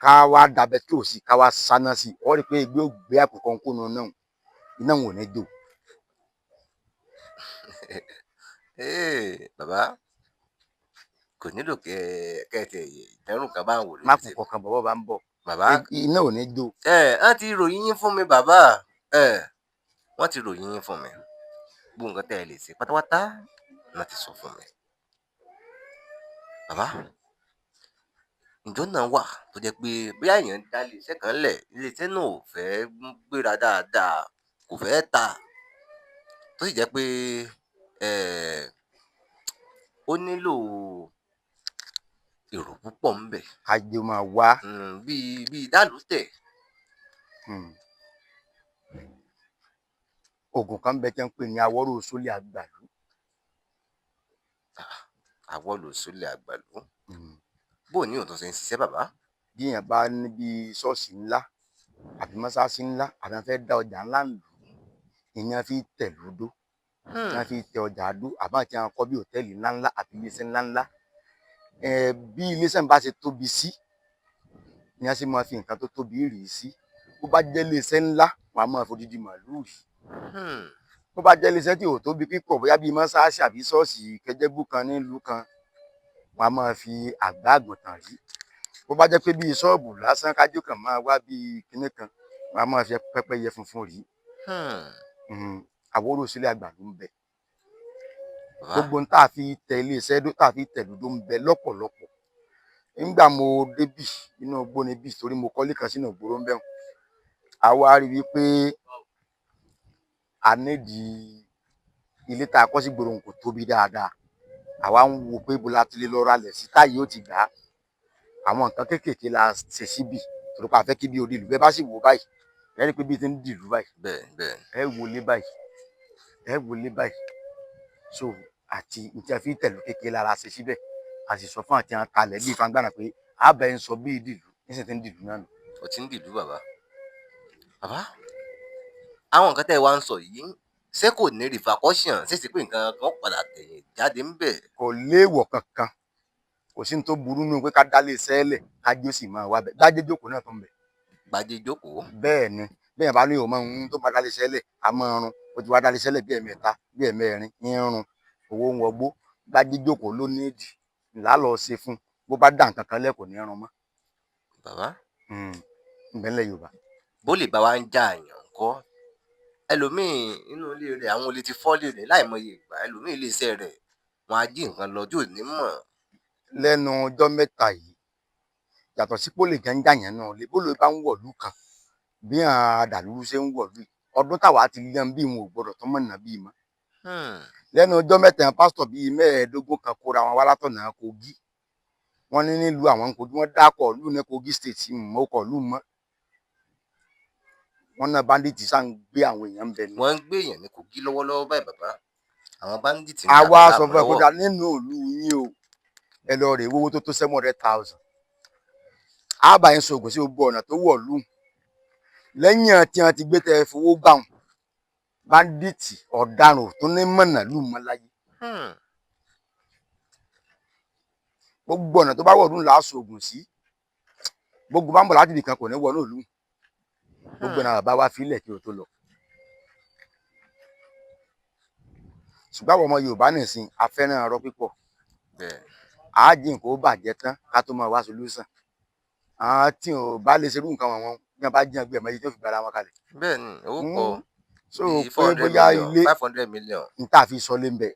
A: ká wá dabẹ́ tó sí ká wá sáná sí ọ rí i pé egbé ò gbé àkùkọ ń kóno náà iná ò ní jò.
B: bàbá kò nílò kẹtẹ ìdẹrùn kan bá ń wò lójú.
A: má kúkọ kan bọ̀ bá ń bọ̀
B: bàbá
A: iná ò ní jò.
B: wọ́n ti ròyìn yín fún mi bàbá wọ́n ti ròyìn yín fún mi gbogbo nǹkan tẹ́ ẹ lè ṣe pátápátá náà ti sọ fún mi. bàbá ìjọ náà wà tó jẹ́ pé bóyá èèyàn dá iléeṣẹ́ kan lẹ̀ iléeṣẹ́ náà ò fẹ́ gbéra dáadáa kò fẹ́ ta tó sì jẹ́ pé ó nílò èrò púpọ̀ ń bẹ̀.
A: àjò máa wá.
B: bíi dálùtẹ̀.
A: oògùn kan bẹ tẹ́ ń pè ní awọ́rò sólè àgbàlú.
B: awọ́rò sólè àgbàlú. bó o ní òtún ṣe ń ṣiṣẹ́ bàbá.
A: bí èèyàn bá níbi ṣọ́ọ̀ṣì ńlá àbí mọ́ṣáláṣí ńlá àbí wọ́n fẹ́ dá ọjà ńlá lù ìyẹn fi tẹ̀ lódó ìyẹn fi tẹ ọjà àdó àbá àti àwọn kọ́ bí hòtẹ́ẹ̀lì ńláńlá àbí iléeṣẹ́ ńláńlá bí iléeṣẹ́ bá ṣe tóbi sí ni a ṣe máa fi nǹkan tó tóbi rì í sí bó bá jẹ́ iléeṣẹ́ ńlá wàá máa fodidi màlúù rí bó bá jẹ́ iléeṣẹ́ tí ò tóbi pípọ̀ bóyá bíi mọ́ṣáláṣí àbí ṣọ́ọ̀ṣì kẹjẹ́bú kan nílùú kan wàá máa fi àgbá àgùntàn rí bó bá jẹ́ pé bíi ṣọ́ọ̀bù lásán kájú kan máa wá bíi kinní kan wàá máa fi pẹ́pẹ́yẹ funfun rí àwòrò sílẹ̀ àgbàlú ń bẹ gbogbo tá a fi tẹ iléeṣẹ́ tá a fi tẹ lódó ń bẹ lọ́pọ̀lọpọ̀ nígbà mo débì inú igbó níbí torí mo kọ́lé kan sínú ìgboro ń bẹ̀rùn àwa rí wípé a nídìí ilé tá a kọ́ sí gbòòrò kò tóbi dáadáa àwa ń wo pé ibo la ti lè lọ ralẹ̀ sí táyé ó ti gbà á àwọn nǹkan kéékèèké la ṣe síbì torí pé a fẹ́ kí bí odi ìlú bẹ́ẹ̀ bá sì wò báyìí ẹ rí i pé bí ti ń di ìlú báyìí ẹ wọlé báyìí so àti nǹkan a fi tẹ̀lú kékeré lára ṣe síbẹ̀ a sì sọ fún àti àwọn kalẹ̀ bíi fangbára pé àbẹ̀ ń sọ bí ìdìlú níṣẹ́ tí ń dìlú náà nù.
B: ó ti ń dìlú bàbá àwọn nǹkan tẹ́ ẹ wá ń sọ yìí ṣé kò ní repercussion ṣé sì pé nǹkan kan padà tẹ̀yìn jáde ń bẹ̀.
A: kò léèwọ̀ kankan kò sí ní tó burú nínú pé ká dálé sẹ́lẹ̀ kájí ó sì máa wá bẹ̀ gbájé jókòó náà tó ń bẹ̀.
B: Gbadé jókòó.
A: bẹ́ẹ̀ ni bẹ́ẹ̀ bá ní òun máa ń tó bá dálé sẹ́lẹ̀ a máa run ó ti wá dálé sẹ́lẹ̀ bí ẹ̀mẹ́ta bí ẹ̀mẹ́rin ń run owó ń wọgbó gbájé jókòó ló ní ìdí ńlá lọ ṣe fún bó bá dà nǹkan kan lẹ́kọ̀ọ́ ní run mọ́.
B: Bàbá
A: ìbẹ̀lẹ̀ Yorùbá.
B: bó lè bá wa ń jà àyàn ńkọ́ ẹlòmíì inú ilé rẹ̀ àwọn olè ti fọ́lé rẹ̀ láìmọye ìgbà ẹlòmíì ilé iṣẹ́ rẹ̀ wọn á jí nǹkan lọ tí ò ní mọ̀.
A: lẹ́nu ọjọ́ mẹ́ta yìí yàtọ̀ sí pólè gánjà yẹn náà lè bó ló bá ń wọ̀lú kan bí àwọn àdàlúrú ṣe ń wọ̀lú ọdún táwa ti lé bí wọn ò gbọdọ̀ tó mọ̀nà bíi mọ́. lẹ́nu ọjọ́ mẹ́ta yẹn pásítọ̀ bíi mẹ́ẹ̀ẹ́dógún kan kóra wọn wá látọ̀nà Kogi wọ́n ní nílùú àwọn Kogi wọ́n dákọ̀ lù ní Kogi state mọ́ ọkọ̀ lù mọ́ wọ́n náà bandits sá ń gbé àwọn èèyàn ń bẹ ní.
B: wọ́n ń gbé èèyàn ní Kogi lọ́wọ́lọ́wọ́ báyìí bàbá àwọn bandits ń
A: àwa
B: dàgbà
A: sọ fún ẹ kó
B: lọ́wọ́.
A: dá nínú ìlú yín o ẹ lọ rè owó tó tó 700,000 àbá yín sọgùn sí gbogbo ọ̀nà tó wọ̀ lù lẹ́yìn tí wọ́n ti gbé tẹ fowó gbà wọn bandits ọ̀daràn tó ní mọ̀nà lù mọ́ láyé gbogbo ọ̀nà tó bá wọ̀ lù là á sọgùn sí gbogbo bá ń bọ̀ láti ibì kan kò ní wọ̀ náà lù gbogbo náà bá wá fílẹ̀ kí o tó lọ. ṣùgbọ́n àwọn ọmọ Yorùbá nìsín afẹ́ràn ọ̀rọ̀ pípọ̀ àájì nǹkan ó bàjẹ́ tán ká tó máa wá solúsàn àwọn tí ò bá lè ṣerú nǹkan wọn bí wọn bá jiyàn gbé ẹ̀mọ́ yìí tó fi gbára wọn kalẹ̀.
B: bẹ́ẹ̀ ni owó pọ̀
A: so
B: bíi
A: pé bóyá
B: 400 million
A: ilé
B: 500 million.
A: níta fi sọlé ń bẹ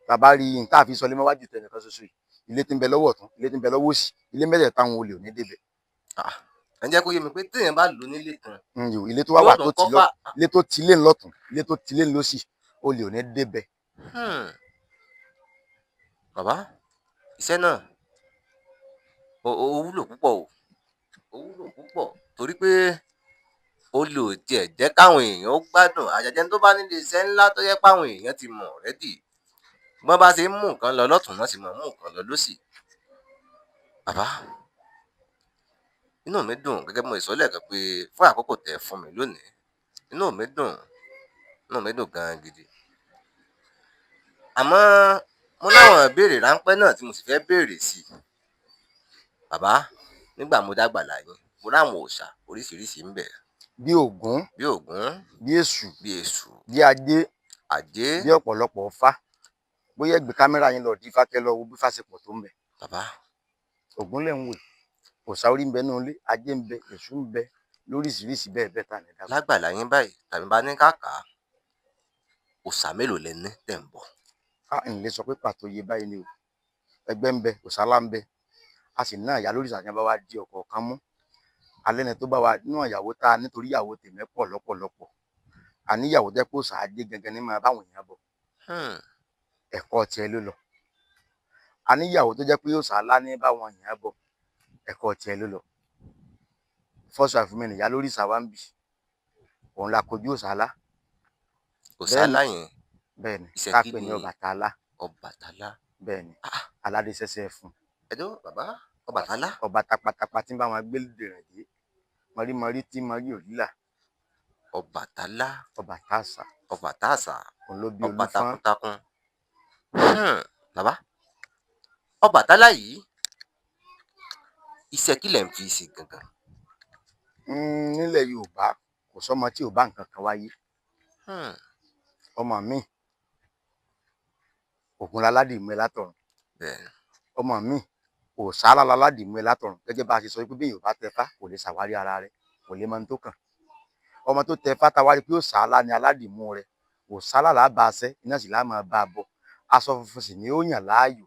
A: bàbá rí níta fi sọlé mọ́wájú tẹ̀ nìkan ṣoṣo yìí ilé tí ń bẹ lọ́wọ́ ọ̀tún ilé tí ń bẹ lọ́wọ́ òsì ilé mẹ́tẹ̀ẹ̀ta àwọn olè ò ní débẹ̀.
B: ẹ jẹ́ kó yé mi pé téèyàn bá lò nílé kan
A: ilé tó wá wà tó ti lọ ilé tó ti lé ńlọ́tún ilé tó ti lé ńlọ́sì olè ò ní débẹ̀.
B: bàbá iṣẹ́ náà ó wúlò púpọ̀ ó wúlò púpọ̀ torí pé ó lò tiẹ̀ jẹ́ káwọn èèyàn ó gbádùn àjàjẹ́ tó bá nílé iṣẹ́ ńlá tó yẹ páwọn èèyàn ti mọ̀ rẹ́dì bọ́n bá ṣe ń mú nǹkan lọ lọ́tún náà sì mọ̀ mú nǹkan lọ lọ́sì. bàbá inú mi dùn gẹ́gẹ́ bí mo sọ lẹ́ẹ̀kan pé fún àkókò tẹ́ fún mi lónìí inú mi dùn gan gidi. àmọ́ mo láwọn ìbéèrè ráńpẹ́ náà tí mo sì fẹ́ béèrè sí i. bàbá nígbà mo dàgbà láyé mo ráwọn òòṣà oríṣiríṣi ń bẹ.
A: bí Ògún bí Èṣù bí Ajé bí ọ̀pọ̀lọpọ̀ Ọ̀fà bóyá ẹgbẹ́ kámẹ́rà yín lọ dífá kẹ́ lọ wo bí fásipọ̀ tó ń bẹ.
B: bàbá
A: Ògún lẹ̀ ń wò òòṣà orí ń bẹ náà lé Ajé ń bẹ Èṣù ń bẹ lóríṣiríṣi bẹ́ẹ̀ bẹ́ẹ̀ tà ní dábàá.
B: lágbàlá yín báyìí tàbí bá ní kàkà òòṣà mélòó lẹ ní tẹ̀ ń bọ̀.
A: n lè sọ pé pàtó iye báyìí ni o ẹgbẹ́ ń bẹ òṣàlá ń bẹ a sì ná àyà lórí ìsàkíyàn bá wa di ọ̀kọ̀ọ̀kan mú alẹ́ ni tó bá wa nínú ìyàwó tá a nítorí ìyàwó tèmi pọ̀ lọ́pọ̀lọpọ̀ àníyàwó jẹ́ pé òòṣà Ajé gangan ní máa báwọn èèyàn bọ̀ ẹ̀kọ́ tiẹ̀ ló lọ àníyàwó tó jẹ́ pé òòṣàlá ní báwọn èèyàn bọ̀ ẹ̀kọ́ tiẹ̀ ló lọ first wife mi nìyá lórí ìsàwá ń bì òun la kojú òòṣàlá
B: òòṣàlá yẹn
A: bẹ́ẹ̀ ni
B: Iṣẹ́
A: ká
B: kí
A: pè ní
B: ni?
A: Ọbàtálá
B: Ọbàtálá
A: bẹ́ẹ̀ ni aládé sẹ́sẹ́ fún
B: ẹjọ́ bàbá Ọbàtálá
A: ọba tapatapa tí ń bá wọn gbé dèrè dé mọ̀rímọ̀rí tí mọ̀rí òrìlà
B: Ọbàtálá
A: Ọbàtásà
B: Ọbàtásà
A: òun ló bí
B: ọba
A: Olúfọ́n.
B: takuntakun. bàbá Ọbàtálá yìí iṣẹ́ kí lẹ̀ ń fi ṣe gangan.
A: nílẹ̀ Yorùbá kò sọ́mọ tí ò bá nǹkan kan wáyé ọmọ mi Ògún láládìmú ẹ látọ̀run
B: bẹ́ẹ̀
A: ọmọ mi Ọ̀ṣàlá láládìmú ẹ látọ̀run gẹ́gẹ́ bá a ṣe sọ pé bí Yorùbá tẹfá kò lè ṣàwárí ara rẹ̀ kò lè mọ ohun tó kàn ọmọ tó tẹfá táwárí pé Ọ̀ṣàlá ni aládìmú rẹ̀ Ọ̀ṣàlá là á bá a ṣẹ́ iná sì là á máa bá a bọ̀ aṣọ funfun sì ni ó yàn láàyò.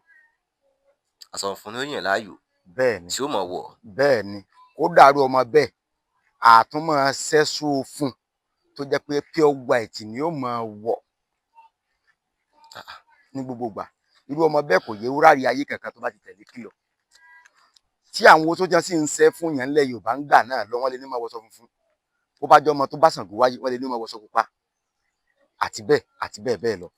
B: aṣọ funfun ló yàn láàyò
A: bẹ́ẹ̀ ni
B: tí ó mọ̀ wọ̀.
A: bẹ́ẹ̀ ni kó dàrú ọmọ bẹ́ẹ̀ àtúmọ̀ ṣẹ́sù fún tó jẹ́ pé pure white ni ó máa wọ̀ ní gbogbo ìgbà irú ọmọ bẹ́ẹ̀ kò yẹ wúrà rí ayé kankan tó bá ti tẹ̀lé kìlọ̀ tí àwọn owó tó jẹ́ sí ń ṣẹ́ fún yẹn ńlẹ̀ Yorùbá ń gbà náà lọ wọ́n lè ní máa wọṣọ funfun bó bá jẹ́ ọmọ tó bá Ṣàngó wáyé wọ́n lè ní máa wọṣọ pupa àti bẹ́ẹ̀ bẹ́ẹ̀ lọ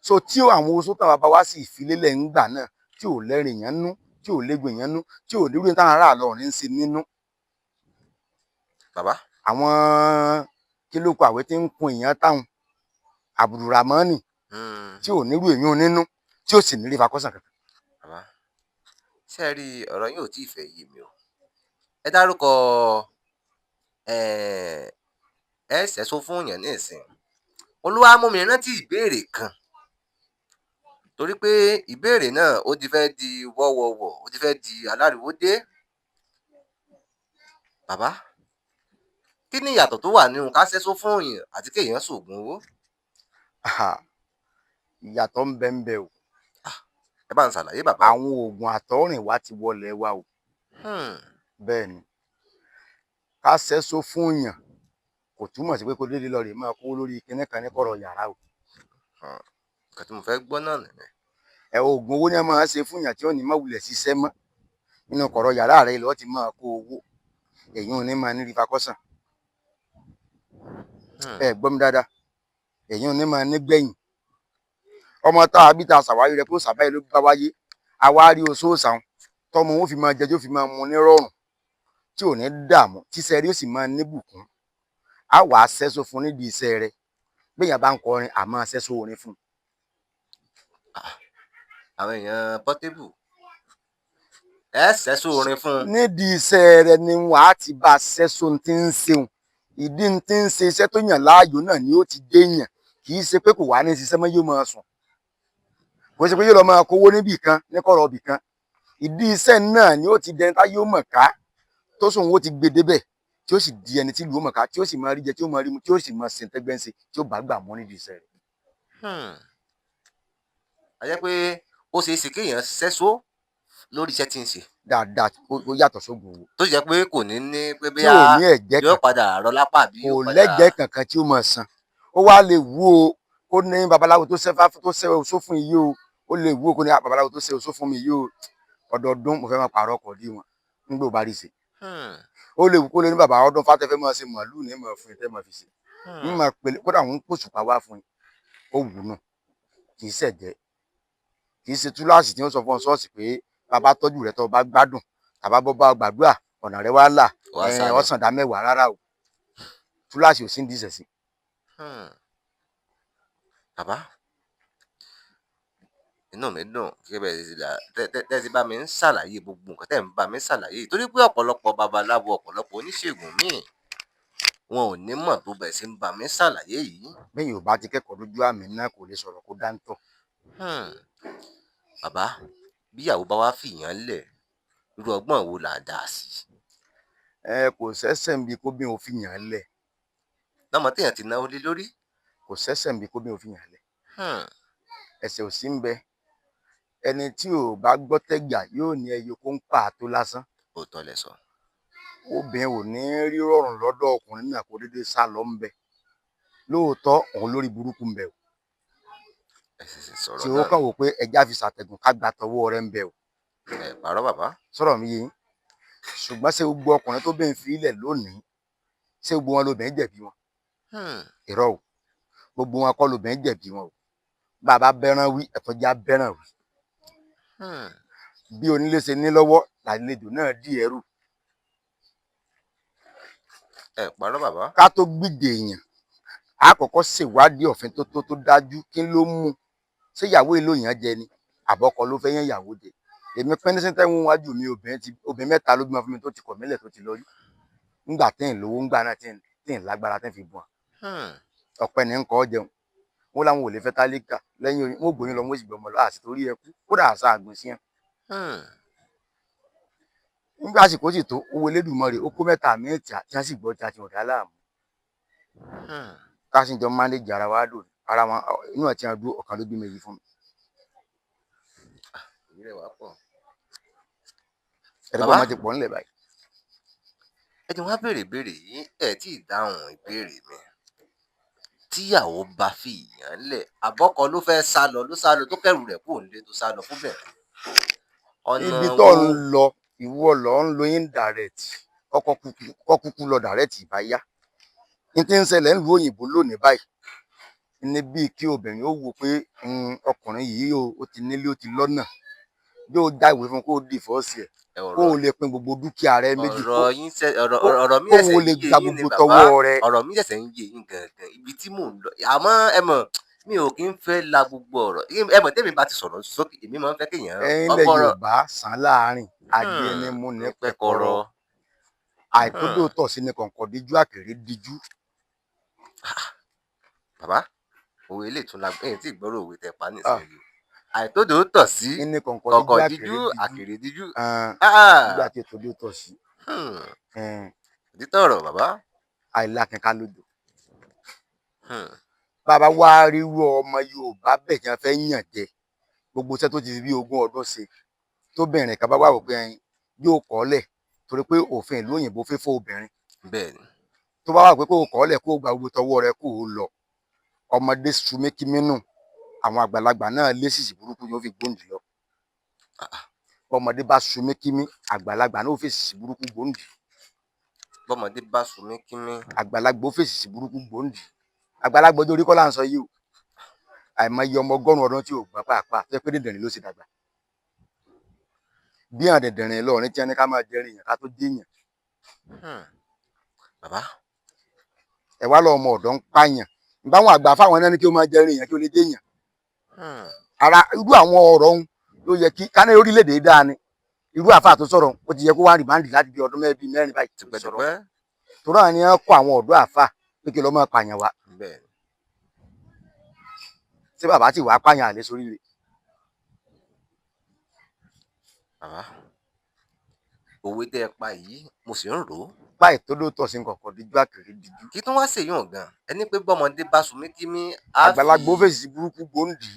A: so tí àwọn owó sótà bàbá wá sí ìfilélẹ̀ ń gbà náà tí ò lẹ́rìn yẹn nú tí ò légbè yẹn nú tí ò nírú táwọn aráàlú ọ̀rìn ń ṣe nínú.
B: bàbá
A: àwọn kílókù àwẹ̀ tí ń kun èèyàn táwọn Abdulrahmani tí ò nírú èèyàn nínú tí ò sì ní rí fakọ́sàn kankan.
B: bàbá ṣé ẹ rí ọ̀rọ̀ yín ò tí ì fẹ́ yé mi o. Ẹ dárúkọ ẹ ṣẹ́só fún èèyàn ní ìsìn. Olúwa mú mi rántí ìbéèrè kan torí pé ìbéèrè náà ó ti fẹ́ di wọ́wọ́wọ́, ó ti fẹ́ di aláriwo dé. Bàbá, kí ni ìyàtọ̀ tó wà nínú ká ṣẹ́só fún èèyàn àti kéèyàn ṣoògùn owó?
A: ìyàtọ̀ ń bẹ ń bẹ o.
B: Ẹ bá ń ṣàlàyé bàbá.
A: àwọn oògùn àtọ̀rìnwá ti wọlé wa o. bẹ́ẹ̀ ni ká ṣẹ́só fún yàn kò túmọ̀ sí pé kó dédé lọ rè máa kó lórí kinní kan ní kọ̀rọ̀ yàrá o.
B: Nǹkan tí mo fẹ́ gbọ́ náà nìyẹn.
A: oògùn owó ni a máa ṣe fún yàn tí ó ní má wulẹ̀ ṣiṣẹ́ mọ́ nínú kọ̀rọ̀ yàrá rẹ̀ lọ́ọ́ ti máa kó owó èyí ò ní máa ní rifakọ́sàn. ẹ gbọ́ mi dáadáa, èyí ò ní máa ní gbẹ̀yìn. ọmọ tá a bí ta ṣàwárí rẹ pé ó ṣàbáyé ló bá wáyé àwárí oṣooṣàn tọmọ wọn fi máa jẹjọ fi máa mu ní rọrùn tí ò ní dààmú tíṣẹ́ rí ó sì máa ní bùkún. a wàá ṣẹ́só fún nídìí iṣẹ́ rẹ̀ béèyàn bá ń kọrin àmọ́ ṣẹ́só orin fún un.
B: Àwọn èèyàn Portable ẹ ṣẹ́só orin fún un.
A: nídìí iṣẹ́ rẹ̀ ni wàá ti bá ṣẹ́só tí ń ṣeun ìdí tí ń ṣe iṣẹ́ tó yàn láàyò náà ni ó ti dé yàn kì í ṣe pé kò wá ní ṣiṣẹ́ mọ́ yóò máa sùn kò ṣe pé yóò lọ máa kówó níbì kan ní kọ̀rọ̀ ibì kan ìdí iṣẹ́ náà ni ó ti dẹni tá yóò mọ̀ ká tó sùn ó ti gbé débẹ̀ tí ó sì di ẹni tí ìlú ó mọ̀ ká tí ó sì máa rí jẹ tí ó máa rí mu tí ó sì máa ṣe tẹ́gbẹ́ ń ṣe tí ó bá gbà mọ́ nídìí iṣẹ́ rẹ̀.
B: A jẹ́ pé ó ṣeé ṣe kéèyàn ṣẹ́só lórí iṣẹ́ tí ń ṣe.
A: dáadáa ó yàtọ̀ sóògùn owó.
B: tó jẹ́ pé kò ní ní pé bí
A: tí ò ní ẹ̀jẹ̀
B: yóò padà rọ lápá bí
A: kò
B: yóò padà.
A: lẹ́jẹ̀ẹ́ kankan tí ó máa san ó wá lè wú o kó ní babaláwo tó ṣẹ́ oṣó fún yìí o ó lè wú o kó ní babaláwo tó ṣẹ́ oṣó fún mi yìí o ọdọọdún mo fẹ́ máa pààrọ̀ ọkọ̀ dí wọn nígbà ò bá rí ṣe. ó lè wú kó lè ní bàbá ọdún fátẹ́fẹ́ máa ṣe màálùú ní máa fún ìtẹ́ máa fi ṣe ń máa pèlè kódà wọn ń pòṣùpá wá fún yín ó wù nù kì í ṣẹ̀jẹ̀ kì í ṣe túláàsì tí wọ́n sọ fún ọ ṣọ́ọ̀ṣì pé bàbá tọ́jú rẹ̀ tó bá gbádùn tàbá bọ́ bá gbàdúrà ọ̀nà rẹ̀ wá là ọ̀sán dá mẹ́wàá rárá o túláàsì ò sí ń díṣẹ̀ sí.
B: Bàbá, inú mi dùn kí bẹ́ẹ̀ ti bá mi ń ṣàlàyé gbogbo nǹkan tẹ́ ń bá mi ṣàlàyé torí pé ọ̀pọ̀lọpọ̀ babaláwo ọ̀pọ̀lọpọ̀ oníṣègùn míì wọn ò ní mọ̀ tó bẹ̀ sí ń bá mi ṣàlàyé yìí.
A: bẹ́ẹ̀ yóò bá ti kẹ́kọ̀ọ́ lójú àmì náà kò lè sọ̀rọ̀ kó dáńtọ̀.
B: Bàbá, bíyàwó bá wá fìyàn lẹ̀ irú ọgbọ́n wo là á dà sí?
A: kò ṣẹ̀ṣẹ̀ ń bi kó bí òun fi yàn án lẹ̀.
B: lọ́mọ téèyàn ti náwó lé lórí.
A: kò ṣẹ̀ṣẹ̀ ń bi kó bí òun fi yàn án lẹ̀. ẹ̀ṣẹ̀ ò sí ń bẹ ẹni tí ò bá gbọ́ tẹ́gbà yóò ní ẹyọ kó ń pa àtó lásán.
B: òótọ́ lẹ sọ.
A: obìnrin ò ní rí rọrùn lọ́dọ̀ ọkùnrin náà kó déédéé sá lọ ń bẹ lóòótọ́ òun lórí burúkú ń bẹ o. tí ó kàn wò pé ẹja fi ṣàtẹ̀gùn ká gba tọwọ́ rẹ̀ ń bẹ o.
B: pàrọ̀ bàbá.
A: sọ̀rọ̀ mi yé ṣùgbọ́n ṣé gbogbo ọkùnrin tó bẹ́ẹ̀ fi ilẹ̀ lónìí ṣé gbogbo wọn lóbìnrin jẹ̀bi wọn. irọ́ o gbogbo wọn kọ́ lóbìnrin jẹ̀bi wọn o. bàbá bẹ́ràn wí ẹ̀tọ́já bẹ́ràn wí. bí onílé ṣe ní lọ́wọ́ làlejò náà dì ẹrù.
B: pàrọ̀ bàbá.
A: ká tó gbìdè èèyàn a kọ́kọ́ ṣèwádìí ọ̀fin tó dájú kí ló mú ṣé ìyàwó èlò yẹn jẹ ni àbọ̀kọ ló fẹ́ yẹn ìyàwó jẹ. èmi pẹ́ẹ́ní sí tẹ́wọ́n wájú mi obìnrin mẹ́ta ló bímọ fún mi tó ti kọ̀ mílẹ̀ tó ti lọ rí ńgbà tẹ́yìn lówó ńgbà náà tẹ́yìn lágbára tẹ́yìn fi bùn ọ̀pẹ ní nǹkan jẹun wọn làwọn ò lè fẹ́ tálíkà lẹ́yìn oyin wọn ò gbóyún lọ wọn ò sì gbọmọ lọ àti torí ẹkú kódà àṣà àgbọn sí yẹn. nígbà àsìkò sì tó owó Elédùmarè ó kó mẹ́ta mẹ́ta tí wọ́n sì gbọ́ tí a ti ọ̀dà láàmú. ká sì jọ mánéjì ara wa dò ara wọn inú àti àwọn dúró ọ̀kan ló bí méjì fún mi. ẹ̀rọ máa ti pọ̀ nílẹ̀ báyìí.
B: ẹ ti wá béèrè yìí ẹ tí ì dáhùn ìbéèrè mi. tíyàwó bá fi ìyàn lẹ̀ àbọ́kọ ló fẹ́ sá lọ tó kẹrù rẹ̀ kúrò nílé tó sá lọ fún bẹ̀rẹ̀.
A: ibi tó ń lọ ìwọ lọ ń lo indirect kọ́kọ́ kúkú lọ direct ìbáyá. ní tí ń ṣẹlẹ̀ ń lu òyìnbó lónìí báyìí ní bíi kí obìnrin ó wò pé ọkùnrin yìí ó ti nílé ó ti lọ́nà yóò dá ìwé fún kó dìfọ́ọ̀sì ẹ̀ kó o lè pin gbogbo dúkìá rẹ méjì kó o lè gba gbogbo tọwọ́ rẹ.
B: ọ̀rọ̀ mi ṣẹ̀ṣẹ̀ ń yé yín gangan ibi tí mò ń lọ àmọ́ ẹ mọ̀ mi ò kí ń fẹ́ la gbogbo ọ̀rọ̀ ẹ mọ̀ tẹ́mi bá ti sọ̀rọ̀ sókè èmi máa ń fẹ́ kéèyàn
A: ilẹ̀
B: ọgbọ́rọ̀
A: Yorùbá sàn láàrin adé ẹni mú ní pẹ̀kọ́rọ́ àìtódòótọ́ sí ni kọ̀ǹkọ̀ díjú àkèrè díjú.
B: bàbá òwe ilé ìtura ẹ̀yìn tí ìgbọ́rọ̀ òwe tẹ pa nísìnyí àìtódòótọ́ sí
A: ní
B: kọ̀ǹkọ̀ díjú àkèrè díjú.
A: nígbà tí ìtódòótọ́ sí.
B: òtítọ́ ọ̀rọ̀ bàbá.
A: àìlákínká lójó. bàbá wá ríru ọmọ Yorùbá bẹ́ẹ̀ kí wọ́n fẹ́ yàn jẹ gbogbo iṣẹ́ tó ti fi bí 20 ọdún ṣe tóbìnrin kan bá wà wò pé yóò kọ́lẹ̀ torí pé òfin ìlú òyìnbó fẹ́ fún obìnrin.
B: bẹ́ẹ̀ni.
A: tó bá wà pé kó o kọ́lẹ̀ kó o gba owó tọwọ́ rẹ kó o lọ ọmọdé sùnmẹ́kímínú àwọn àgbàlagbà náà lé sísì burúkú yóò fi gbòǹdì lọ. bọ́mọdé bá sùnmẹ́kímí àgbàlagbà náà ó fèsì sí burúkú gbòǹdì.
B: bọ́mọdé bá sùnmẹ́kímí
A: àgbàlagbà ó fèsì sí burúkú gbòǹdì. àgbàlagbà ojú orí kọ́ là ń sọ yìí o àìmọye ọmọ 100 ọdún tí ò gbà pàápàá fẹ́ pé dẹ̀dẹ̀rìn ló sì dàgbà. bí àwọn dẹ̀dẹ̀rìn lọ ní tí wọ́n ní ká máa jẹrin yàn ká tó dé yàn.
B: bàbá.
A: ẹ wá lọ ọmọ ọ̀dọ́ ń pààyàn báwọn àgbà fáwọn náà ní kí ó máa jẹrin yàn kí ó lè dé yàn. ara irú àwọn ọ̀rọ̀ ohun ló yẹ kí ká ní orílẹ̀-èdè dáa ni irú àfáà tó sọ̀rọ̀ ó ti yẹ kó wá rìmáǹdì láti bí ọdún mẹ́rin báyìí tó sọ̀rọ̀ tó náà ni wọ́n kọ́ àwọn ọ̀dọ́ àfáà pé kí lọ́ máa pààyàn wá. ṣé bàbá tí wàá pààyàn àlẹ́ sórí rẹ̀.
B: bàbá òwe tẹ́ ẹ pa yìí mo sì ń rò ó.
A: báyìí tó lóòótọ́ sí kọ̀ọ̀kan díjú àkèrè díjú.
B: kí tó wá ṣèyàn gan ẹni pé bọ́mọdé bá sùnmẹ́kímí.
A: àgbàlagbà ó fèsì burúkú gbòǹdì.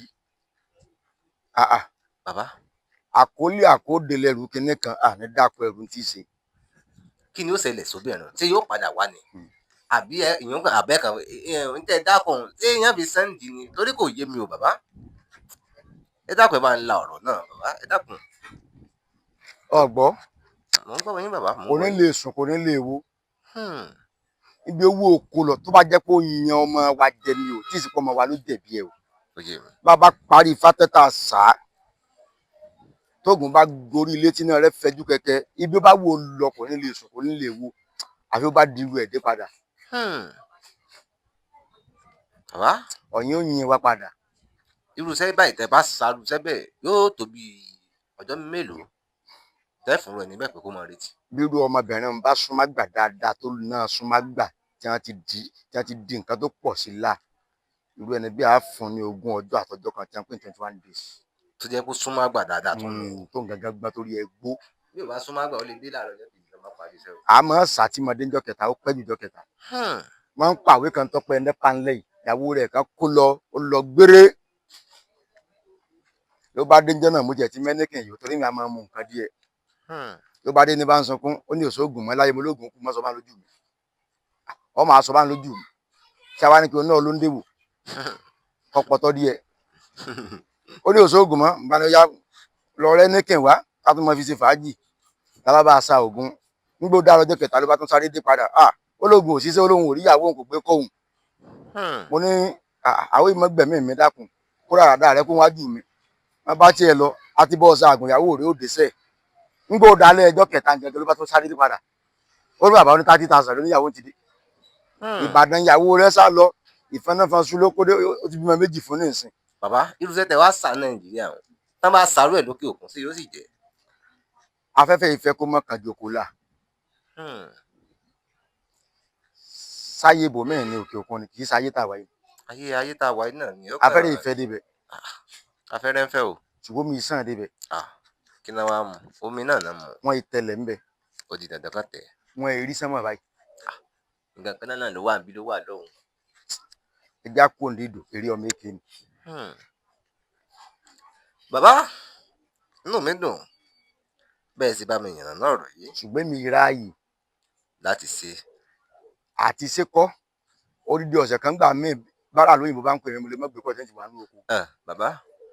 B: bàbá.
A: àkólé àkódélé ẹrù kínní kan àní dákọ ẹrù tí ì ṣe.
B: kí ni ó ṣẹlẹ̀ sóbìnrin tí yóò padà wá ni àbí èèyàn àbẹ́ kan ń tẹ́ dákọ̀ ṣé èèyàn fi sẹ́ǹdì ni torí kò yé mi o bàbá. ẹ dákun ẹ máa ń la ọ̀rọ̀ náà bàbá ẹ dákun.
A: ọgbọ́
B: mo ń gbọ́ yín bàbá.
A: kò ní lè sùn kò ní lè wo. ibi owó oko lọ tó bá jẹ́ pé ó yan ọmọ wa jẹ ni o tí ìsìnkú ọmọ wa ló jẹ̀bi ẹ o. bàbá parí fátẹ́tà sáà tóògùn bá gorí ilé tí náà rẹ fẹjú kẹkẹ ibi ó bá wo lọ kò ní lè sùn kò ní lè wo àfi ó bá dirú ẹ̀ dé padà.
B: bàbá.
A: ọ̀yin ó yin wa padà.
B: irúṣẹ́ báyìí tẹ́ bá ṣàrùṣẹ́ bẹ́ẹ̀ yóò tó bí ọjọ́ mélòó tẹ́ fún rẹ̀ níbẹ̀ pé kó máa retí.
A: bírú ọmọbìnrin bá súnmọ́ gbà dáadáa tó náà súnmọ́ gbà tí wọ́n ti di nǹkan tó pọ̀ sí là irú ẹni bí a fún ní 20 ọjọ́ àtọjọ́ kan tí wọ́n pín 21 days.
B: tó jẹ́ kó súnmọ́ àgbà dáadáa tó ń lò.
A: tó ń gangan gbọ́n torí ẹ gbó.
B: bí o bá súnmọ́ àgbà ó lè dé láàárọ̀ ọjọ́ kejì lọ́mọ parí iṣẹ́ o.
A: àmọ́ sàtìmọ́dé ńjọ́ kẹta ó pẹ́ jù jọ́ kẹta. wọ́n ń pàwé kan tọ́pẹ́ nípa ńlẹ̀ yìí ìyàwó rẹ̀ kan kó lọ ó lọ gbére. ló bá dé ńjọ́ náà mo jẹ̀ tí mẹ́nìkìn yìí torí mi a máa mú nǹkan díẹ̀. ló bá dé ní bá ń sunkún ó ní òṣoògùn mọ́ láyé mo lóògùn kú mọ́ sọ bá ń lójú mi. ọ máa sọ bá ń lójú mi. ṣé àwa ní kí o náà ló ń déwò kọ́pọ̀tọ́ díẹ̀. ó ní òṣoògùn mọ́ ìbánayá lọrẹ nìkìn wá ká tún mọ fi ṣe fàájì lábá bá a sa ògùn nígbà ó dá ọjọ́ kẹta ló bá tún sáré dé padà ológun òṣìṣẹ́ olóhùn òríyàwó òun kò gbé kóhùn. mo ní àwọn ìmọ̀ gbẹ̀mí mi dákun kó rárá dáa rẹ kó wájú mi wọn bá tiẹ̀ lọ àti bọ́ ọ̀sán àgùn ìyàwó rẹ ó dẹ́sẹ̀ nígbà ó dalẹ̀ ẹjọ́ kẹta gẹ́gẹ́ ló bá tún sáré dé padà ó ní bàbá ní 30,000 lóníyàwó ti dé. Ìbàdàn ìyàwó rẹ sá lọ ìfẹ́nàfẹ́sù ló kó dé ó ti bímọ 2 fún nísìn.
B: bàbá irúṣẹ́ tẹ wá sá Nàìjíríà o tá bá sàárò ẹ̀ lókè òkun sí yóò sì jẹ́.
A: afẹ́fẹ́ ìfẹ́ kó mọ́ kan jòkó là. sáyé ibòmíì ní òkè òkun ni kì í sáyé tàwa yìí.
B: ayé tàwa yìí náà ni.
A: afẹ́rẹ́ ìfẹ́ débẹ̀.
B: afẹ́rẹ́ ń fẹ́ o.
A: ṣùgbọ́n mi sàn débẹ̀.
B: kí náà wàá mu omi náà náà mu.
A: wọ́n ìtẹ̀lẹ̀ ńbẹ̀.
B: ó di dandan kan tẹ̀.
A: wọ́n èrí sánmọ̀ báyìí.
B: nǹkan kan náà ló wà níbí ló wà lọ́hùn.
A: ẹja kó ní ìdò eré ọmọ èké ni.
B: bàbá inú mi dùn bẹ́ẹ̀ sì bá mi yànnà náà rọ̀ yìí.
A: ṣùgbọ́n mi ráàyè
B: láti ṣe.
A: àti ṣe kọ́ odidi ọ̀sẹ̀ kan gbà mí bára lóyìnbó bá ń pè mí mo lè má gbé pọ̀ tẹ́ǹtì wà ní oko.
B: bàbá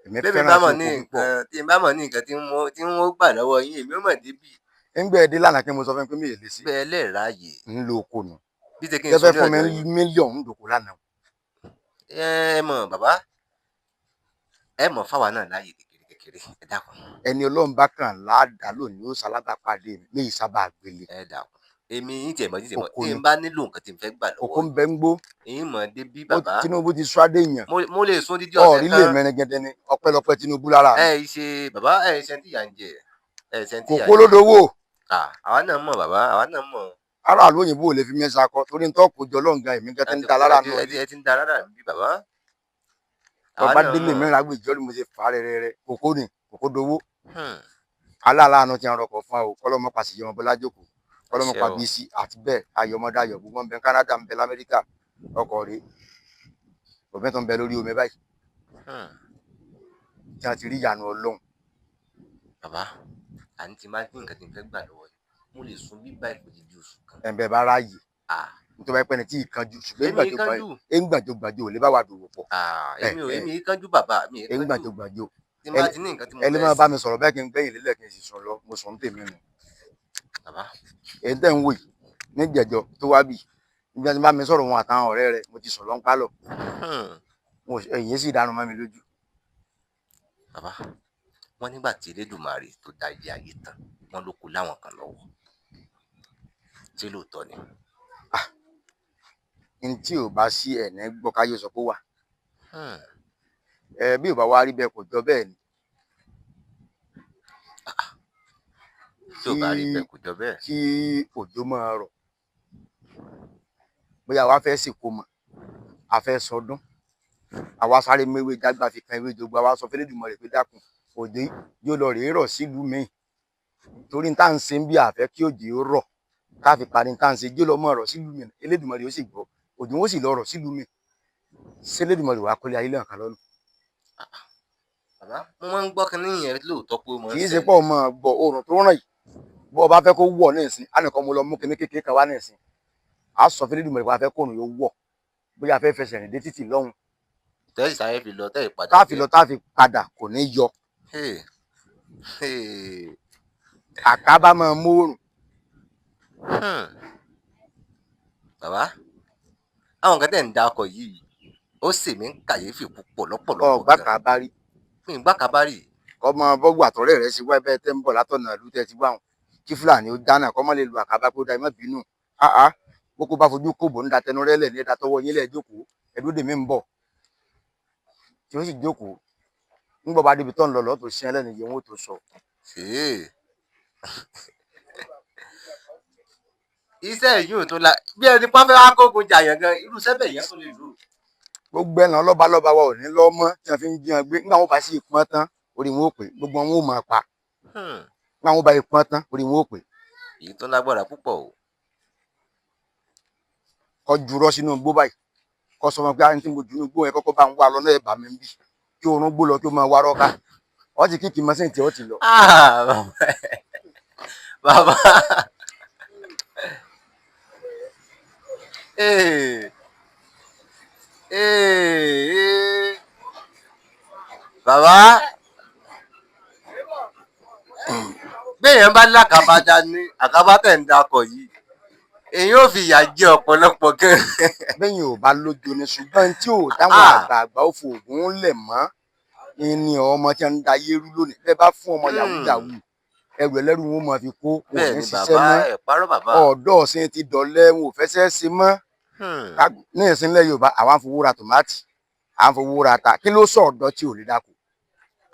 A: èmi
B: bẹ́ẹ̀
A: fẹ́ràn
B: tí n bá mọ̀ ní nǹkan tí wọ́n gbà lọ́wọ́ yín èmi ò mọ̀ débi.
A: ń gbé ẹdí lánàá kí mo sọ fún mi pé mi ò lè sí.
B: bẹ́ẹ̀ lẹ́ẹ̀ráyè.
A: ń lo oko nù.
B: bí ṣe kí n
A: tẹ́fẹ́
B: sọ
A: fún mi mílíọ̀nù ń dòkó lánàá.
B: ẹ mọ̀ bàbá ẹ mọ̀ fáwa náà láàyè kékeré ẹ dákun.
A: ẹni Ọlọ́run bá kàn láàdá lónìí ó sálábà pàdé mi ní ìsábà gbélé.
B: ẹ dákun. èmi yín tiẹ̀ mọ̀ tí
A: Òkò
B: n
A: ni.
B: bá nílò nǹkan tí n fẹ́ gbà
A: Òkò
B: lọ́wọ́
A: ń bẹ ń gbó.
B: yín mọ̀ dé bí
A: Ó
B: bàbá
A: Tinubu ti swádé èèyàn.
B: mo lè sún dídí ọ̀sẹ̀
A: Ọ̀rí lè
B: kan
A: mẹ́rin gẹ́gẹ́ ni ọpẹ́lọpẹ́ Tinubu lára mi.
B: ẹ ṣe bàbá ẹ ṣe tí ìyà ń jẹ ẹ ṣe tí ìyà
A: Kòkó
B: ń jẹ
A: lódowó.
B: àwa náà mọ̀ bàbá àwa náà mọ̀
A: Aráàlú òyìnbó ò lè fi mẹ́sà kọ torí ń tọ́ kó jọ lọ́ǹgà èmi gẹ́gẹ́ ń da lára nù.
B: ẹ ti ń da lára bí bàbá
A: Ọba délé mẹ́rin àgbè ìjọ́rí mo ṣe fà á rẹ́rẹ́rẹ́ kòkó ni kòkó dowó.
B: Hmm.
A: Aláàánú ti ń rọkọ̀ fún ọ kọ́lọ́mọ pàṣẹ ọmọ Bọ́lá jókòó kọ́lọ́mọ
B: Àṣẹ
A: pa
B: o.
A: bíìsì àti bẹ́ẹ̀ ayọ̀mọdáyọ̀ gbogbo ń bẹ Canada ń bẹ l'Amẹ́ríkà ọkọ̀ rèé òbẹ́ tó ń bẹ lórí omi báyìí
B: Hmm.
A: tí a ti rí ìyanu Ọlọ́run.
B: bàbá àní ti máa ní nǹkan tí n fẹ́ gbà lọ́wọ́ yìí mo lè sún bí báyìí kò dídí oṣù kan
A: Ẹ̀ǹbẹ̀ bá ráàyè nítorí bá pẹ́ni tí ìkanjú ṣùgbọ́n
B: èmi
A: gbàjọgbàjọ ò lè bá wà dòwò pọ̀.
B: èmi kánjú bàbá mi
A: gbàjọgbàjọ
B: tí n bá ti ní nǹkan tí mo
A: ẹ lè
B: fẹ́
A: máa bá
B: sí
A: mi sọ̀rọ̀ bẹ́ẹ̀ kí n gbẹ̀yìn lélẹ̀ kí n sì sùn lọ mo sùn tèmi nù.
B: bàbá
A: Èyí tẹ̀ ń wò yìí ní jẹ̀jọ tó wá bì níbi tí bá mi sọ̀rọ̀ wọn àtàwọn ọ̀rẹ́ rẹ̀ mo ti sùn lọ́n pálọ̀ èyí sì dànù mọ́ mi lójú.
B: bàbá wọn nígbà tí Elédùmarè tó dá ilé ayé tán wọn ló kù láwọn kan lọ́wọ́ tí lóòótọ́ ni.
A: Ní tí ò bá sí ẹ̀ní gbọ́ káyé sọ pé wà bí ò bá wá rí bẹ́ẹ̀ kò jọ bẹ́ẹ̀ ni.
B: tí ò bá rí bẹ́ẹ̀ kò jọ bẹ́ẹ̀.
A: Kí òjò máa rọ̀ bóyá àwa fẹ́ sìnkú mọ̀ a fẹ́ sọdún àwa sáré méwé jágbá fi kan ewé jogbo àwa sọ f'Elédùmarè pé dákun òjò yóò lọ rèé rọ̀ sílùú mi torí tá à ń ṣe ń bí àfẹ́ kí òjò rọ̀ ká fi parí tá à ń ṣe yóò lọ mọ̀ rọ̀ sílùú mi Elédùmarè ó sì gbọ́ òjò ó sì lọ rọ̀ sílùú mi ṣé Elédùmarè wàá kọ́lé ayé lẹ́hàn kan lọ́nà.
B: bàbá mo máa ń gbọ́ kan níyẹn lóòótọ́ pé ó máa ń
A: kì í ṣe pọ̀ mọ́ gbọ́ oòrùn tó ràn yìí bó o bá fẹ́ kó wọ̀ ní ìsìn á nìkan mo lọ mú kíní kékeré kan wá ní ìsìn á sọ f'Elédùmarè pé a fẹ́ kóòrùn yóò wọ̀ bóyá a fẹ́ fẹsẹ̀ rìn dé títì lọ́hùn
B: tẹ́sí sáré fi lọ tẹ́yì padà.
A: tá a fi lọ tá a fi padà kò ní yọ àkábá máa móòrùn.
B: bàbá àwọn nǹkan tẹ̀ ń da ọkọ̀ yìí ó sì mí ń kàyéfì púpọ̀ lọ́pọ̀lọpọ̀
A: ọgbà kábárì
B: mi ń gbá kábárì.
A: ọmọ bọ́gbà àtọ̀rẹ́ rẹ̀ sí wáyé bẹ́ẹ̀ tẹ́ ń bọ̀ látọ̀nà ìlú tẹ́ ti wá wọn kí Fúlàní ó dáná kọ́ mọ́ lè lu àkábá kó da ẹ má bínú boko bá fojú kòbó ń da tẹnu rẹ lẹ̀ ní ẹ̀dá tọwọ́ yín lẹ̀ jókòó ẹ̀dúdè mi ń bọ̀ tí ó sì jókòó nígbà bá débi tó ń lọ lọ́ọ́ tó ṣe ẹlẹ́ni yẹn wọ́n tó sọ.
B: iṣẹ́ yìí ò tó la bí ẹni pọ́n fẹ́ wá kógun jàyàn gan irú sẹ́bẹ̀ yẹn tó lè lò.
A: gbogbo ẹ̀nà lọ́balọ́ba wa ò ní lọ́ mọ́ tí wọ́n fi ń jiyàn gbé nígbà wọn bá sì pọ́n tán orí wọn ò pé gbogbo wọn ò máa pa nígbà wọn bá yẹ pọ́n tán orí wọn ò pé.
B: èyí tó lágbára púpọ̀ o.
A: kọ jurọ sínú igbó báyìí kọ sọ wọn pé àyìn tí mo jù ní igbó yẹn kọ́kọ́ bá ń wá lọ náà ẹ̀ bá mi ń bì kí oorun gbó lọ kí o máa wá rọ́ká ọ ti kíkì mọ́sìn tí ó ti lọ.
B: bàbá bàbá béèyàn bá lákàbá dání àkàbá tẹ̀ ń dakọ̀ yìí èyí ò fi ìyà jẹ ọ̀pọ̀lọpọ̀ gan.
A: bẹ́yìn ò bá lójo ni ṣùgbọ́n tí ò dáwọn àgbààgbà ó fòògùn lẹ̀ mọ́ ni ọmọ tí wọ́n ń da yérú lónìí bẹ́ẹ̀ bá fún ọmọ yahoo yahoo ẹrù ẹlẹ́rù wọn máa fi kó wọn ò ní ṣiṣẹ́ mọ́ ọ̀dọ́ ọ̀sìn ti dọ̀lẹ́ wọn ò fẹsẹ̀ ṣe mọ́ ní ìsínlẹ̀ Yorùbá àwọn afowó ra tòmátì àwọn afowó ra ata kí ló sọ ọ̀dọ́ tí ò lè dáko.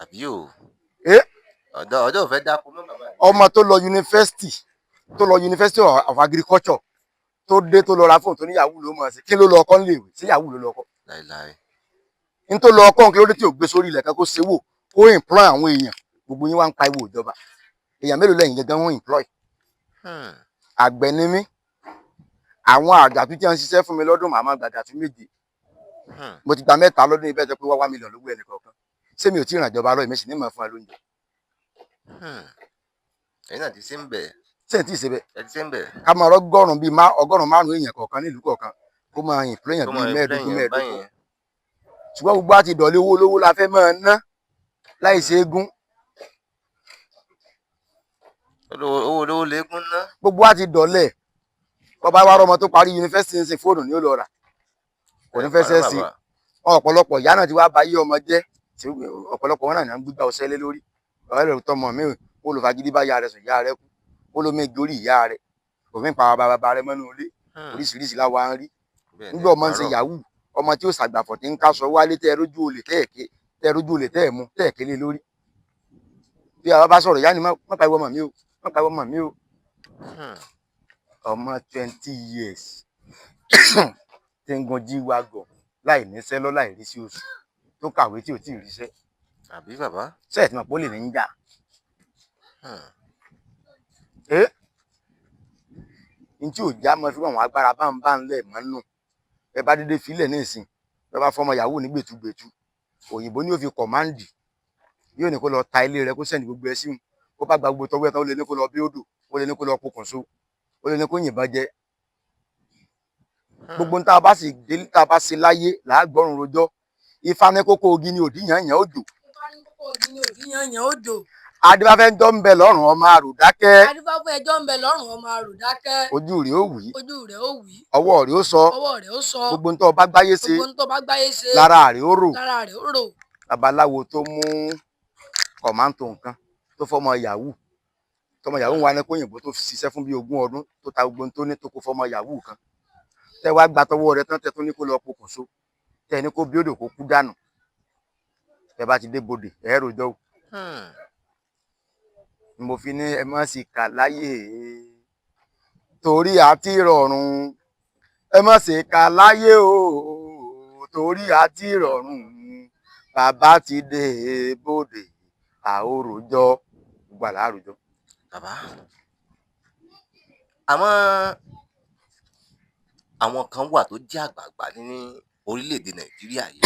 B: àbí o ọ̀dọ́ ò fẹ́ dáko mọ́ bàbá.
A: ọmọ tó lọ University of Agriculture tó dé tó lọ ra fóònù tó ní yahoo ló mọ̀ sí kí ló lọ ọkọ́ níléèwé sí yahoo ló lọ ọkọ́. n tó lọ ọkọ́ kí ló dé tí ò gbé sórí ilẹ̀ kan kó ṣe wò kó employ àwọn èèyàn gbogbo yín wá ń pa ìwò ìjọba èèyàn mélòó lẹ́yìn gẹ́gẹ́ wọ́n employ. àgbẹ̀ ni mí àwọn àgbàtú tí wọ́n ń ṣiṣẹ́ fún mi lọ́dún màmá gbàdàtú méje mo ti gba 3 lọ́dún ibẹ̀ jẹ́ pé wá 1 million lówó ẹnì kọ̀ọ̀kan ṣé mi ò tí ì ràn ìjọba lọ ìmẹ̀sìn ní mọ̀ fún ẹ lóúnjẹ.
B: ẹ̀yin náà ti ṣe ń bẹ̀.
A: ṣé ẹ ti ṣe bẹ́ẹ̀.
B: ẹ ti ṣe ń bẹ̀.
A: ká máa rọ́gọ́rùn-ún bíi 5 èèyàn kọ̀ọ̀kan nílùú kọ̀ọ̀kan kó máa employ èèyàn bíi 15 ṣùgbọ́n gbogbo àti ìdọ̀lé owó olówó la fẹ́ máa ná láì ṣe égún.
B: owó olówó léegún ná.
A: gbogbo àti dọ̀lẹ̀ bọ́ba wa rọmọ tó parí yunifásitì ń ṣe fóònù ní ó lọ rà kò ní fẹsẹ̀ sí ọ̀pọ̀lọpọ̀ ìyá náà ti wá báyé ọmọ jẹ́ ọ̀pọ̀lọpọ̀ wọn náà ń gbígbà ọ̀sẹ̀ lé lórí ọ̀rẹ́ rẹ̀ tọmọ mi ó lọ fagídí bá ìyá rẹ̀ sùn ìyá rẹ̀ kú ó lọ méjì orí ìyá rẹ̀ òfin pa bàbá rẹ mọ́nú ilé oríṣiríṣi láwa ń rí nígbà ọmọ ń ṣe yahoo ọmọ tí ó ṣàgbàfọ̀ tí ń káṣọ wálé tẹ́ rójú olè tẹ́ mú tẹ́ẹ̀kẹ́ lé lórí bí àwọn bá sọ̀rọ̀ ìyá ni má pa ìwọ ọmọ mi o má pa ìwọ ọmọ mi o ọmọ 20 years tí ń gun jíwágọ̀ láì níṣẹ́ lọ láì rí sí oṣù tó kàwé tí ò tí ì ríṣẹ́
B: àbí bàbá
A: sẹ́ẹ̀ tí mo pọ́ lè ní ń jà ní tí ò já mọ́ fún àwọn agbára bá ń lẹ̀ mọ́ nù ẹ bá dédé filẹ̀ ní ìsìn ẹ bá fọmọ yahoo ní gbẹ̀tugbẹ̀tu òyìnbó ni ó fi kọ̀máǹdì yóò ní kó lọ ta ilé rẹ kó sẹ́ni gbogbo ẹ sí wọn ó bá gba gbogbo tọwọ́ ẹ tán ó lè ní kó lọ bí odò ó lè ní kó lọ pokùnso ó lè ní kó yìnbọn jẹ gbogbo tá a bá sì dé tá a bá ṣe láyé làágbọ́rùn rojọ́ ifá ní kókó ogi ni òdì yàn yàn òjò adébáfẹ́ ń jọ ń bẹ lọ́rùn ọmọ àròdákẹ́ ojú rẹ̀ ó wí ọwọ́ rẹ̀ ó sọ gbogbo ń tọ́ bá gbáyé ṣe lára rẹ̀ ó rò babaláwo tó mú kọ̀mántò nǹkan tó fọmọ yahoo tọmọ yahoo wa ní kóyìnbó tó ṣiṣẹ́ fún bí 20 ọdún tó ta gbogbo tó ní tó kó fọmọ yahoo kan tẹ wá gba tọwọ́ rẹ̀ tán tẹ tó ní kó lọ pokùnso tẹ ní kó bí odò kó kú dànù tẹ bá ti dé bodè ẹ rojọ́ mo fi ní ẹ má sì kà láyé torí àti rọrùn ẹ má sì kà láyé o torí àti rọrùn bàbá ti dé bodè àóròjọ́ gbàlà àròjọ́.
B: bàbá àmọ́ àwọn kan wà tó jẹ́ àgbààgbà ní orílẹ̀-èdè nàìjíríà yìí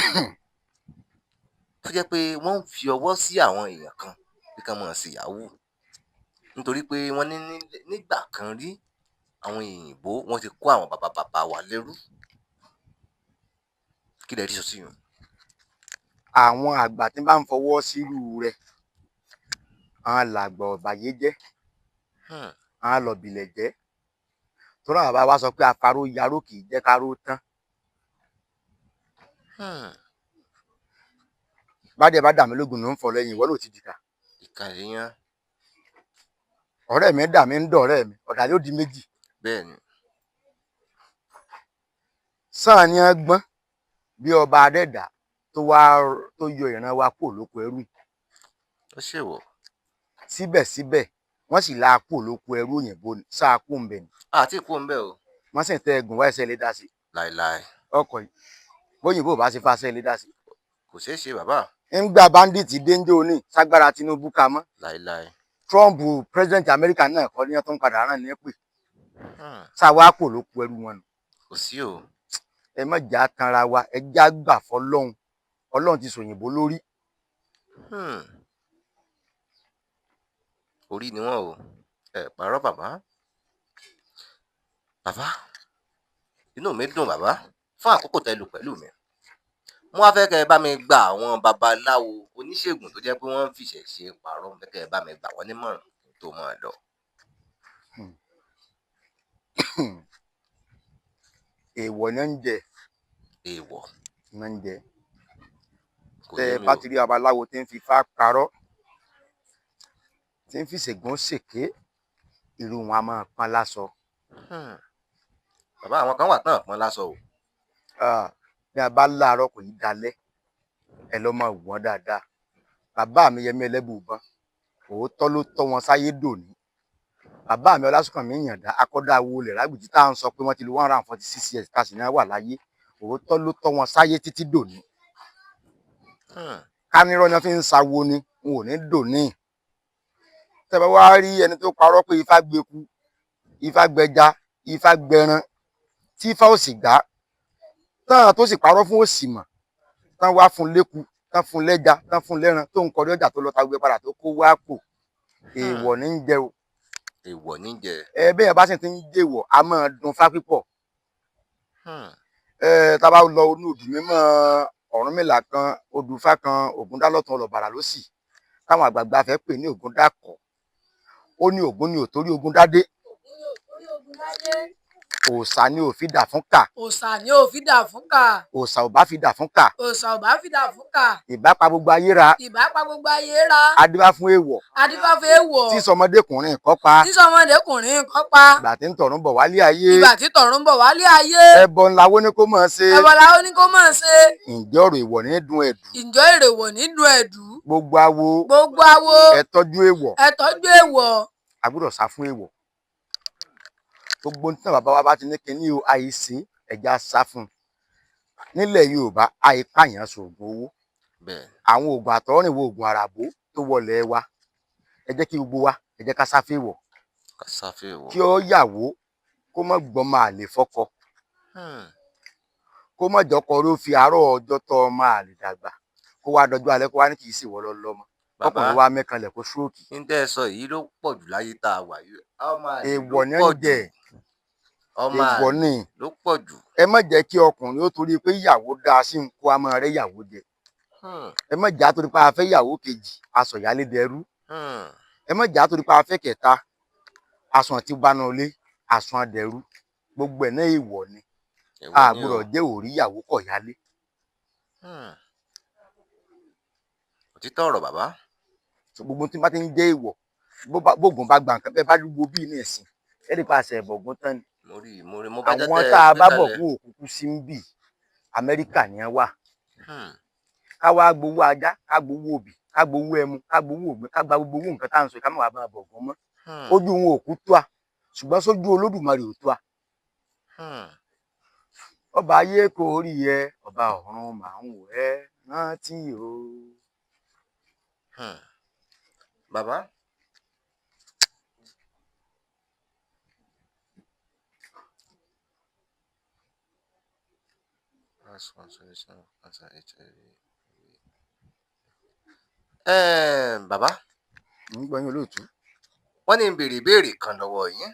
B: tó jẹ́ pé wọ́n ń fi ọwọ́ sí àwọn èèyàn kan bí kan máa ṣe yahoo nítorí pé wọ́n ní nígbà kan rí àwọn òyìnbó wọ́n ti kó àwọn bàbá wa lẹ́rú kí lẹ rí sọ sí yun.
A: àwọn àgbà tí bá ń fọwọ́ sírú rẹ̀ àwọn làgbà ọ̀bàyé jẹ́ àwọn lọ̀bìlẹ̀ jẹ́ tó náà bàbá wa sọ pé afáró yaró kì í jẹ́ káró tán bádẹ bá dà mí lógun ló ń fọ lẹ́yìn ìwọ ló ti dìkà
B: ìkàlẹ̀ yẹn.
A: ọ̀rẹ́ mi dà mí ń dọ̀rẹ́ mi ọ̀dà yóò di méjì.
B: bẹ́ẹ̀ni.
A: sàn ni ẹ gbọ́n bí ọba adẹ́dà tó yọ ìran wa kúrò lóko ẹrú.
B: ó ṣèwọ̀.
A: síbẹ̀síbẹ̀ wọ́n sì la kúrò lóko ẹrú òyìnbó sáà kú ń bẹ̀ ni.
B: àti kú ń bẹ̀ o.
A: wọ́n sì ń tẹ ẹgùn wá ẹsẹ̀ lé dá sí.
B: láìláì.
A: ọkọ̀ yìí bóyìnbó bá ṣe fàṣẹ lé dá sí.
B: kò ṣeé ṣe bàbá.
A: ń gba bandit dénjó ní ságbára Tinubu ká mọ́.
B: láìláì.
A: Trump president America náà kọ́ ní tó ń padà rán ní pè. sáwa kò ló kú ẹrú wọn nù.
B: kò sí o.
A: ẹ má jà tanra wa ẹ já gbà fọ́lọ́run Ọlọ́run ti sòyìnbó lórí.
B: orí ni wọn o ẹ pààrọ̀ bàbá. bàbá inú mi dùn bàbá fún àkókò tẹ́ lò pẹ̀lú mi. mo wá fẹ́ kẹ́ ẹ bá mi gba àwọn babaláwo oníṣègùn tó jẹ́ pé wọ́n ń fìṣẹ̀ ṣe pààrọ̀ fẹ́ kẹ́ ẹ bá mi gbà wọ́n nímọ̀ràn tó máa lọ.
A: èèwọ̀ náà ń jẹ.
B: èèwọ̀
A: náà ń jẹ. tẹ bá ti rí babaláwo tí ń fi fá parọ́ tí ń fi ṣègùn ṣèké irú wọn a máa pọ́n láṣọ.
B: bàbá àwọn kan wà tán pọ́n láṣọ o.
A: bí a bá láàárọ̀ kò ní dalẹ̀ ẹ lọ́ máa wù wọ́n dáadáa. bàbá mi Yẹmí Ẹlẹ́bùúbọn òótọ́ ló tọ́ wọn sáyé dòní. bàbá mi Ọlásùnkànmí Ìyàndá akọ́dá wọlé rágbìtì tá à ń sọ pé wọ́n ti lo 146 years tá a sì ní wà láyé òótọ́ ló tọ́ wọn sáyé títí dòní. kánírọ́ ni wọ́n fi ń sawo ni n ò ní dòní. tẹ́ bá wá rí ẹni tó parọ́ pé ifá gbẹku ifá gbẹja ifá gbẹran tí ifá ò sì gbá tán tó sì parọ́ fún òsì mọ̀ tán wá fún lẹ́ku tán fún lẹ́ja tán fún lẹ́ran tó ń kọrí ọjà tó lọ ta gbé padà tó kó wá pò èèwọ̀ ní ń jẹ o.
B: èèwọ̀ ní ń jẹ.
A: bẹ́ẹ̀ bá sì ti ń jẹ́wọ̀ a máa dun fá pípọ̀. tá a bá lọ inú òdù mímọ́ Ọ̀rúnmìlà kan Odùfá kan Ògúndálọ́tun Ọlọ́bàrà ló sì táwọn àgbààgbà fẹ́ pè ní Ògúndákọ̀ ó ní Ògún ní òtórí Ògúndádé òòṣà ni ò fi dà fún kà.
G: òòṣà ni ò fi dà fún kà.
A: òòṣà ò bá fi dà fún kà.
G: òòṣà ò bá fi dà fún kà.
A: ìbá pa gbogbo ayé ra.
G: ìbá pa gbogbo ayé ra.
A: adífá fún èèwọ̀.
G: adífá fún èèwọ̀.
A: tí sọmọdékùnrin kan pa.
G: tí sọmọdékùnrin kan pa.
A: ìgbà tí ń tọ̀run bọ̀ wálé ayé.
G: ìgbà tí tọ̀run bọ̀ wálé ayé.
A: ẹbọ ńlá wo ni kó máa ṣe.
G: ẹbọ ńlá wo ni kó máa ṣe.
A: ǹjẹ́ ọ̀rọ̀ èèwọ̀ ní dùn ẹ̀dù.
G: ǹjọ́ èrèwọ̀ ní dùn ẹ̀dù.
A: gbogbo awo.
G: gbogbo awo.
A: ẹ tọ́jú èèwọ̀.
G: ẹ tọ́jú èèwọ̀.
A: a gbọ́dọ̀ sá fún èèwọ̀. gbogbo nítorí bàbá wa bá ti ní kinní o àìsí ẹja sá fún un. nílẹ̀ Yorùbá àìpààyàn sògùn owó. àwọn oògùn àtọ̀rìnwó oògùn àràbó tó wọlé wa ẹ jẹ́ kí gbogbo wa ẹ jẹ́ ká sá fún èèwọ̀. kí ó yàwó kó má gbọ́n máa lè fọ́kọ. kó má jọkọ ló fi àárọ̀ ọjọ́ tó máa lè dàgbà kó wá dọjọ́ alẹ́ kó wá ní kì í sì wọ́ lọ́mọ. ọkùnrin wa mẹ́kanlẹ̀ kó ṣúròkì.
B: ní tẹ́ ẹ sọ yìí ló pọ̀ jù láyé tá a wà yìí.
A: èèwọ̀ ni ń jẹ èèwọ̀ ni
B: ló pọ̀ jù.
A: ẹ má jẹ́ kí ọkùnrin ó torí pé ìyàwó dáa sí ń kó a máa rẹ́ ìyàwó jẹ. ẹ má jà torí pé a fẹ́ ìyàwó kejì aṣọ ìyálé dẹrú. ẹ má jà torí pé a fẹ́ kẹta aṣọ àti banulé aṣọ àdẹrú. gbogbo ẹ̀ náà èèwọ̀ ni a gbọ́dọ̀ jẹ́ òrí ìyàwó kọ̀ yálé.
B: òtítọ́ ọ̀rọ̀ bàbá.
A: gbogbo tí bá ti ń jẹ́ èèwọ̀ bóògùn bá gbà nǹkan bẹ́ẹ̀ bá dúró bíi ní ẹ̀sìn ẹ̀ lè pàṣẹ ẹ̀bọ̀gún tán ni. àwọn tá a bá bọ̀ fún òkúkú sí ń bì Amẹ́ríkà ni wọ́n wà. ká wá gbowó ajá ká gbowó òbí ká gbowó ẹmu ká gbowó ògbìn ká gba gbogbo owó nǹkan tá à ń sọ ká má wàá bá bọ̀gún mọ́. ojú wọn òkú tó a ṣùgbọ́n sójú Olódùmarè ò tó a. ọba ayé kò rí ẹ ọba ọ̀run màá ń wò ẹ́ rántí o.
B: bàbá. bàbá.
A: ń gbọ́ yín olóòtú.
B: wọ́n ní béèrè ìbéèrè kan lọ́wọ́ yín.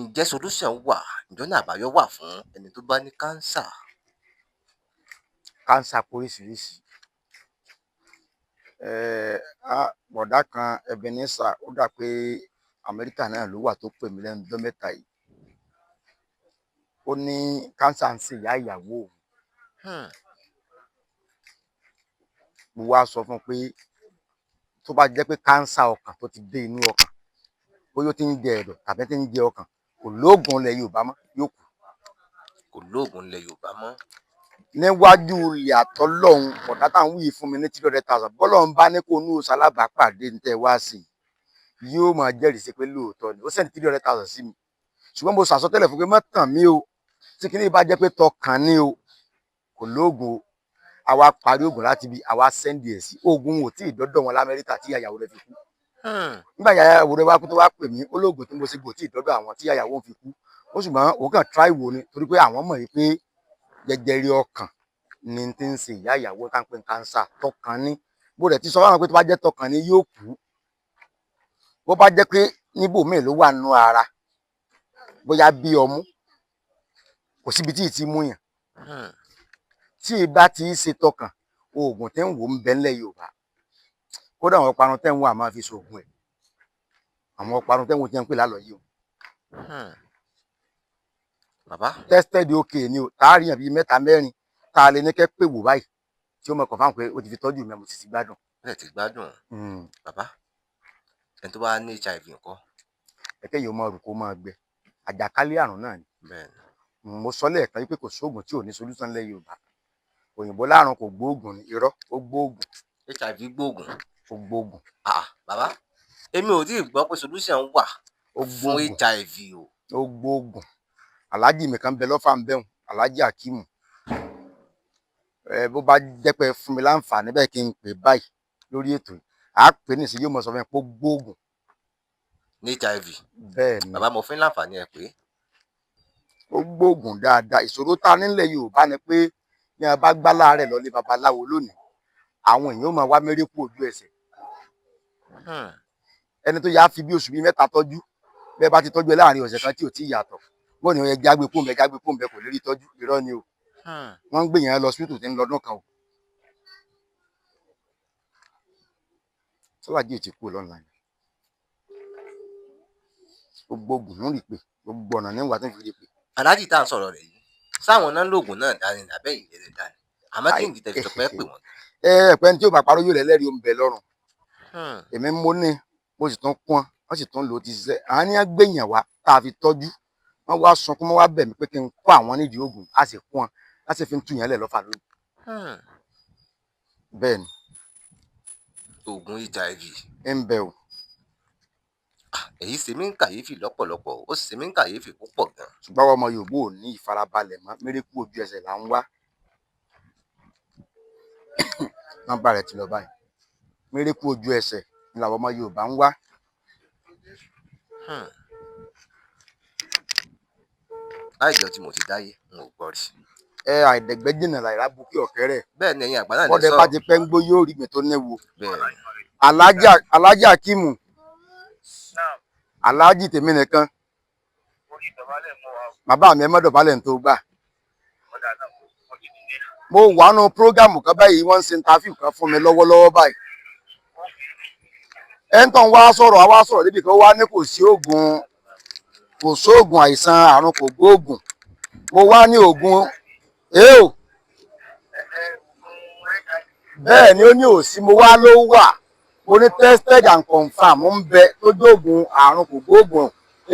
B: ǹjẹ́ solution wà ìjọ́nà àbáyọ wà fún ẹni tó bá ní kánsà?
A: kánsà oríṣiríṣi. bọ̀dá kan Ebenezer ó dà pé Amẹ́ríkà náà ló wà tó pè mí lẹ́nu ọjọ́ mẹ́ta yìí. ó ní kánsà ń ṣe ìyá ìyàwó òun. mo wá sọ fún un pé tó bá jẹ́ pé kánsà ọkàn tó ti dé inú ọkàn bóyá ó ti ń jẹ ẹ̀dọ̀ tàbí ti ń jẹ ọkàn kò lóògùn ilẹ̀ Yorùbá mọ́ yóò kú.
B: kò lóògùn ilẹ̀ Yorùbá mọ́.
A: níwájú ilẹ̀ àtọ́lọ́hún ọ̀dà táwọn wí fún mi ní 300,000 bọ́lọ́run bá ní kó nú sálábàápàdé ní tẹ́ wá sí i yóò máa jẹ́rìí sí pé lóòótọ́ ni ó sẹ́ni 300,000 sí mi ṣùgbọ́n mo sàsọtẹ́lẹ̀ fún pé má tàn mí o tí kìíní bá jẹ́ pé tọkàn ní o kò lóògùn o àwa parí oògùn láti bí àwa sẹ́ndì ẹ̀ sí oògùn ò tí ì dọ́dọ̀ wọn l'Amẹ́ríkà tí ìyàwó rẹ̀ fi kú. nígbà ìyàwó rẹ̀ wá kú tó wá pè mí olóògùn tí mo ṣe gbò tí ì dọ́dọ̀ àwọn tí ìyàwó fi kú ó ṣùgbọ́n òun kàn try wò ni torí pé àwọn mọ̀ pé jẹjẹrẹ ọkàn ni ti ń ṣe ìyá ìyàwó tá ń pè kánsà tọkàn ní bó rẹ̀ ti sọ fáwọn pé tó bá jẹ́ tọkàn ní yóò kú bó bá jẹ́ pé níbòmíì ló wà nínú ara bóyá bí ọmú kò síbi tí ì ti mú yàn tí ì bá ti ṣe tọkàn oògùn tẹ́ ń wò ń bẹ ńlẹ̀ Yorùbá kódà àwọn ọparun tẹ́ ń wò àmọ́ fi ṣoògùn ẹ̀ àwọn ọparun tẹ́ ń wò tí wọ́n ń pè lálọ́ yìí o.
B: bàbá.
A: tested okay ni o táàrí yàn bíi mẹ́ta mẹ́rin tá a lè ní kẹ́ pè wò báyìí tí ó mọ̀ kàn fáwọn pé o ti fi tọ́jú mi mo sì ti gbádùn.
B: bẹ́ẹ̀ ti gbádùn. bàbá ẹni tó bá ní HIV ńkọ́.
A: ẹ̀kẹ́ yìí ó máa rù kó máa gbẹ àjàkálẹ̀ àrùn náà ni. mo sọ lẹ́ẹ̀kan pé kò sóògùn tí ò ní solution lẹ́ Yorùbá òyìnbó láàrùn kò gbóògùn ní irọ́ ó gbóògùn.
B: HIV gbóògùn.
A: ó gbóògùn.
B: bàbá èmi ò tí ì gbọ́ pé solution wà fún HIV o.
A: ó gbóògùn aláàjì mi kan bẹ lọ́fà ń bẹ̀rùn aláàjì Akimu bó bá jẹ́ pé fún mi láǹfààní bẹ́ẹ̀ kí n pè báyìí lórí ètò yìí à á pè ní ìsìn yóò mọ̀ sọ fún mi pé ó gbóògùn.
B: ní HIV.
A: bẹ́ẹ̀ ni
B: bàbá mo fún láǹfààní ẹ pé.
A: ó gbóògùn dáadáa ìṣòro tá a nílẹ̀ Yorùbá ni pé ní a bá gbá láàárẹ̀ lọ lé babaláwo lónìí àwọn èèyàn máa wá mérékù ojú ẹsẹ̀ ẹni tó yà á fi bí oṣù bíi 3 tọ́jú bẹ́ẹ̀ bá ti tọ́jú ẹ láàrin ọ̀sẹ̀ kan tí ò tí ì yàtọ̀ wọ́n ní ọ̀yẹ́ jágbe pòǹbẹ kò lè rí tọ́jú irọ́ ni o wọ́n ń gbé yẹn lọ hospital tí ń lọ́dún kan o. sọ́wájú ò ti kú lọ́nà yẹn ó gbóògùn ń rí i pé gbogbo ọ̀nà níwà tó ń fi lè pè.
B: aláàjì tá à ń sọ̀rọ̀ rẹ̀ yìí sáwọn náà lóògùn náà dání lábẹ́ ìlẹ̀ dání àmọ́ kí n dìtẹ̀ fi tọpẹ́ pè wọ́n.
A: Ẹ̀pẹ́ ní tí ó bá parọ́ yóò rẹ̀ lẹ́rìí omi bẹ̀ lọ́rùn. Èmi mo ní mo sì tún pọ́n wọ́n sì tún lò ó ti ṣiṣẹ́. àwọn ní gbẹ̀yìn wá tá a fi tọ́jú wọ́n wá sunkún wọ́n wá bẹ̀ mí pé kí n kó àwọn nídìí oògùn a sì pọ́n láti fi ń tú yẹn lẹ̀ lọ́fà lónìí. bẹ́ẹ̀ ni.
B: oògùn HIV.
A: ń bẹ o.
B: èyí ṣe mí ń kàyéfì lọ́pọ̀lọpọ̀ ó sì ṣe mí ń kàyéfì púpọ̀ gan.
A: ṣùgbọ́n àwọn ọmọ Yorùbá ò ní ìfarabalẹ̀ mọ́ mérékù ojú ẹsẹ̀ là ń wá. nọ́mbà rẹ̀ ti lọ báyìí mérékù ojú ẹsẹ̀ ni làwọn ọmọ Yorùbá ń wá.
B: láìjọ tí mo ti dáyé n ò gbọ́ rí.
A: àìdẹ̀gbẹ́ jìnnà láìra bukí ọ̀kẹ́rẹ́.
B: bẹ́ẹ̀ ni ẹ̀yin àgbà náà lè
A: bọ́dẹ
B: sọ.
A: bá ti pẹ́ ń gbó yóò rí mi tó níwo.
B: bẹ́ẹ̀ ni.
A: Alhaji Akimu Alhaji tèmi nìkan bàbá mi ẹ má dọ̀bálẹ̀ ń tó gbà. mo wà nù prógámù kan báyìí wọ́n ń ṣe interview kan fún mi lọ́wọ́lọ́wọ́ báyìí. ẹ̀ńtàn wá sọ̀rọ̀ débi kan wá ní kò sóògùn àìsàn àrùn kò gbóògùn. mo wá ní oògùn bẹ́ẹ̀ ni ó ní òsì mo wá ló wà mo ní tested and confirmed ń bẹ tó dóògùn àrùn kò gbóògùn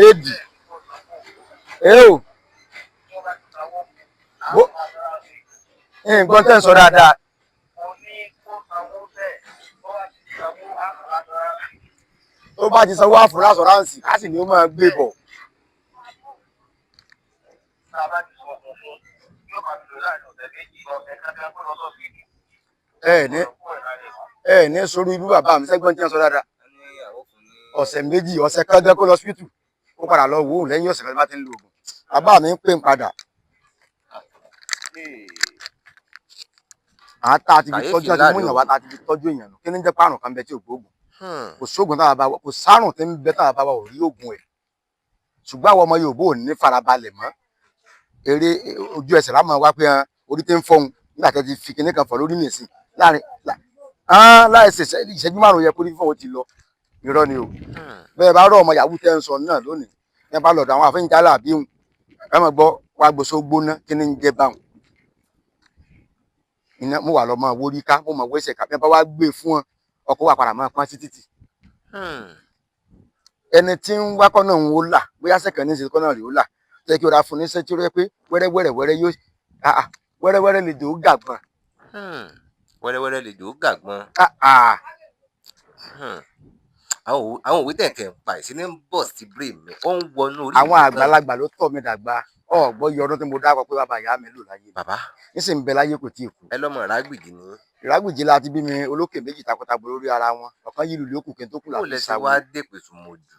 A: éèdì. nǹkan tẹ́ ń sọ dáadáa. tó bá ti sanwó àfúrá sọ̀ráǹsì á sì ní ó máa gbé bọ̀. ẹ ní sórí irú bàbá mi sẹ́gbọ́n tí wọ́n sọ dáadáa. ọ̀sẹ̀ méjì ọ̀sẹ̀ kan gẹ́ kó lọ hospital ó padà lọ wò ó lẹ́yìn ọ̀sẹ̀ kan bá ti ń lo oògùn. bàbá mi ń pè ń padà. àwọn tá a ti fi tọ́jú àti mú ìyàwó tá a ti fi tọ́jú èèyàn lọ kí ní jẹ́ pààrùn kan bẹ tí ò gbóògùn. kò sóògùn táwa bá wà kò sárùn tí ń bẹ táwa bá wà ò rí oògùn ẹ̀. ṣùgbọ́n àwọn ọmọ Yorùbá ò ní farabalẹ̀ mọ́. eré ojú ẹsẹ̀ láwọn wá pé orí tí ń fọ́hun nígbà tí a ti fi kinní kan fọ́ lórí nìsín láì ṣe ìṣẹ́jú márùn-ún yẹ kó ní fọ́hun ti lọ. irọ́ ni o. bẹ́ẹ̀ bá rọ ọmọ yahoo tẹ́ ń sọ náà lónìí ẹ bá lọ́dọ̀ àwọn àfẹ́yìntálà àbí òun ẹ mọ̀ gbọ́ wá gbòso gbóná kí ni ń jẹ báwọn. iná mo wà lọ mọ owó ríká mo mọ owó ẹsẹ̀ kàbí ẹ bá wá gbé fún ọ ọkọ̀ wà padà máa pọ́n sí títì. ẹni tí ń wákọ́ náà ń wó là bóyá sẹ́kàn ní ìṣèkọ́ náà rí ó là jẹ́ kí o ra fún ní sẹ́tí rẹ pé wẹ́rẹ́wẹ́rẹ́ yóò wẹ́rẹ́wẹ́rẹ́ lè dò ó gàgbọ́n.
B: wẹ́rẹ́wẹ́rẹ́ lè dò ó gàgbọ́n. àwọn òwe tẹ̀kẹ̀ ń pa ìsíní ń bọ̀ sí brain mi ó ń wọnú orí mi.
A: àwọn àgbàlagbà ló tọ́ mi dàgbà ọ̀gbọ́n yọ ọdún tí mo dákọ̀ pé bàbá ìyá mi lò láyé.
B: bàbá
A: nísìnyí bẹ láyé kò tí ì kú.
B: ẹ lọ́mọ ìrágbìjì ni.
A: ìrágbìjì la ti bí mi olókè méjì takọtabo lórí ara wọn ọ̀kan yìí lùlù òkú kí n tó kù láti sáwọ.
B: ó lẹ ti wá dépètù mọ̀jù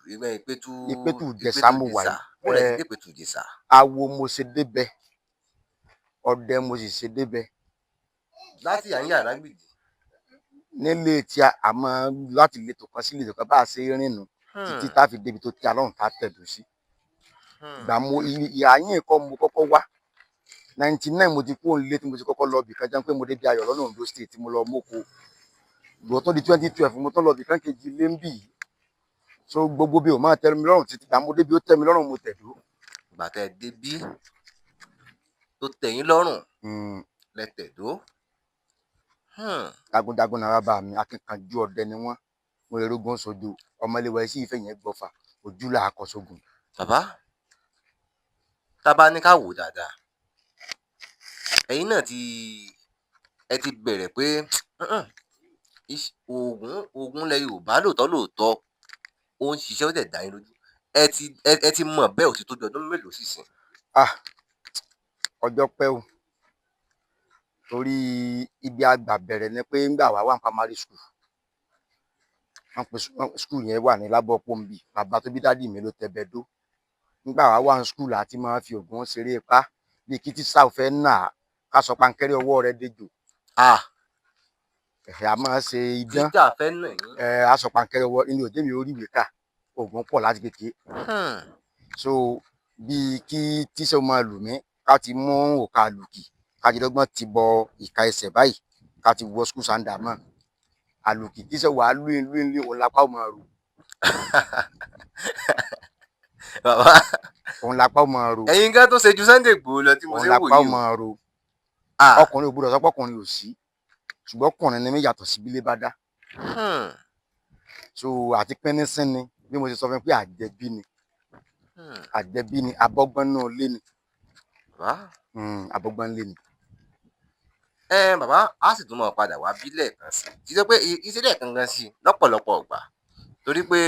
A: ìpètù jẹ̀sà mo wà yìí.
B: ó lẹ ti dépètù jẹ̀sà.
A: awo mo ṣe débẹ̀ ọdẹ mo sì ṣe débẹ̀.
B: láti à ń yà ìrágbìjì.
A: nílé tí a máa láti ilé tó kan sí ilé tó kan bá a ṣe rìn nù títí tá a fi débi tó ti alọ́run tá a tẹ̀dó sí. gbà mo ìyá yín kọ́ mo kọ́kọ́ wá 99 mo ti kó nílé tí mo ti kọ́kọ́ lọ bì kan jẹ́ pé mo débi ayọ̀ lọ́nà Ondo State tí mo lọ mọ́kò gbọ́ tó di 2012 mo tó lọ bì kan kejì lé ń bì í so gbogbo bí o máa tẹ́ mi lọ́rùn títí gbà mo débi ó tẹ́ mi lọ́rùn mo tẹ̀dó.
B: bàtà débí tó tẹ̀yìn lọ́rùn lẹ tẹ̀dó.
A: jagunjagun náà bá mi akínkanjú ọdẹ ni wọn mo lè rógun sojú ọmọléwà sí ìfẹ́ yẹn gbọfà ojú là á kọ sógun.
B: bàbá tá a bá ní ká wò dáadáa ẹ̀yin náà ẹ ti bẹ̀rẹ̀ pé oògùn ilẹ̀ Yorùbá lóòótọ́ ó ń ṣiṣẹ́ ó dẹ̀ dá yín lójú ẹ ti mọ̀ bẹ́ẹ̀ ó ti tó bí ọdún mélòó sísìn.
A: ọjọ́ pẹ́ o torí ibi àgbà bẹ̀rẹ̀ ni pé ńgbà wá wà ní primary school wọ́n pe school yẹn wà ní lábọ́ pọ́ńbì bàbá tó bí dádì mi ló tẹ̀bẹ̀ dó ńgbà wá wà ní school àti máa fi ògùn ṣeré ipá bíi kí tíṣà ò fẹ́ nà ká sọ pankẹ́rẹ́ ọwọ́ rẹ̀ déjò a máa ṣe idán
B: tíṣà fẹ́ nà yín
A: a sọ pankẹ́rẹ́ ọwọ́ inú òde mi orí ìwé ká ògùn pọ̀ láti kékeré so bíi kí tíṣà máa lù mí ká ti mú òkà lùkì kájídọ́gbọ́n ti bọ ìka ẹsẹ̀ báyìí ká ti wọ skul sanda mọ́ àlùkì tíṣẹ́ wàá lóyún òun lápá ò máa rò.
B: bàbá
A: òun lápá ọmọ ro
B: ẹ̀yin gan tó ṣe ju Sunday Igboho lọ tí mo
A: òun
B: ṣe ń wò
A: lápá
B: yìí
A: ọmọ
B: o.
A: ro
B: Ah,
A: ọkùnrin ò gbọdọ̀ sọ pé ọkùnrin ò sí ṣùgbọ́n ọkùnrin ni mí yàtọ̀ sí bílé bá dá
B: hmm,
A: so àti pínínsín ni bí mo ṣe sọ fún pé àjẹbí ni abọ́gbọ́n náà lé ni
B: bàbá
A: abọ́gbọ́n lé ni.
B: bàbá a sì tún mọ̀ padà wá bí lẹ́ẹ̀kan sí i ṣe pé iṣẹ́ lẹ́ẹ̀kan gan sí i lọ́pọ̀lọpọ̀ ọgbà torí pé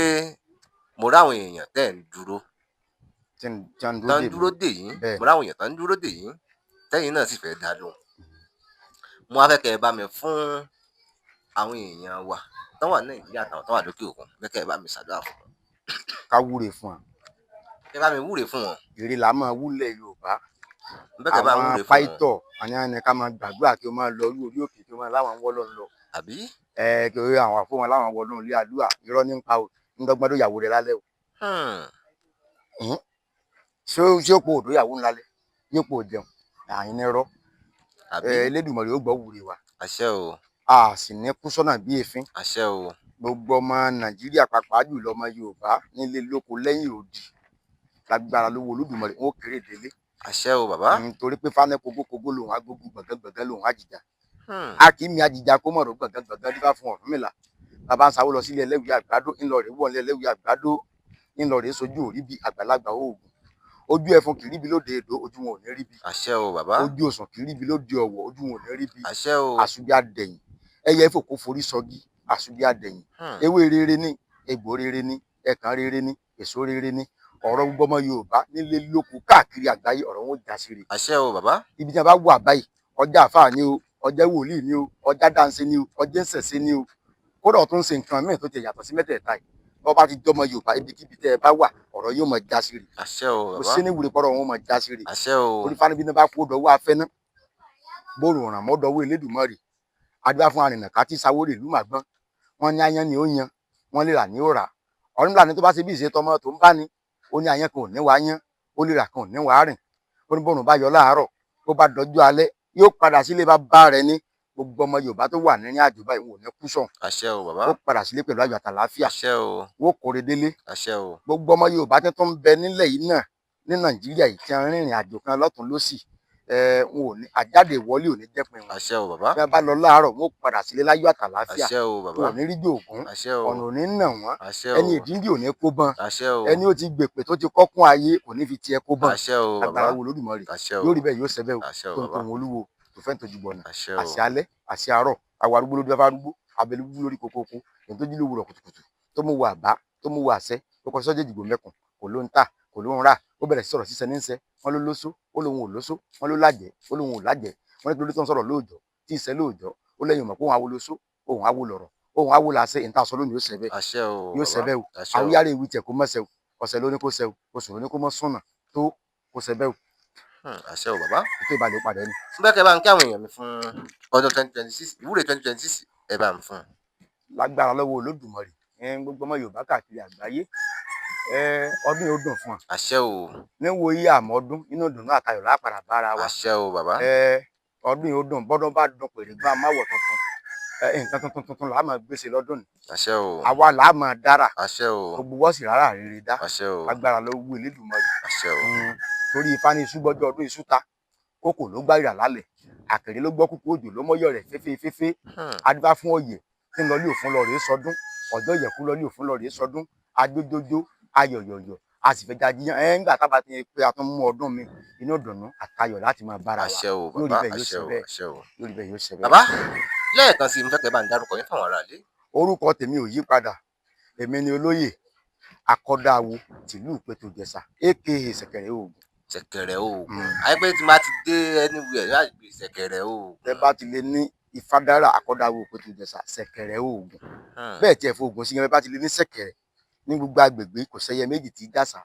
B: mo ráwọn èèyàn tẹ́ ń dúró
A: tí ń
B: tán ń dúró dè yín
A: bẹ́ẹ̀
B: mo ráwọn èèyàn tán ń dúró dè yín tẹ́yìn náà sì fẹ́ dá lóhùn mo wá fẹ́ kẹ́ ẹ bá mi fún àwọn èèyàn wa tán wà ní Nàìjíríà àtàwọn tán wà lókè òkun fẹ́ kẹ́ ẹ bá mi ṣàdúrà fún wọn
A: ká wúre fún wa
B: kẹ́ ẹ bá mi wúre fún wọn
A: èrè là máa wúlẹ̀ Yorùbá
B: fẹ́ kẹ́ ẹ bá mi
A: àwọn
B: wúre fún wọn
A: pàìtọ̀ àyàn ni ká máa gbàdúrà kí o máa lọ orí òkè kí o máa láwọn wọ́lọ́ lọ
B: àbí
A: kí o rí àwọn àfọ wọn láwọn wọ́lọ́ ilé àdúrà irọ́ ní pa o ńdọ́gbọ́n tó yàwó rẹ̀ lálẹ́ o ṣé ó po òdó yàwó ńlálẹ́ yóò po jẹun àyìn ní rọ́
B: àbí
A: Elédùmarè ó gbọ́ wúre wa
B: àṣẹ o
A: a sì ní kú sọ́nà bí èéfín
B: àṣẹ o
A: gbogbo ọmọ Nàìjíríà pàápàá jùlọ ọmọ Yorùbá nílé lóko lẹ́yìn odi lágbára lówó Olódùmarè wọn ó kéré délé
B: àṣẹ o bàbá
A: nítorí pé fáná kógókógó lòun agbógun gbọ̀ngàn lòun àjìjà a kì í mi àjìjà kó mọ̀rọ̀ gbọ̀ngàn dífá fún Ọ̀rúnmìlà bàbá ń sáwó lọ sílé ẹlẹ́wìí àgbàdo ńlọrọ̀ wọlé ẹlẹ́wìí àgbàdo ńlọrọ̀ sojú òrí bí àgbàlagbà oògùn ojú ẹfun kì í ríbi lóde èdò ojú wọn ò ní ríbi
B: àṣẹ o bàbá
A: ojú òsàn kì í ríbi lóde ọ̀wọ̀ ojú wọn ò ní ríbi
B: àṣẹ o
A: àṣùbí àdẹ̀yìn ẹyẹ ìfòkó forí sọgí àṣùbí àdẹ̀yìn ewé rere ní egbò rere ní ẹ̀kan rere ní èso rere ní ọ̀rọ̀ gbogbo ọmọ Yorùbá nílé lóko káàkiri àgbáyé ọ̀rọ̀ wọn ò já sí rè
B: àṣẹ o bàbá
A: ibi tí a bá wà báyìí ọjà àfáà ni o ọjà wòlíì ni o ọjà dáńsẹ ni o ọjà ńsẹsẹ ni o kódà tó ń ṣe nǹkan míì tó ti yàtọ̀ sí mẹ́tẹ̀ẹ̀ta yìí bọ́ bá ti jọmọ Yorùbá ibikíbi tẹ́ ẹ bá wà ọ̀rọ̀ yóò máa já sí rè
B: àṣẹ o
A: kò
B: bàbá
A: sí ní wúre pọ́rọ̀ wọn máa já sí rè
B: àṣẹ o
A: orí fani bí ní bá kó dọ̀wọ́ afẹ́ ná bóòrùn ràn mọ́ dọ̀wọ́ Elédùmarè adúlá fún arìnà ká tí sáwórè ìlú màgbọ́n wọn ní ayán ni ó yan wọn lè rà ní ó rà Ọ̀rúnmìlà ní tó bá ṣe bí ìṣe tọmọ tó ń bá ní ó ní ayán kan ò ní wàá yán ó lè rà kan ò ní wàá rìn ó ní bọ́ọ̀rùn bá yọ láàárọ̀ bó bá dọjú alẹ́ yóò padà sílé bàbá rẹ̀ ní gbogbo ọmọ Yorùbá tó wà nínú àjò báyìí wò ní kú sọ̀hún
B: àṣẹ o bàbá
A: ó padà sílé pẹ̀lú ayọ̀ àtàlàáfíà
B: àṣẹ o
A: wó kórè délé
B: àṣẹ o
A: gbogbo ọmọ Yorùbá tó ń bẹ nílẹ̀ yìí náà ní Nàìjíríà yìí tí wọ́n rìnrìn àjò kan lọ́tún lósì wọn ò ní àjáde ìwọlé ò ní jẹ́pin wọn
B: àṣẹ o bàbá
A: bí wọ́n bá lọ láàárọ̀ wọn ó padà sílé láyọ̀ àtàlàáfíà
B: àṣẹ o
A: wọn
B: bàbá
A: ò ní rí jòògùn
B: àṣẹ o
A: ọ̀nà ò ní nà wọ́n
B: àṣẹ
A: ẹni
B: o
A: ìdíndì ò ní kó bọ́n
B: àṣẹ o
A: ẹni ó ti gbèpè tó ti kọ́kún ayé kò ní fi tiẹ̀ kó bọ́n
B: àṣẹ o bàbá
A: agbára wo Olódùmarè
B: àṣẹ o
A: yóò rí bẹ́ẹ̀ yóò ṣẹ bẹ́ẹ̀ o
B: àṣẹ o
A: tó ń
B: bàbá
A: tó ń olúwo tó fẹ́ ń tojú bọ̀ nà
B: àṣẹ o
A: àṣẹ alẹ́ àṣẹ àárọ̀ àwọn arúgbó lójú afá arúgbó abẹ́lúgbú lórí kokoko èyí tó jí lówùrọ̀ kùtùkùtù tó mú wo àbá tó mú wo àṣẹ tó kọ sọ́jọ́ ìdìbò mẹ́kùn kò ló ń tà kò ló ń rà ó bẹ̀rẹ̀ sí sọ̀rọ̀ sísẹ níṣẹ́ wọn ló lóṣó ó lóun ò lóṣó wọn ló lájẹ́ ó lóun ò lájẹ́ wọn ní torí tó ń sọ̀rọ̀ lóòjọ́ tí ìṣẹ́ lóòjọ́ ó lẹ́yìn mọ̀ pé òun awo lóṣó òun awo lọ̀rọ̀ òun awo làṣẹ ìta sọ lónìí yóò ṣẹ bẹ́ẹ̀
B: àṣẹ o
A: yóò ṣẹ
B: bàbá
A: bẹ́ẹ̀ o
B: àṣẹ o
A: àwíyáre ìwí tiẹ̀ kó mọ̀ ṣẹ o ọ̀sẹ̀ ló ní kó ṣẹ o oṣù ló ní kó mọ̀ súnà tó kó ṣẹ bẹ́ẹ̀ o
B: àṣẹ o bàbá
A: ètò ìbàlẹ̀ ó padà ẹni.
B: síbẹ̀ kẹ́ bá ń kí àwọn èèyàn mi fún ọdún 2026 ìwúre 2026 ẹ bá ń fún
A: lágbára lọ́wọ́ Olódùmarè gbogbo ọmọ Yorùbá káàkiri àgbáyé ọdún yóò dùn fún wa
B: àṣẹ o
A: níwò iye àmọ́dún inú ìdùnnú àtayọ̀ lápàdà bára wa
B: àṣẹ o bàbá
A: ọdún yóò dùn bọ́dún bá dùn pèrè gbá máwọ̀ tuntun nǹkan tuntun là á máa gbèsè lọ́dún ni
B: àṣẹ o
A: àwa là á máa dára
B: àṣẹ o
A: gbogbo wọ́ọ̀sì rárá rere dá
B: àṣẹ o
A: lágbára lọ́wọ́ Elédùmarè
B: àṣẹ o
A: torí ifá ní ìṣúgbọ́jọ́ ọdún ìṣúta kókò ló gbáyà lálẹ̀ àkèrè ló gbọ́ kúkú òjò ló mọ́yọ̀ rẹ̀ fẹ́fẹ́ adúbá fún òye tí ń lọ ní òfin lọ rèé sọdún ọjọ́ ìyẹ̀kú lọ ní òfin lọ rèé sọdún ajójójó ayọ̀yọ̀yọ̀ a sì fẹ́ jajíyàn ńgbà tábà ti pé a tún mú ọdún mi inú ìdùnnú àtayọ̀ láti máa bára wa
B: àṣẹ o
A: yóò rí
B: bàbá
A: bẹ́ẹ̀ yóò
B: àṣẹ
A: ṣe
B: o
A: bẹ́ẹ̀
B: àṣẹ o
A: yóò rí bẹ́ẹ̀ yóò ṣe bẹ́ẹ̀.
B: bàbá lẹ́ẹ̀kan sí i mo fẹ́ kẹ́ bá ń dárúkọ yín fáwọn aráàlú.
A: orúkọ tèmi ò yí padà èmi ni olóyè Akọ́dáwo tìlú Ìpẹ̀tùjẹsà aka Ṣẹ̀kẹ̀rẹ̀ Ògùn.
B: Ṣẹ̀kẹ̀rẹ̀ Ògùn àyẹ̀pẹ́ tí máa ti dé anywhere láti gbé Ṣẹ̀kẹ̀rẹ̀ Ògùn.
A: tẹ bá ti lè ní Ifádára Akọ́dáwo Ìpẹ̀tùjẹsà Ṣẹ̀kẹ̀rẹ̀ Ògùn bẹ́ẹ̀ tí ẹ fọ Ògùn sí yẹn bá ti lè ní Ṣẹ̀kẹ̀rẹ̀ ní gbogbo agbègbè kò sẹ́yẹ méjì tí dàsà.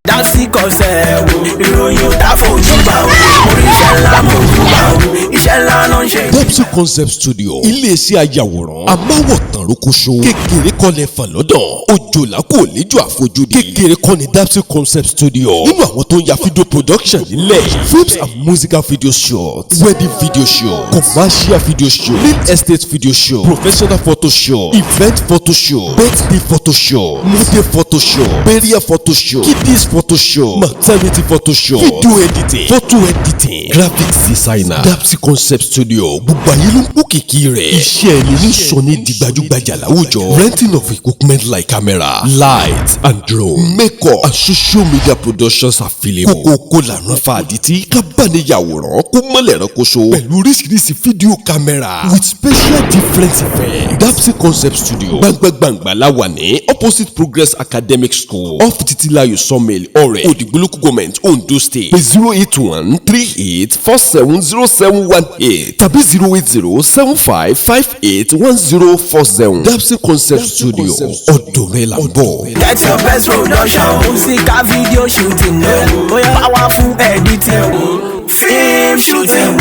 H: dásí kọsẹ̀ wo ìròyìn ò dáfojú bá wo oríṣẹ́ ńlá mojú bá wo. iṣẹ́ ńlá ló ń ṣe.
I: Dapsy Concept Studio iléeṣẹ́ ayàwòrán amáwòtán rókóṣó kékeré kọ́lẹ̀ fàn lọ́dọ̀ òjòlá kò léjò àfojúdi kékeré kọ́ ni Dapsy Concept Studio nínú àwọn tó ń ya video production nílẹ̀ films and musical video shots wedding video show commercial video show real estate video show professional photo show event photo show birthday photo show model photo show burial photo show kiddies photo show maternity photo show video editing photo editing graphics designer Dapsy Concept Studio gbogbo ayé ló ń kó kìkì rẹ̀ iṣẹ́ ẹni ní sọ ní di gbajúgbajà láwùjọ renting of equipment like camera light and drone makeup and social media productions available kókó lànà fàdítì kábàániyàwòrán kó mọ́lẹ̀ ránkoṣo pẹ̀lú oríṣiríṣi fídíò camera with special different effects Dapsy Concept Studio gbàngbàngbà láwà ní opposite Progress Academic School off Titilayo Sawmill Ọ̀rẹ́ Òdìgbò Government Ondo State 08138470718 tàbí 08075581040 Dapsy Concept Studio ọ̀dọ̀ rẹ̀ là ń bọ̀.
H: Get your best production, musical video shooting, powerful editing, film shooting.